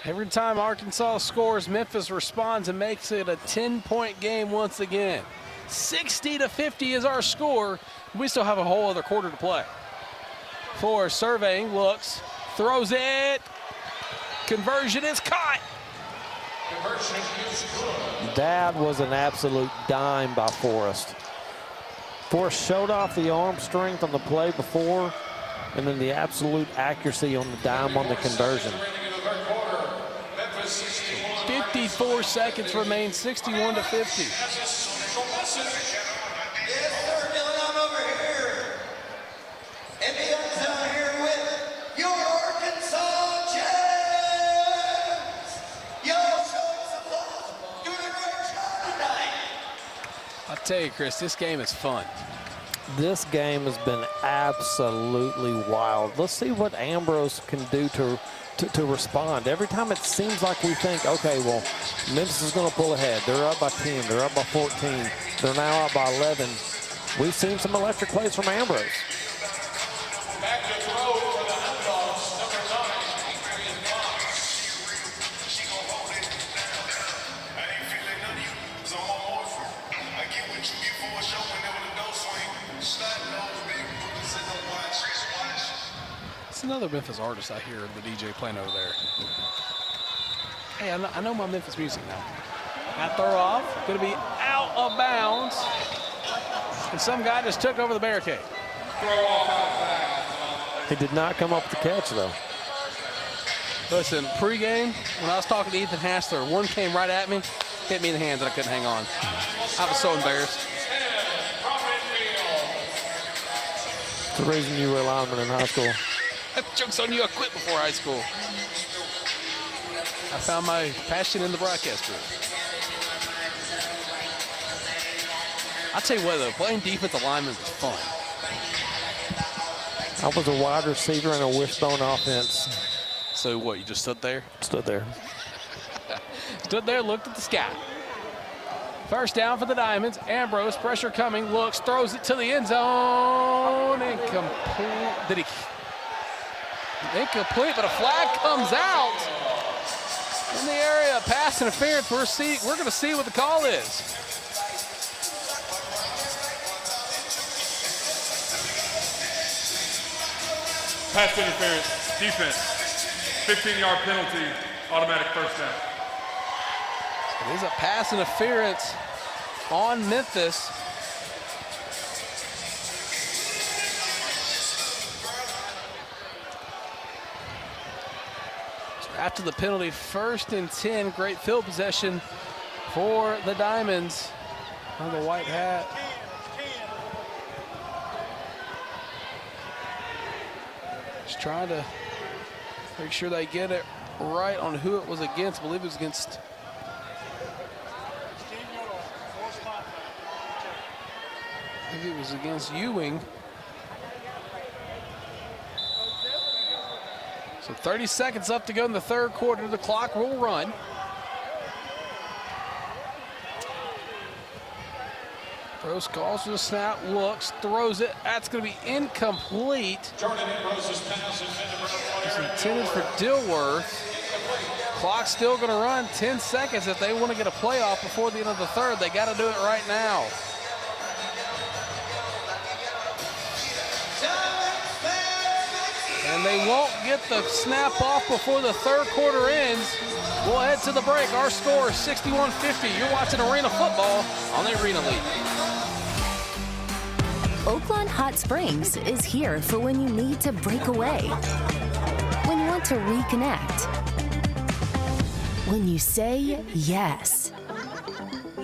Every time Arkansas scores, Memphis responds and makes it a 10-point game once again. 60-50 is our score. We still have a whole other quarter to play. Forrest surveying, looks, throws it. Conversion is caught. That was an absolute dime by Forrest. Forrest showed off the arm strength on the play before, and then the absolute accuracy on the dime on the conversion. 54 seconds remain, 61-50. I tell you, Chris, this game is fun. This game has been absolutely wild. Let's see what Ambrose can do to respond. Every time it seems like we think, okay, well, Memphis is going to pull ahead. They're up by 10. They're up by 14. They're now up by 11. We've seen some electric plays from Ambrose. Back to throw for the Hound Dogs, number 9. It's another Memphis artist I hear the DJ playing over there. Hey, I know my Memphis music now. That throw off, going to be out of bounds. And some guy just took over the barricade. He did not come up with the catch, though. Listen, pregame, when I was talking to Ethan Hassler, one came right at me, hit me in the hands, and I couldn't hang on. I was so embarrassed. It's the reason you were a lineman in high school. Joke's on you, I quit before high school. I found my passion in the broadcast room. I'll tell you what, though, playing defensive lineman was fun. I was a wide receiver in a wishbone offense. So what, you just stood there? Stood there. Stood there, looked at the sky. First down for the Diamonds. Ambrose, pressure coming, looks, throws it to the end zone. Incomplete. Incomplete, but a flag comes out in the area. Pass interference. We're going to see what the call is. Pass interference, defense, 15-yard penalty, automatic first down. It is a pass interference on Memphis. So after the penalty, 1st and 10, great field possession for the Diamonds on the white hat. Just trying to make sure they get it right on who it was against. I believe it was against. I think it was against Ewing. So 30 seconds left to go in the third quarter. The clock will run. Rose calls for the snap, looks, throws it. That's going to be incomplete. It's intended for Dilworth. Clock's still going to run. 10 seconds if they want to get a playoff before the end of the third. They got to do it right now. And they won't get the snap off before the third quarter ends. We'll head to the break. Our score is 61-50. You're watching Arena Football on the Arena League. Oaklawn Hot Springs is here for when you need to break away, when you want to reconnect, when you say yes,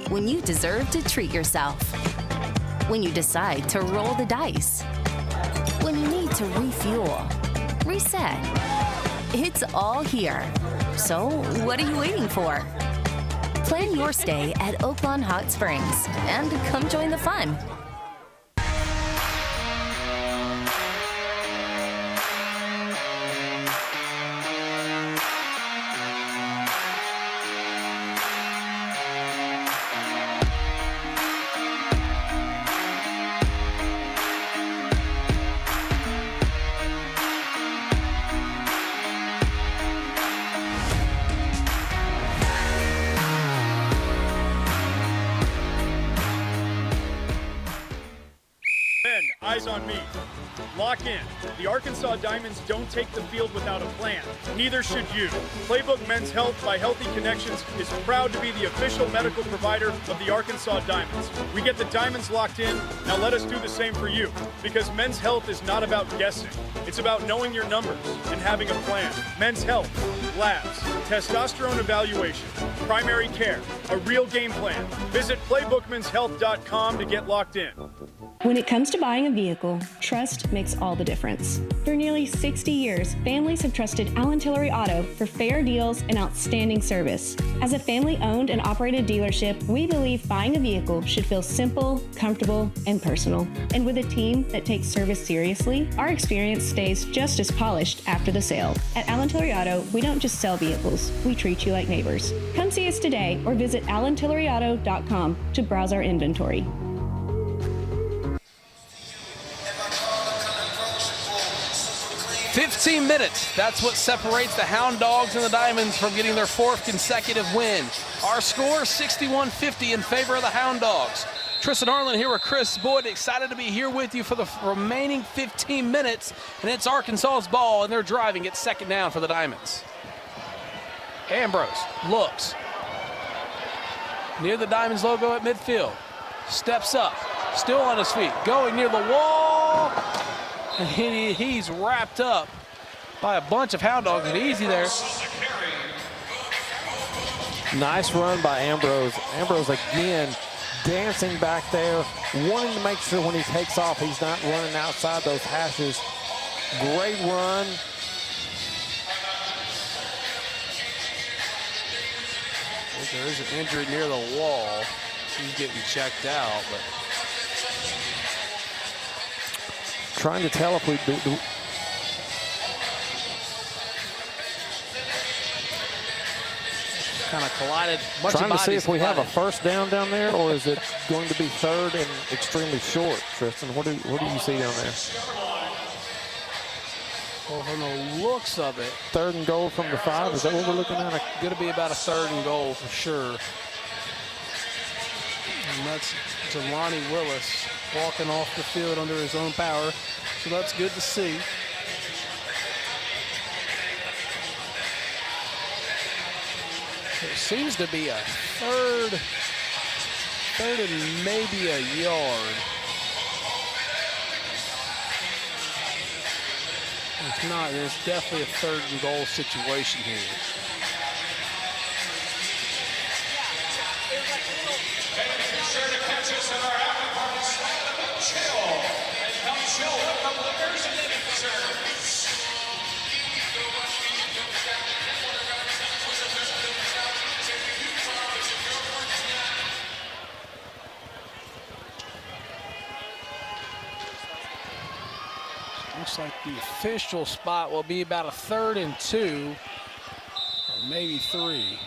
when you deserve to treat yourself, when you decide to roll the dice, when you need to refuel, reset. It's all here. So what are you waiting for? Plan your stay at Oaklawn Hot Springs and come join the fun. Men, eyes on me. Lock in. The Arkansas Diamonds don't take the field without a plan. Neither should you. Playbook Men's Health by Healthy Connections is proud to be the official medical provider of the Arkansas Diamonds. We get the Diamonds locked in. Now let us do the same for you. Because men's health is not about guessing. It's about knowing your numbers and having a plan. Men's Health, labs, testosterone evaluation, primary care, a real game plan. Visit playbookmenshealth.com to get locked in. When it comes to buying a vehicle, trust makes all the difference. For nearly 60 years, families have trusted Allen Tillery Auto for fair deals and outstanding service. As a family-owned and operated dealership, we believe buying a vehicle should feel simple, comfortable, and personal. And with a team that takes service seriously, our experience stays just as polished after the sale. At Allen Tillery Auto, we don't just sell vehicles, we treat you like neighbors. Come see us today or visit allentilleryauto.com to browse our inventory. 15 minutes. That's what separates the Hound Dogs and the Diamonds from getting their fourth consecutive win. Our score, 61-50 in favor of the Hound Dogs. Tristan Harlan here with Chris Boyd. Excited to be here with you for the remaining 15 minutes. And it's Arkansas's ball, and they're driving it second down for the Diamonds. Ambrose looks near the Diamonds logo at midfield. Steps up, still on his feet, going near the wall. And he's wrapped up by a bunch of Hound Dogs. And easy there. Nice run by Ambrose. Ambrose again dancing back there, wanting to make sure when he takes off he's not running outside those hashes. Great run. There is an injury near the wall. He's getting checked out, but trying to tell if we do. Kind of collided. Trying to see if we have a first down there, or is it going to be third and extremely short, Tristan? What do you see down there? Well, from the looks of it, third and goal from the 5. Is that what we're looking at? Going to be about a third and goal for sure. And that's Jelani Willis walking off the field under his own power. So that's good to see. It seems to be a third and maybe a yard. If not, there's definitely a third and goal situation here. Looks like the official spot will be about a 3rd and 2, or maybe 3.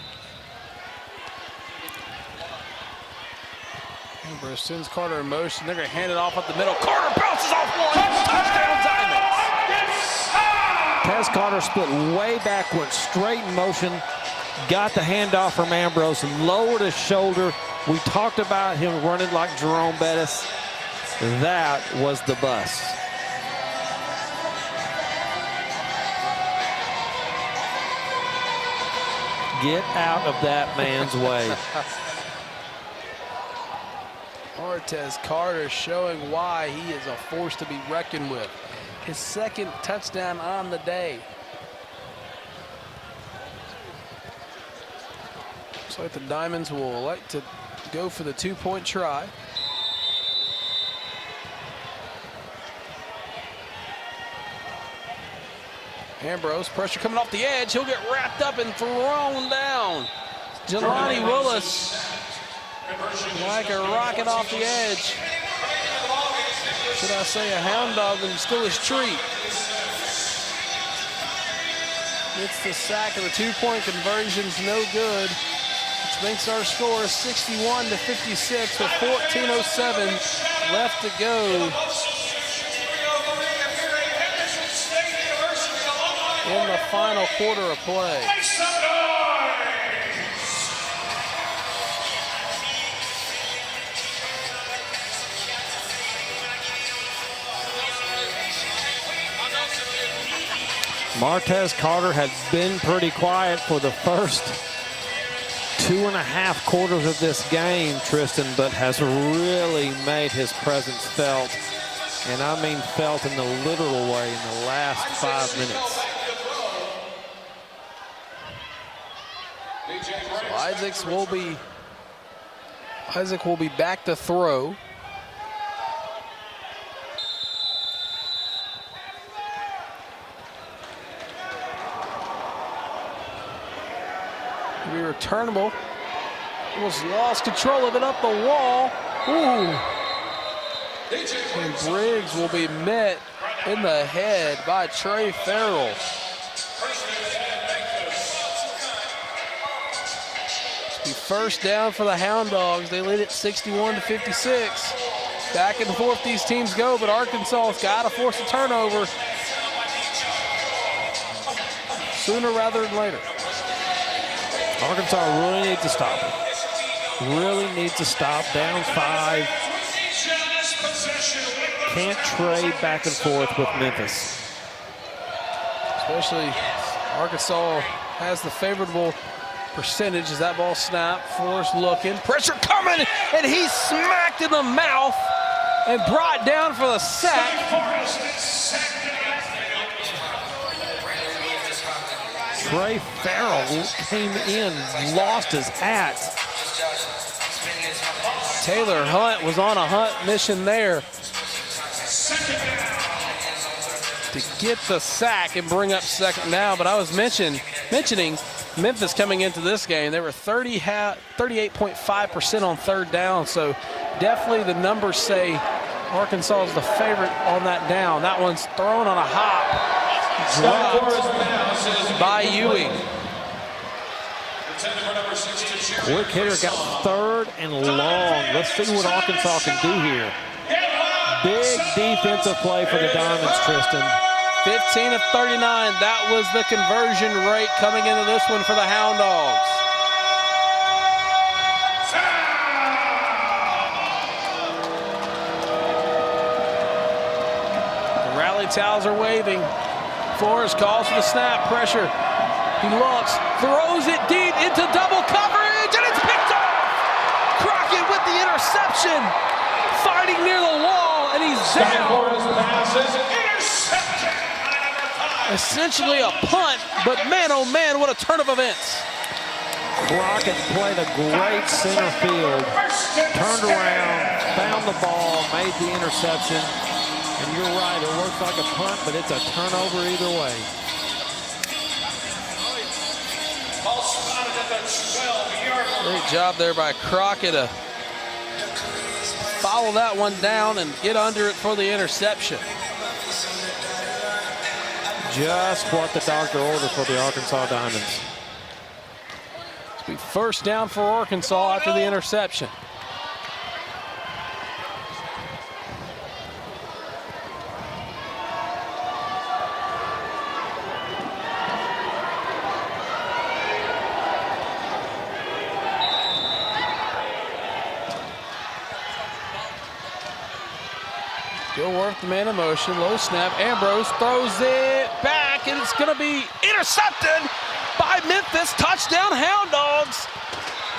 Ambrose sends Carter in motion. They're going to hand it off up the middle. Carter bounces off one. Touchdown, Diamonds. Tez Carter split way back, went straight in motion, got the handoff from Ambrose and lowered his shoulder. We talked about him running like Jerome Bettis. That was the bus. Get out of that man's way. Martez Carter showing why he is a force to be reckoned with. His second touchdown on the day. Looks like the Diamonds will elect to go for the two-point try. Ambrose, pressure coming off the edge. He'll get wrapped up and thrown down. Jelani Willis, like a rocket off the edge. Should I say a hound dog and still his treat. Gets the sack of the two-point conversion's no good. Which makes our score 61-56 with 14:07 left to go in the final quarter of play. Martez Carter had been pretty quiet for the first 2.5 quarters of this game, Tristan, but has really made his presence felt. And I mean felt in the literal way in the last 5 minutes. So Isaac will be back to throw. Be returnable. Almost lost control of it up the wall. Ooh. And Briggs will be met in the head by Trey Farrell. It's be first down for the Hound Dogs. They lead it 61-56. Back and forth these teams go, but Arkansas's got to force a turnover sooner rather than later. Arkansas really needs to stop it. Really needs to stop. Down 5. Can't trade back and forth with Memphis. Especially Arkansas has the favorable percentage as that ball snapped. Forrest looking. Pressure coming, and he's smacked in the mouth and brought down for the sack. Trey Farrell came in, lost his hat. Taylor Hunt was on a hunt mission there to get the sack and bring up second down. But I was mentioning Memphis coming into this game. They were 38.5% on third down. So definitely the numbers say Arkansas is the favorite on that down. That one's thrown on a hop. Dropped by Ewing. Quick hitter got third and long. Let's see what Arkansas can do here. Big defensive play for the Diamonds, Tristan. 15 of 39. That was the conversion rate coming into this one for the Hound Dogs. The rally towels are waving. Forrest calls for the snap, pressure. He looks, throws it deep into double coverage, and it's picked off! Crockett with the interception, fighting near the wall, and he's down. Essentially a punt, but man, oh man, what a turn of events. Crockett played a great center field, turned around, found the ball, made the interception. And you're right, it looks like a punt, but it's a turnover either way. Great job there by Crockett to follow that one down and get under it for the interception. Just what the doctor ordered for the Arkansas Diamonds. It'll be first down for Arkansas after the interception. Worth the man in motion, low snap. Ambrose throws it back, and it's going to be intercepted by Memphis. Touchdown, Hound Dogs.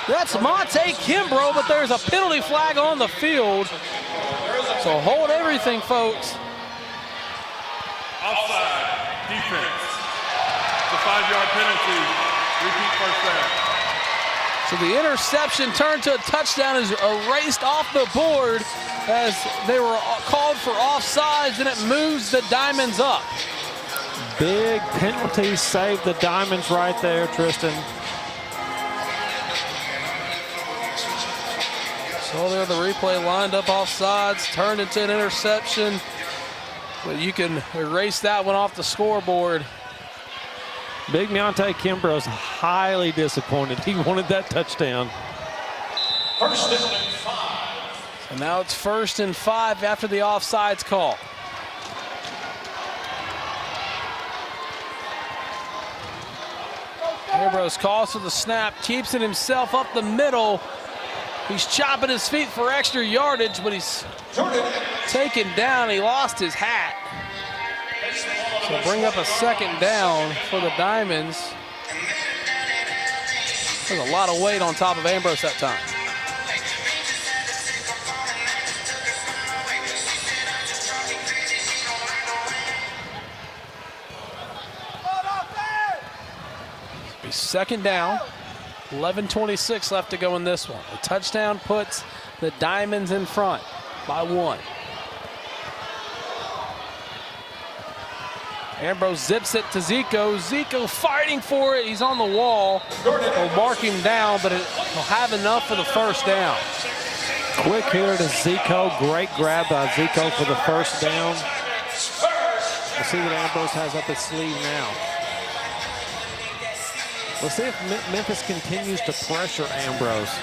That's Monte Kimbrough, but there's a penalty flag on the field. So hold everything, folks. Offside, defense. It's a 5-yard penalty. Repeat first down. So the interception turned to a touchdown, is erased off the board as they were called for offsides, and it moves the Diamonds up. Big penalty saved the Diamonds right there, Tristan. So there the replay lined up offsides, turned into an interception. But you can erase that one off the scoreboard. Big Monte Kimbrough's highly disappointed. He wanted that touchdown. First down and 5. And now it's 1st and 5 after the offsides call. Ambrose calls for the snap, keeps it himself up the middle. He's chopping his feet for extra yardage, but he's taken down. He lost his hat. So bring up a 2nd down for the Diamonds. There's a lot of weight on top of Ambrose that time. Be 2nd down. 11:26 left to go in this one. A touchdown puts the Diamonds in front by 1. Ambrose zips it to Zico. Zico fighting for it. He's on the wall. They'll mark him down, but he'll have enough for the 1st down. Quick here to Zico. Great grab by Zico for the 1st down. Let's see what Ambrose has up his sleeve now. Let's see if Memphis continues to pressure Ambrose.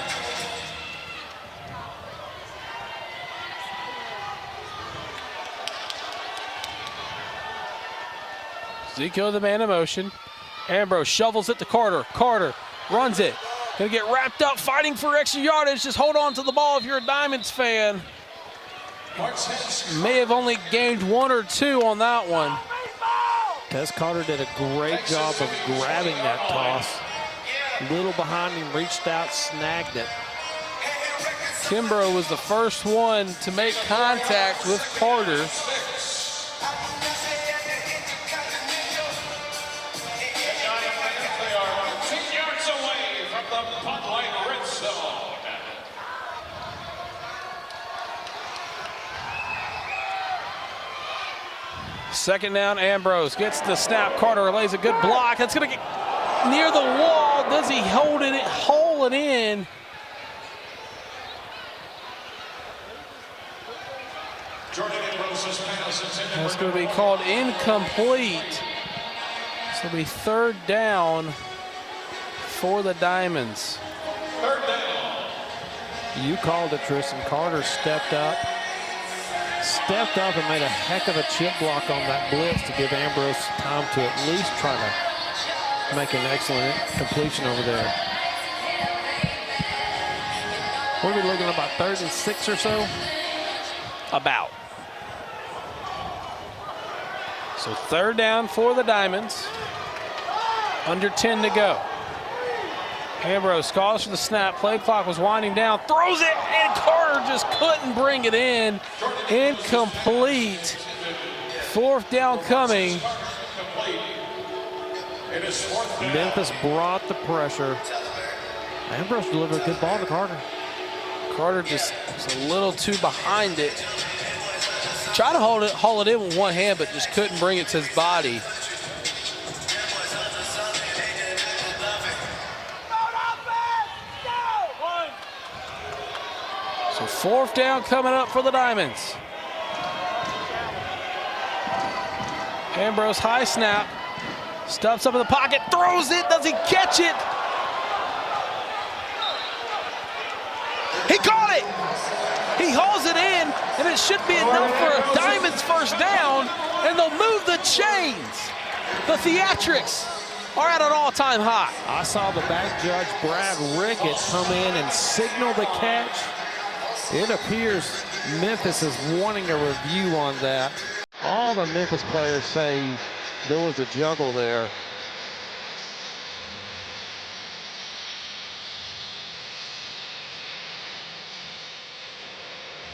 Zico the man in motion. Ambrose shovels it to Carter. Carter runs it. Gonna get wrapped up fighting for extra yardage. Just hold on to the ball if you're a Diamonds fan. May have only gained 1 or 2 on that one. Tez Carter did a great job of grabbing that toss. Little behind him, reached out, snagged it. Kimbrough was the first one to make contact with Carter. Second down, Ambrose gets the snap. Carter lays a good block. That's going to get near the wall. Does he hold it, hole it in? That's going to be called incomplete. So it'll be 3rd down for the Diamonds. 3rd down. You called it, Tristan. Carter stepped up and made a heck of a chip block on that blitz to give Ambrose time to at least try to make an excellent completion over there. What are we looking at, about 3rd and 6 or so? About. So 3rd down for the Diamonds. Under 10 to go. Ambrose calls for the snap. Play clock was winding down. Throws it, and Carter just couldn't bring it in. Incomplete. 4th down coming. Memphis brought the pressure. Ambrose delivered a good ball to Carter. Carter just was a little too behind it. Tried to haul it in with one hand, but just couldn't bring it to his body. So 4th down coming up for the Diamonds. Ambrose high snap. Stuffs up in the pocket, throws it, does he catch it? He caught it! He hauls it in, and it should be enough for a Diamonds 1st down, and they'll move the chains. The theatrics are at an all-time high. I saw the back judge, Brad Rickett, come in and signal the catch. It appears Memphis is wanting a review on that. All the Memphis players say there was a juggle there.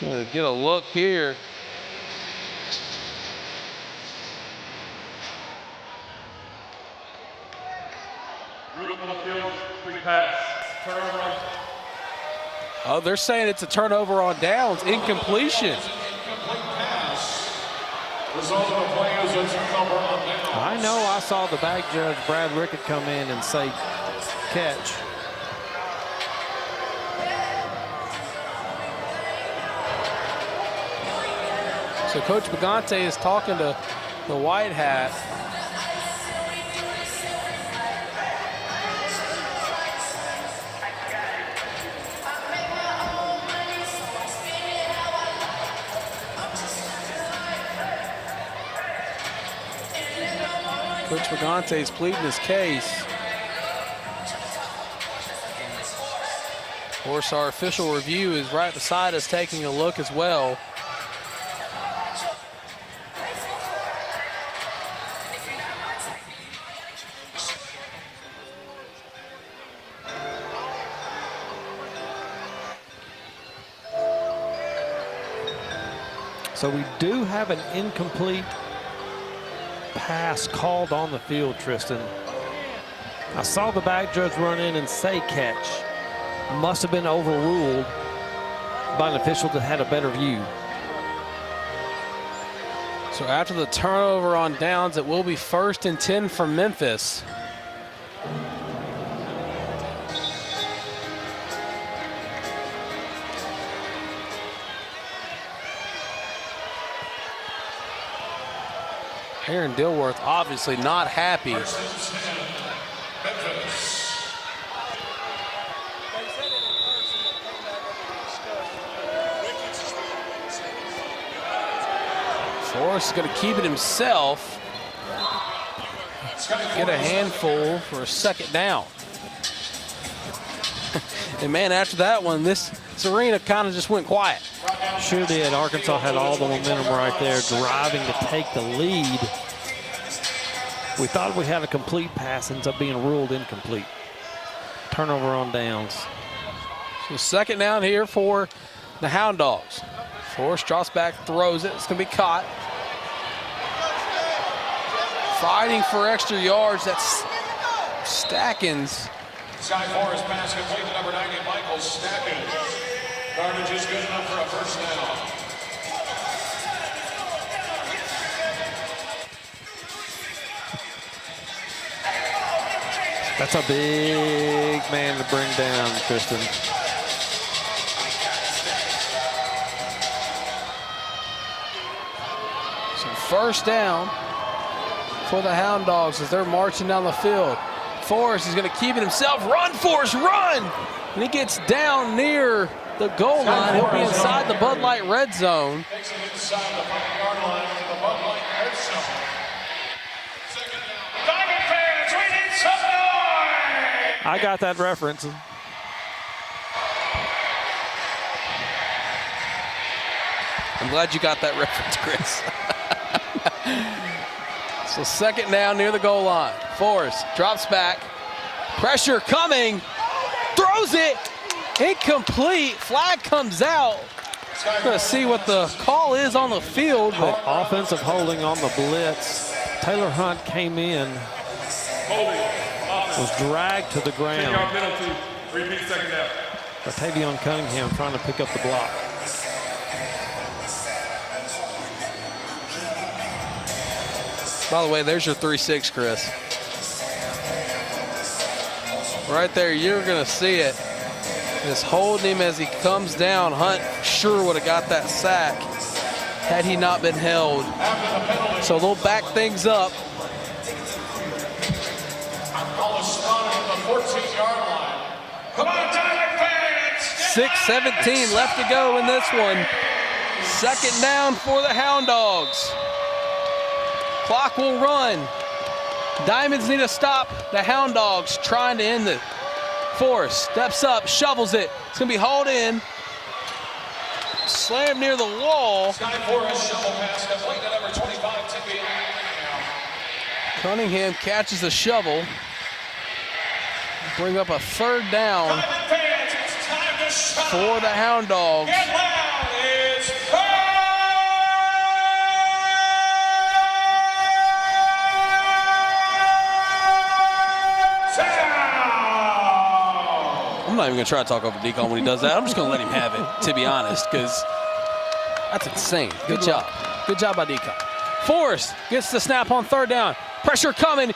Get a look here. Oh, they're saying it's a turnover on downs, incompletion. I know I saw the back judge, Brad Rickett, come in and say catch. So Coach Bagante is talking to the white hat. Coach Bagante is pleading his case. Of course, our official review is right beside us taking a look as well. So we do have an incomplete pass called on the field, Tristan. I saw the back judge run in and say catch. Must have been overruled by an official that had a better view. So after the turnover on downs, it will be 1st and 10 for Memphis. Aaron Dilworth obviously not happy. Forrest is going to keep it himself. Get a handful for a 2nd down. And man, after that one, this arena kind of just went quiet. Sure did. Arkansas had all the momentum right there, driving to take the lead. We thought we had a complete pass, ends up being ruled incomplete. Turnover on downs. So 2nd down here for the Hound Dogs. Forrest drops back, throws it. It's going to be caught. Fighting for extra yards. That's Stackins. Sky Forest pass complete to number 90, Michael Stackins. Garbage is good enough for a 1st down. That's a big man to bring down, Tristan. So 1st down for the Hound Dogs as they're marching down the field. Forrest is going to keep it himself. Run, Forrest, run! And he gets down near the goal line. He'll be inside the Bud Light red zone. Takes it inside the 5-yard line to the Bud Light red zone. 2nd down. Diamond fans, we need some noise! I got that reference. I'm glad you got that reference, Chris. So 2nd down near the goal line. Forrest drops back. Pressure coming. Throws it. Incomplete. Flag comes out. Going to see what the call is on the field. But Offensive holding on the blitz. Taylor Hunt came in. Was dragged to the ground. 10-yard penalty. Repeat 2nd down. Tavion Cunningham trying to pick up the block. by the way, there's your 3-6, Chris. Right there, you're going to see it. Just holding him as he comes down. Hunt sure would have got that sack had he not been held. So they'll back things up. 6:17 left to go in this one. Second down for the Hound Dogs. Clock will run. Diamonds need to stop the Hound Dogs trying to end it. Forrest steps up, shovels it. It's going to be hauled in. Slammed near the wall. Cunningham catches the shovel. Bring up a third down for the Hound Dogs. I'm not even going to try to talk over Deacon when he does that. I'm just going to let him have it, to be honest, because that's insane. Good job. Good job by Deacon. Forrest gets the snap on third down. Pressure coming.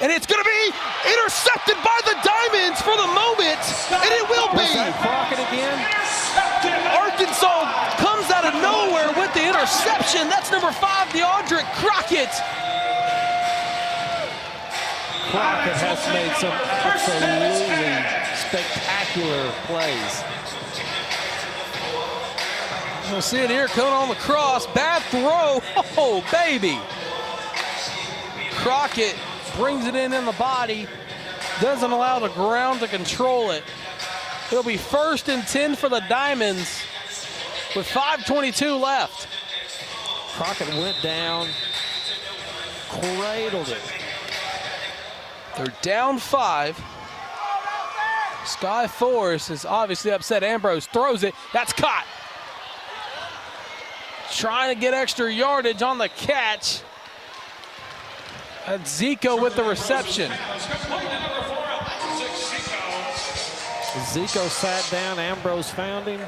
And it's going to be intercepted by the Diamonds for the moment. And it will be. Crockett again. Arkansas comes out of nowhere with the interception. That's number 5, DeAndre Crockett. Crockett has made some absolutely spectacular plays. We'll see it here coming on the cross. Bad throw. Oh, baby. Crockett brings it in the body. Doesn't allow the ground to control it. It'll be 1st and 10 for the Diamonds with 5:22 left. Crockett went down, cradled it. They're down 5. Sky Force is obviously upset. Ambrose throws it. That's caught. Trying to get extra yardage on the catch. That's Zico with the reception. Zico sat down. Ambrose found him.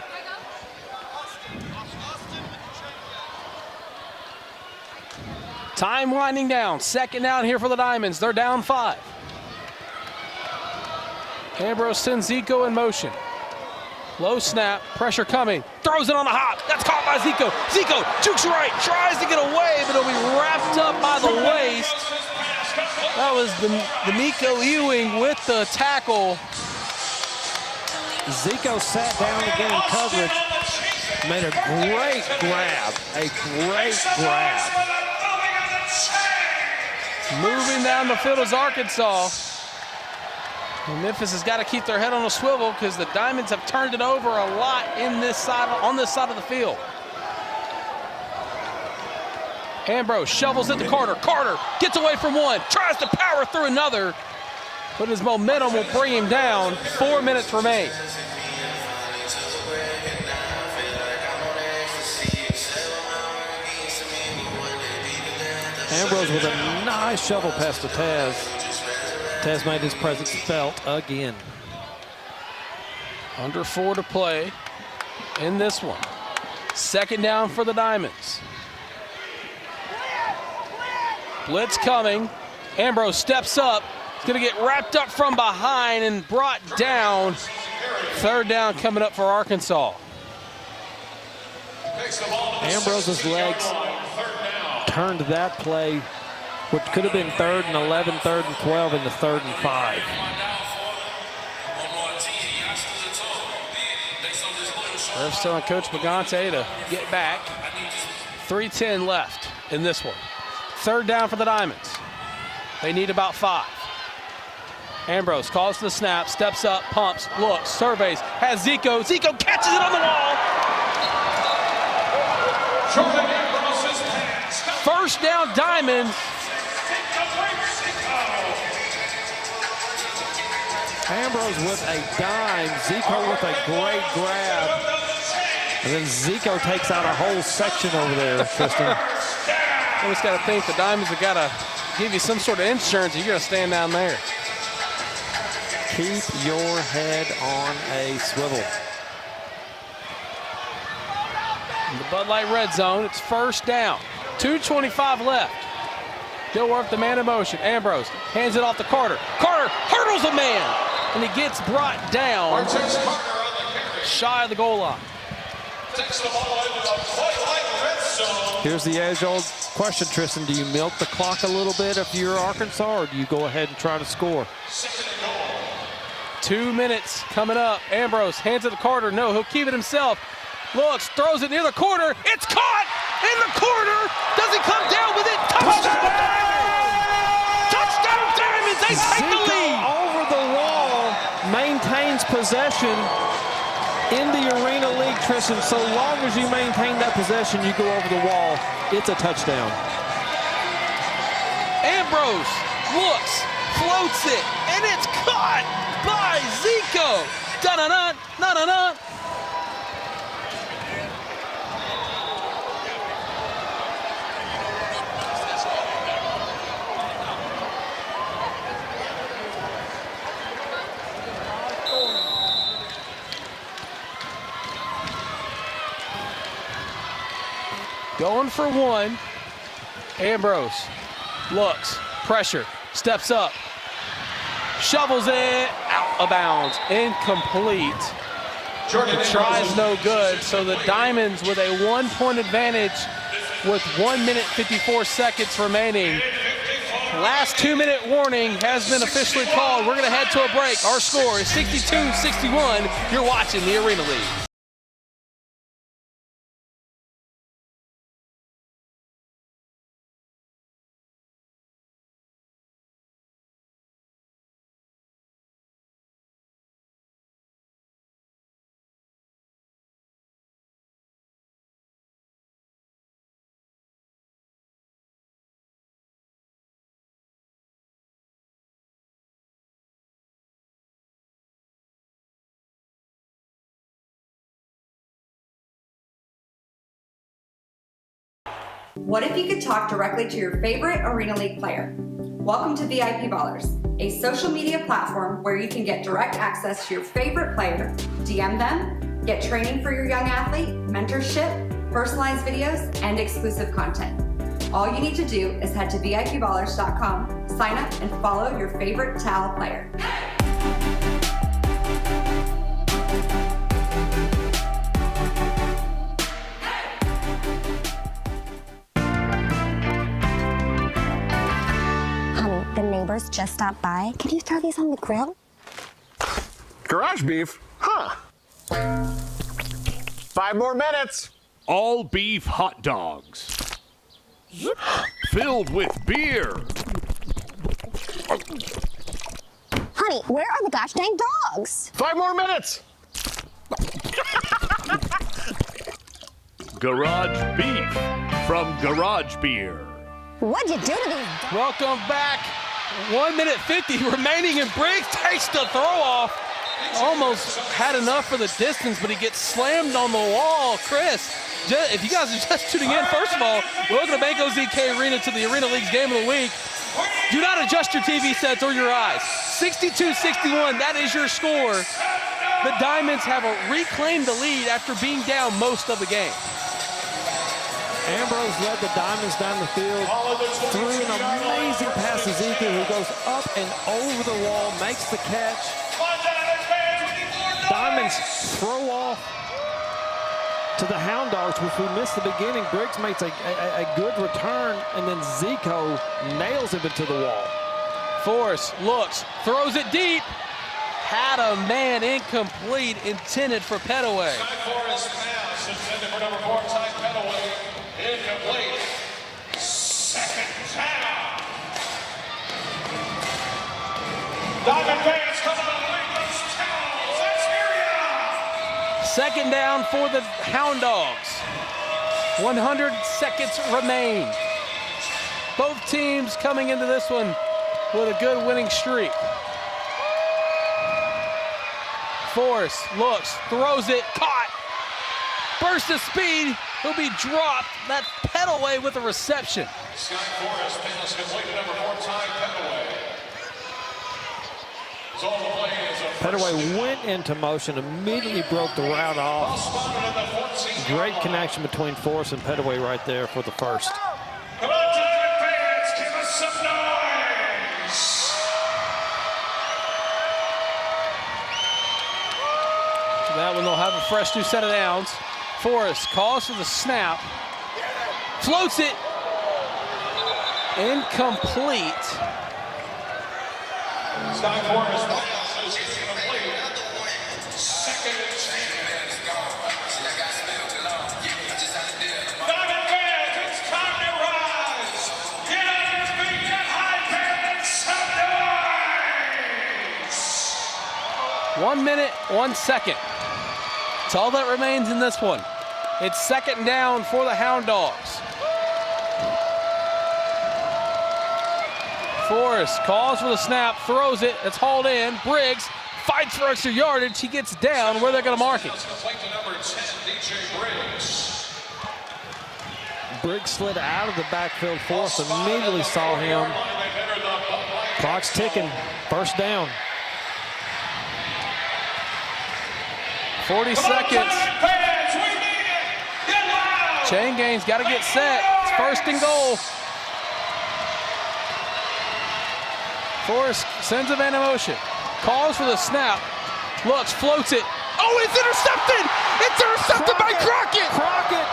Time winding down. 2nd down here for the Diamonds. They're down 5. Ambrose sends Zico in motion. Low snap, pressure coming, throws it on the hop. That's caught by Zico. Zico jukes right, tries to get away, but it'll be wrapped up by the waist. That was the Nico Ewing with the tackle. Zico sat down again in coverage. Made a great grab, Moving down the field is Arkansas. And Memphis has got to keep their head on a swivel because the Diamonds have turned it over a lot on this side of the field. Ambrose shovels it to Carter. Carter gets away from one, tries to power through another, but his momentum will bring him down. 4 minutes remain. Ambrose with a nice shovel pass to Taz. Taz made his presence felt again. Under 4 to play in this one. 2nd down for the Diamonds. Blitz coming. Ambrose steps up. He's going to get wrapped up from behind and brought down. 3rd down coming up for Arkansas. Ambrose's legs turned that play, which could have been 3rd and 11, 3rd and 12 into 3rd and 5. Ref's telling Coach Pagante to get back. 3:10 left in this one. 3rd down for the Diamonds. They need about 5. Ambrose calls the snap, steps up, pumps, looks, surveys, has Zico. Zico catches it on the wall. 1st down Diamond. Ambrose with a dime, Zico with a great grab. And then Zico takes out a whole section over there, Tristan. You just got to think the Diamonds have got to give you some sort of insurance. You're going to stand down there. Keep your head on a swivel. In the Bud Light red zone, it's 1st down. 2:25 left. Dilworth, the man in motion. Ambrose hands it off to Carter. Carter hurdles a man, and he gets brought down shy of the goal line. Here's the age-old question, Tristan. Do you milk the clock a little bit if you're Arkansas, or do you go ahead and try to score? 2 minutes coming up. Ambrose hands it to Carter. No, he'll keep it himself. Looks, throws it near the corner. It's caught in the corner. Does he come down with it? Touchdown! Touchdown Diamonds! They take the lead. Over the wall, maintains possession in the Arena League, Tristan. So long as you maintain that possession, you go over the wall. It's a touchdown. Ambrose looks, floats it, and it's caught by Zico. Da-da-da, da-da-da. Going for one. Ambrose looks, pressure, steps up, shovels it, out of bounds, incomplete. The try's no good, so the Diamonds with a 1-point advantage with 1 minute 54 seconds remaining. Last 2-minute warning has been officially called. We're gonna head to a break. Our score is 62-61. You're watching the Arena League. What if you could talk directly to your favorite Arena League player? Welcome to VIP Ballers, a social media platform where you can get direct access to your favorite player, DM them, get training for your young athlete, mentorship, personalized videos, and exclusive content. All you need to do is head to VIPballers.com, sign up, and follow your favorite Towel player. The neighbors just stopped by. Can you throw these on the grill? Garage beef? Huh. 5 more minutes. All beef hot dogs. Filled with beer. Honey, where are the gosh dang dogs? 5 more minutes. Garage beef from Garage Beer. What'd you do to these? Welcome back. 1 minute 50 remaining, and Briggs takes the throw off. Almost had enough for the distance, but he gets slammed on the wall. Chris, if you guys are just tuning in, first of all, welcome to Banco ZK Arena to the Arena League's Game of the Week. Do not adjust your TV sets or your eyes. 62-61, that is your score. The Diamonds have reclaimed the lead after being down most of the game. Ambrose led the Diamonds down the field, threw an amazing pass to Zeke, who goes up and over the wall, makes the catch. Diamonds throw off to the Hound Dogs, which we missed the beginning. Briggs makes a good return, and then Zico nails him into the wall. Forrest looks, throws it deep. Had a man incomplete, intended for Petaway. Forrest pass intended for number 4, Ty Petaway. Incomplete. Second down. Diamond fans come on, lead those towels. Let's hear ya. Second down for the Hound Dogs. 100 seconds remain. Both teams coming into this one with a good winning streak. Forrest looks, throws it, caught. Burst of speed, he'll be dropped. That Petaway with a reception. Scott Forrest pass complete to number 4, Ty Petaway. So the play is a Petaway went into motion, immediately broke the route off. Great connection between Forrest and Petaway right there for the first. Come on, Diamond fans, give us some noise. That one they'll have a fresh new set of downs. Forrest calls for the snap, floats it, incomplete. Scott Forrest pass is incomplete. Second and 10. Diamond fans, it's time to rise. Get on your feet, get high, and some noise. 1 minute, 1 second. That's all that remains in this one. It's second down for the Hound Dogs. Forrest calls for the snap, throws it, it's hauled in. Briggs fights for extra yardage. He gets down where they're going to mark it. Complete to number 10, DJ Briggs. Briggs slid out of the backfield. Forrest immediately saw him. Clock's ticking. First down. 40 seconds. Fans, we need it. Get loud. Chain game's got to get set. It's 1st and goal. Forrest sends a man in motion. Calls for the snap. Looks, floats it. Oh, it's intercepted! It's intercepted by Crockett! Crockett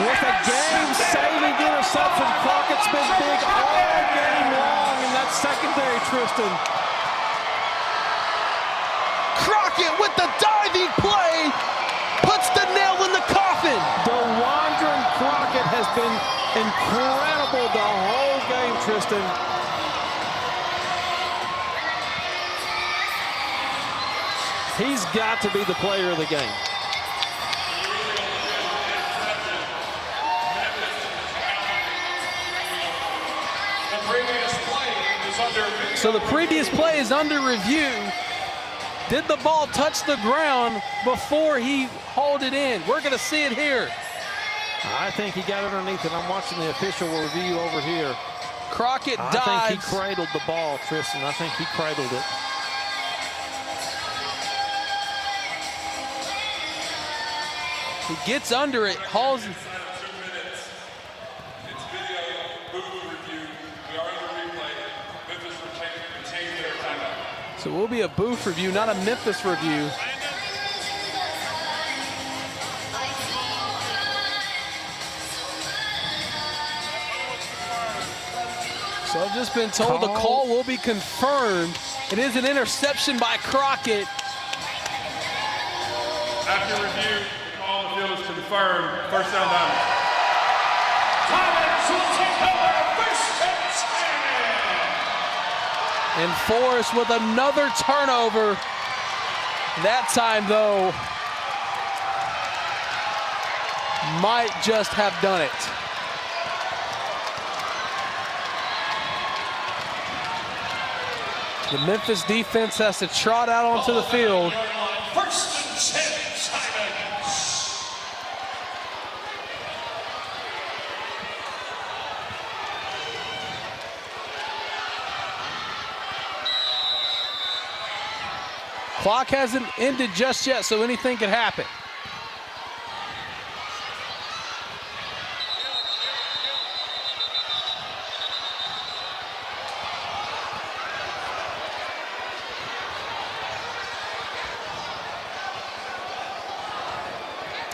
with a game-saving interception. Crockett's been big all game long in that secondary, Tristan. Crockett with the diving play puts the nail in the coffin. DeWandron Crockett has been incredible the whole game, Tristan. He's got to be the player of the game. So the previous play is under review. Did the ball touch the ground before he hauled it in? We're going to see it here. I think he got underneath it. I'm watching the official review over here. Crockett dives. I think he cradled the ball, Tristan. I think he cradled it. He gets under it, hauls it. So it will be a Booth review, not a Memphis review. So I've just been told the call will be confirmed. It is an interception by Crockett. After review, the call on the field is confirmed. 1st down, Diamond. Diamonds will take over 1st and 10. And Forrest with another turnover. That time, though, might just have done it. The Memphis defense has to trot out onto the field. 1st and 10, Diamonds. Clock hasn't ended just yet, so anything could happen.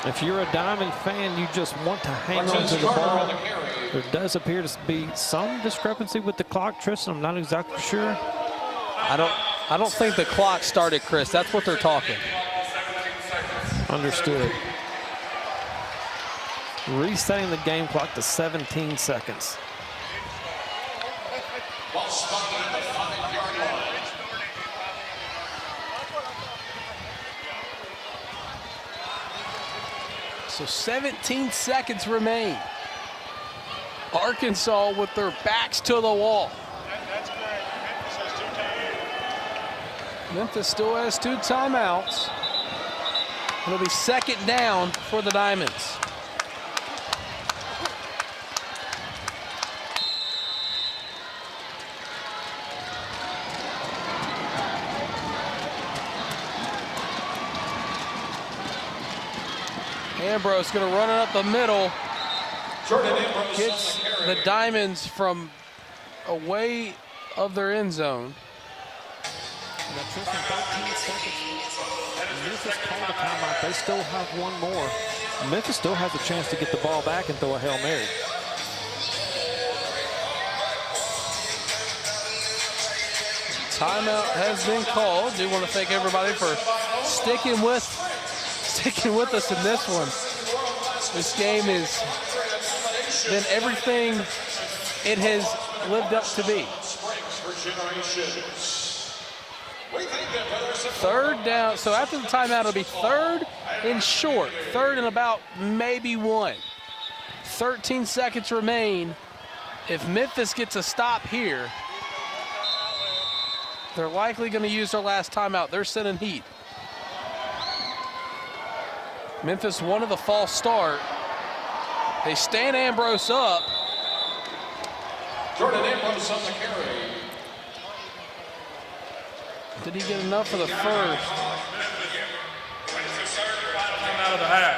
If you're a Diamond fan, you just want to hang on to the ball. There does appear to be some discrepancy with the clock, Tristan. I'm not exactly sure. I don't think the clock started, Chris. That's what they're talking. Understood. Resetting the game clock to 17 seconds. Ball spotted at the 5-yard line. So 17 seconds remain. Arkansas with their backs to the wall. That's correct. Memphis has 2 timeouts. Memphis still has 2 timeouts. It'll be 2nd down for the Diamonds. Ambrose going to run it up the middle. Gets the Diamonds from away of their end zone. Now, Tristan, 13 seconds. Memphis called a timeout. They still have one more. Memphis still has a chance to get the ball back and throw a Hail Mary. Timeout has been called. Do want to thank everybody for sticking with us in this one. This game has been everything it has lived up to be. 3rd down. So after the timeout, it'll be 3rd and short. 3rd and about maybe 1. 13 seconds remain. If Memphis gets a stop here, they're likely going to use their last timeout. They're sending heat. Memphis wanted the false start. They stand Ambrose up. Jordan Ambrose on the carry. Did he get enough for the first? out of the half.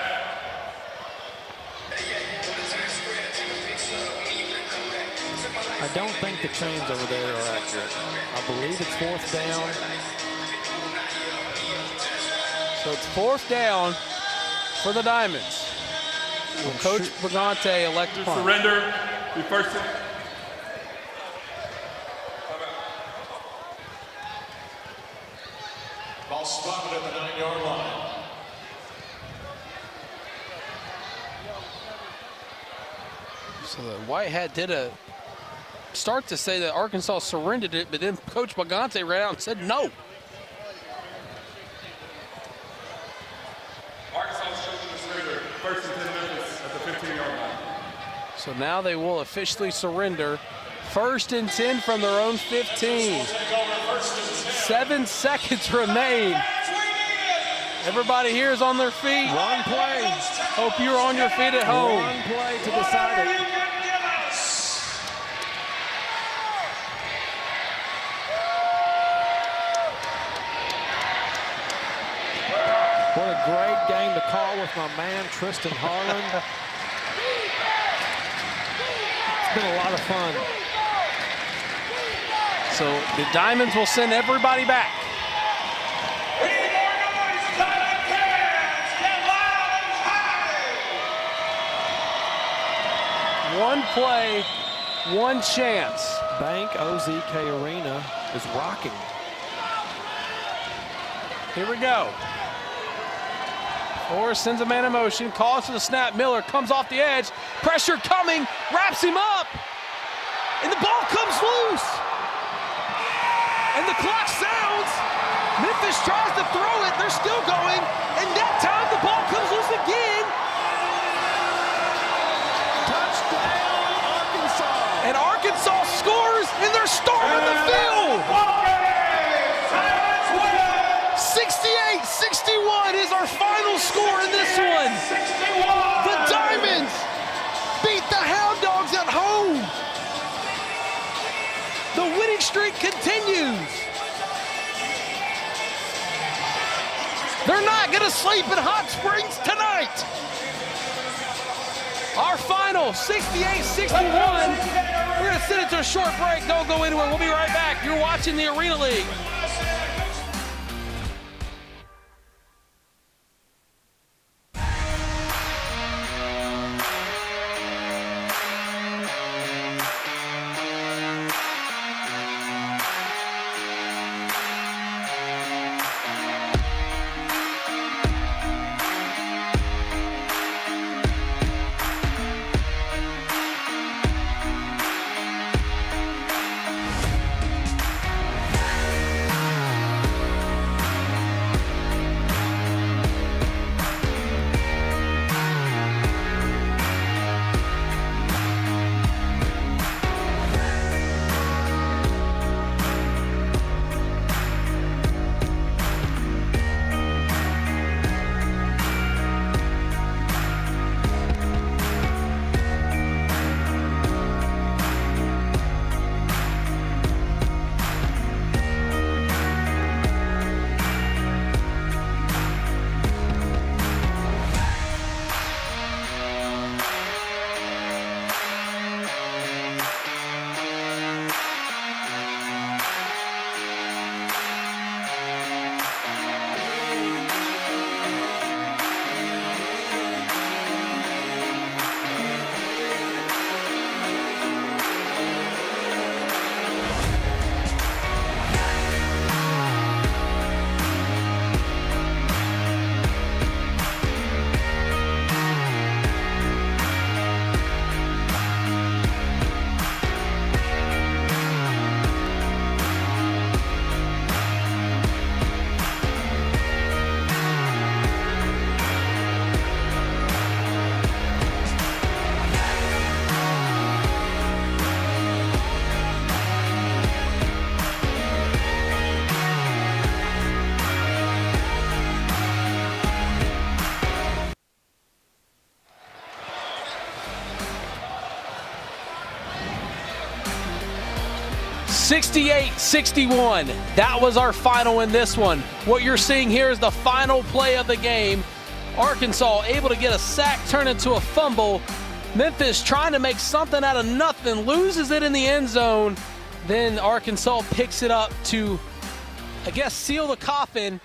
I don't think the chains over there are accurate. I believe it's 4th down. So it's 4th down for the Diamonds. Will Coach Brigante elect to punt? Surrender. Be first. Ball spotted at the 9-yard line. So the White Hat did start to say that Arkansas surrendered it, but then Coach Brigante ran out and said no. Arkansas choosing to surrender. First and 10 Memphis at the 15-yard line. So now they will officially surrender. 1st and 10 from their own 15. 7 seconds remain. Everybody here is on their feet. One play. Hope you're on your feet at home. One play to decide it. What a great game to call with my man, Tristan Harlan. It's been a lot of fun. So the Diamonds will send everybody back. One play, one chance. Bank OZK Arena is rocking. Here we go. Forrest sends a man in motion, calls to the snap. Miller comes off the edge. Pressure coming, wraps him up. And the ball comes loose. And the clock sounds. Memphis tries to throw it. They're still going. And that time the ball comes loose again. Touchdown, Arkansas. And Arkansas scores, and they're storming the field. 68-61 is our final score in this one. The Diamonds beat the Hound Dogs at home. The winning streak continues. They're not going to sleep in Hot Springs tonight. Our final, 68-61. We're going to send it to a short break. Don't go anywhere. We'll be right back. You're watching the Arena League. (68-61). That was our final in this one. What you're seeing here is the final play of the game. Arkansas able to get a sack, turn into a fumble. Memphis trying to make something out of nothing, loses it in the end zone. Then Arkansas picks it up to, I guess, seal the coffin.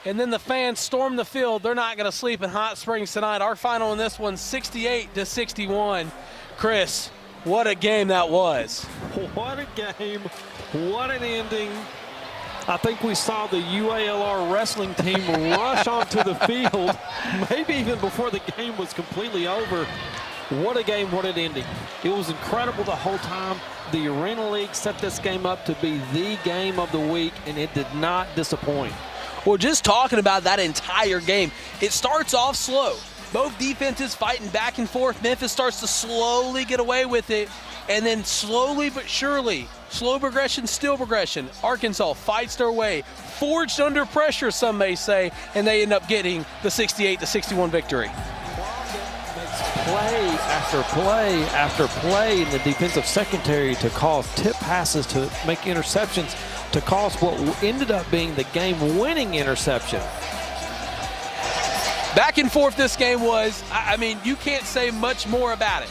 And then the fans storm the field. They're not going to sleep in Hot Springs tonight. Our final in this one, 68-61. Chris, what a game that was. What a game. What an ending. I think we saw the UALR wrestling team rush onto the field, maybe even before the game was completely over. What a game, what an ending. It was incredible the whole time. The Arena League set this game up to be the game of the week, and it did not disappoint. Well, just talking about that entire game, it starts off slow. Both defenses fighting back and forth. Memphis starts to slowly get away with it, and then slowly but surely, slow progression, still progression, Arkansas fights their way, forged under pressure, some may say, and they end up getting the 68-61 victory. Play after play after play in the defensive secondary to cause tip passes, to make interceptions, to cause what ended up being the game-winning interception. Back and forth this game was. I mean, you can't say much more about it.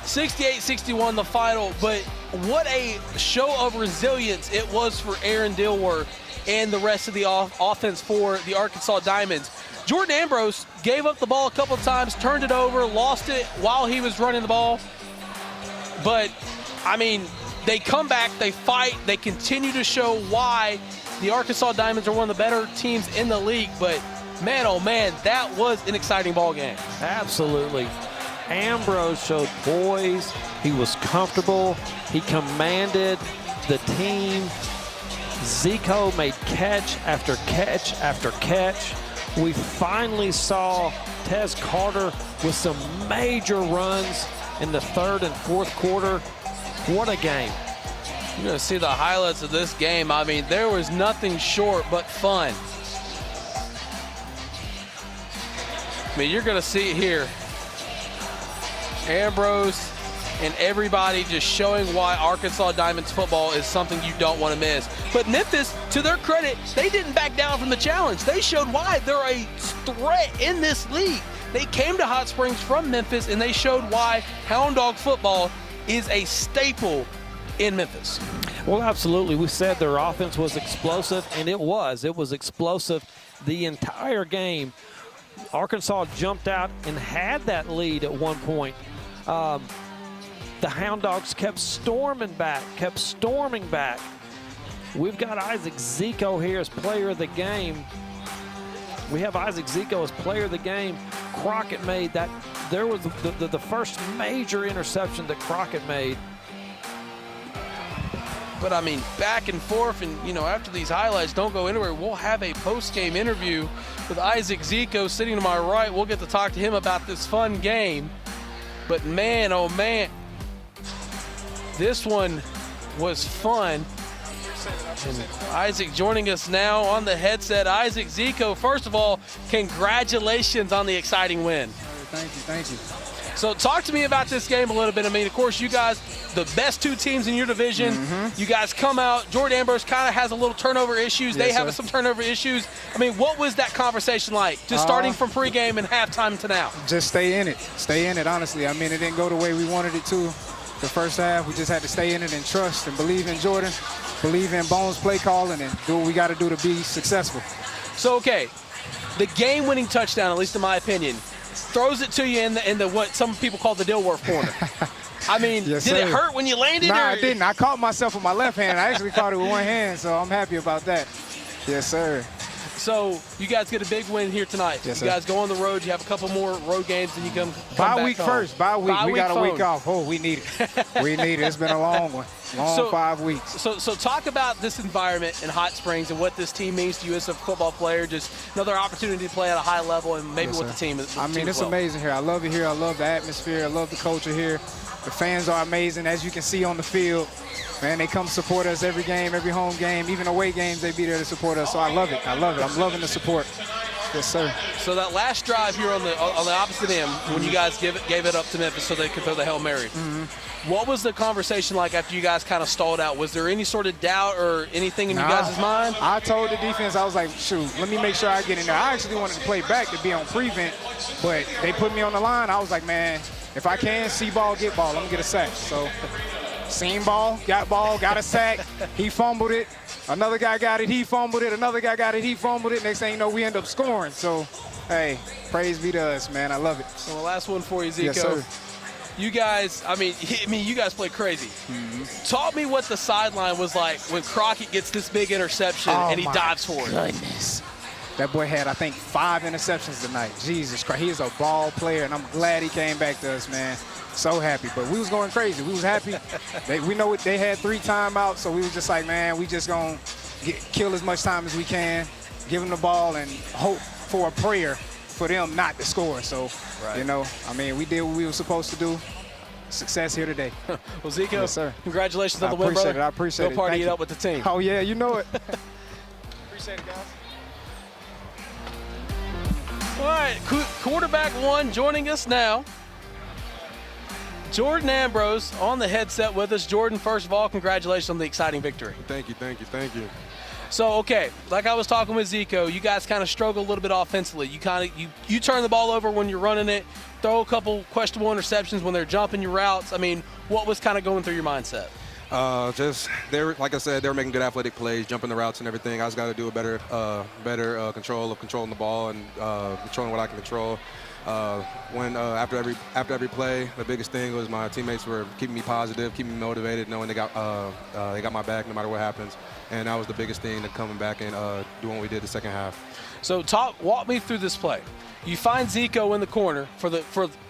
68-61 the final, but what a show of resilience it was for Aaron Dilworth and the rest of the offense for the Arkansas Diamonds. Jordan Ambrose gave up the ball a couple of times, turned it over, lost it while he was running the ball. But, I mean, they come back, they fight, they continue to show why the Arkansas Diamonds are one of the better teams in the league. But, man, oh, man, that was an exciting ball game. Absolutely. Ambrose showed poise. He was comfortable. He commanded the team. Zico made catch after catch after catch. We finally saw Tez Carter with some major runs in the third and fourth quarter. What a game. You're going to see the highlights of this game. I mean, there was nothing short but fun. I mean, you're going to see it here. Ambrose and everybody just showing why Arkansas Diamonds football is something you don't want to miss. But Memphis, to their credit, they didn't back down from the challenge. They showed why they're a threat in this league. They came to Hot Springs from Memphis, and they showed why Hound Dog football is a staple in Memphis. Well, absolutely. We said their offense was explosive, and it was. It was explosive the entire game. Arkansas jumped out and had that lead at one point. The Hound Dogs kept storming back. We've got Isaac Zico here as player of the game. We have Isaac Zico as player of the game. Crockett made that. There was the first major interception that Crockett made. But, I mean, back and forth, and, you know, after these highlights don't go anywhere, we'll have a post-game interview with Isaac Zico sitting to my right. We'll get to talk to him about this fun game. But, man, oh, man, this one was fun. And Isaac joining us now on the headset. Isaac Zico, first of all, congratulations on the exciting win. Thank you. So talk to me about this game a little bit. I mean, of course, you guys, the best two teams in your division. You guys come out. Jordan Ambrose kind of has a little turnover issues. They have some turnover issues. I mean, what was that conversation like, just starting from pregame and halftime to now? Just stay in it, honestly. I mean, it didn't go the way we wanted it to the first half. We just had to stay in it and trust and believe in Jordan, believe in Bones' play calling, and do what we got to do to be successful. So, okay, the game-winning touchdown, at least in my opinion, throws it to you in the what some people call the Dilworth corner. I mean, did it hurt when you landed? Nah, I didn't. I caught myself with my left hand. I actually caught it with one hand, so I'm happy about that. Yes, sir. So you guys get a big win here tonight. Yes, you guys go on the road. You have a couple more road games, and you come bye week home. First. Bye week. We got a week off. Oh, we need it. We need it. It's been a long one. Long 5 weeks. So talk about this environment in Hot Springs and what this team means to you as a football player. Just another opportunity to play at a high level and maybe what the team is. I mean, it's amazing here. I love it here. I love the atmosphere. I love the culture here. The fans are amazing, as you can see on the field. Man, they come support us every game, every home game, even away games, they be there to support us. So I love it. I'm loving the support. Yes, sir. So that last drive here on the opposite end, when you guys gave it up to Memphis so they could throw the Hail Mary, what was the conversation like after you guys kind of stalled out? Was there any sort of doubt or anything in you guys' mind? I told the defense, I was like, shoot, let me make sure I get in there. I actually wanted to play back to be on prevent, but they put me on the line. I was like, man, if I can see ball, get ball, I'm going to get a sack. So seen ball, got a sack. He fumbled it. Another guy got it, he fumbled it. Another guy got it, he fumbled it. Next thing you know, we end up scoring. So, hey, praise be to us, man. I love it. So the last one for you, Zico. Yes, sir. You guys, you guys play crazy. Taught me what the sideline was like when Crockett gets this big interception and he dives for it. Goodness. That boy had, I think, 5 interceptions tonight. Jesus Christ, he is a ball player, and I'm glad he came back to us, man. So happy. But we was going crazy. We was happy. We know they had 3 timeouts, so we was just like, man, we just going to kill as much time as we can, give them the ball, and hope for a prayer for them not to score. So, you know, we did what we were supposed to do. Success here today. Well, Zico, yes, sir. Congratulations on the win, brother. I appreciate it. Go party it up with the team. Oh, yeah, you know it. Appreciate it, guys. All right, quarterback 1 joining us now. Jordan Ambrose on the headset with us. Jordan, first of all, congratulations on the exciting victory. Thank you. So, okay, like I was talking with Zico, you guys kind of struggle a little bit offensively. You turn the ball over when you're running it, throw a couple questionable interceptions when they're jumping your routes. What was kind of going through your mindset? Like I said, they were making good athletic plays, jumping the routes and everything. I just got to do a better controlling the ball and controlling what I can control. After every play, the biggest thing was my teammates were keeping me positive, keeping me motivated, knowing they got my back no matter what happens. And that was the biggest thing, to coming back and doing what we did the second half. So walk me through this play. You find Zico in the corner for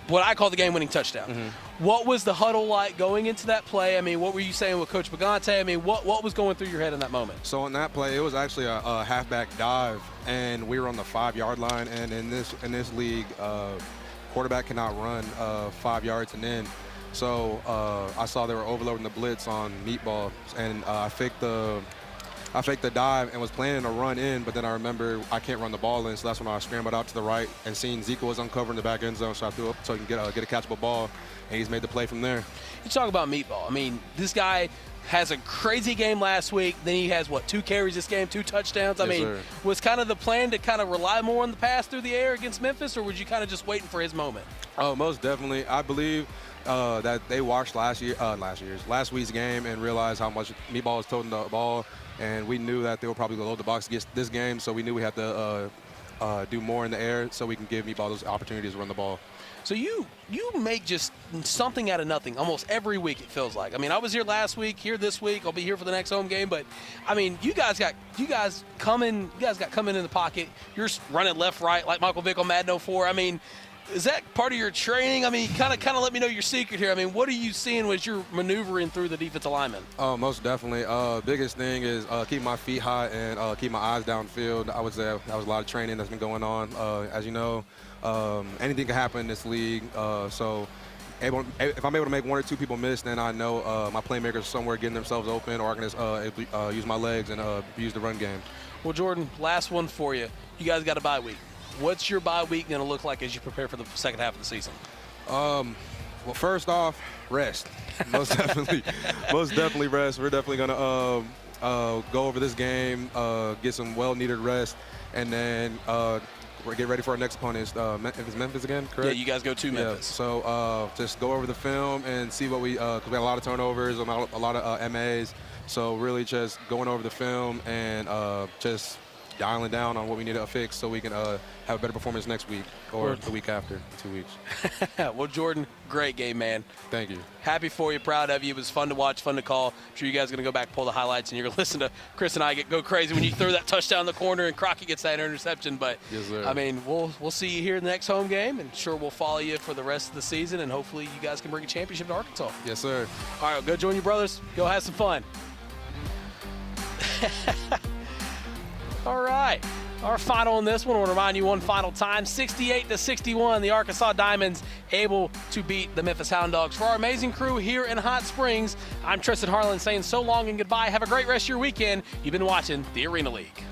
what I call the game-winning touchdown. What was the huddle like going into that play? What were you saying with Coach Bagante? What was going through your head in that moment? So on that play, it was actually a halfback dive, and we were on the 5-yard line. And in this league, quarterback cannot run 5 yards and in. So I saw they were overloading the blitz on meatball, and I faked the dive and was planning to run in, but then I remember I can't run the ball in, so that's when I scrambled out to the right and seen Zico was uncovering the back end zone, so I threw up so he can get a catchable ball, and he's made the play from there. You talk about meatball. This guy has a crazy game last week. Then he has, 2 carries this game, 2 touchdowns. Yes, was kind of the plan to kind of rely more on the pass through the air against Memphis, or was you kind of just waiting for his moment? Oh, most definitely. I believe that they watched last week's game and realized how much meatball was toting the ball. And we knew that they would probably load the box against this game, so we knew we had to do more in the air so we can give Meatball those opportunities to run the ball. So you make just something out of nothing almost every week, it feels like. I was here last week, here this week. I'll be here for the next home game. But you guys got come in the pocket. You're running left, right like Michael Vick on Madden 04. Is that part of your training? Kind of let me know your secret here. What are you seeing as you're maneuvering through the defensive linemen? Oh, most definitely. Biggest thing is keeping my feet high and keep my eyes downfield. I would say that was a lot of training that's been going on. As you know, anything can happen in this league. So if I'm able to make 1 or 2 people miss, then I know my playmakers are somewhere getting themselves open, or I can just use my legs and use the run game. Well, Jordan, last one for you. You guys got a bye week. What's your bye week going to look like as you prepare for the second half of the season? Well, first off, rest. Most definitely rest. We're definitely going to go over this game, get some well-needed rest, and then get ready for our next opponent. It's Memphis again, correct? Yeah, you guys go to Memphis. So just go over the film and see what because we had a lot of turnovers, a lot of MAs. So really just going over the film and just dialing down on what we need to fix so we can have a better performance next week or the week after, 2 weeks. Well, Jordan, great game, man. Thank you. Happy for you, proud of you. It was fun to watch, fun to call. I'm sure you guys are going to go back and pull the highlights, and you're going to listen to Chris and I go crazy when you throw that touchdown in the corner and Crockett gets that interception. But, yes, sir. We'll see you here in the next home game, and sure we'll follow you for the rest of the season, and hopefully you guys can bring a championship to Arkansas. Yes, sir. All right, well, go join your brothers. Go have some fun. All right. Our final on this one, we'll remind you one final time, 68-61, the Arkansas Diamonds able to beat the Memphis Hound Dogs. For our amazing crew here in Hot Springs, I'm Tristan Harlan saying so long and goodbye. Have a great rest of your weekend. You've been watching the Arena League.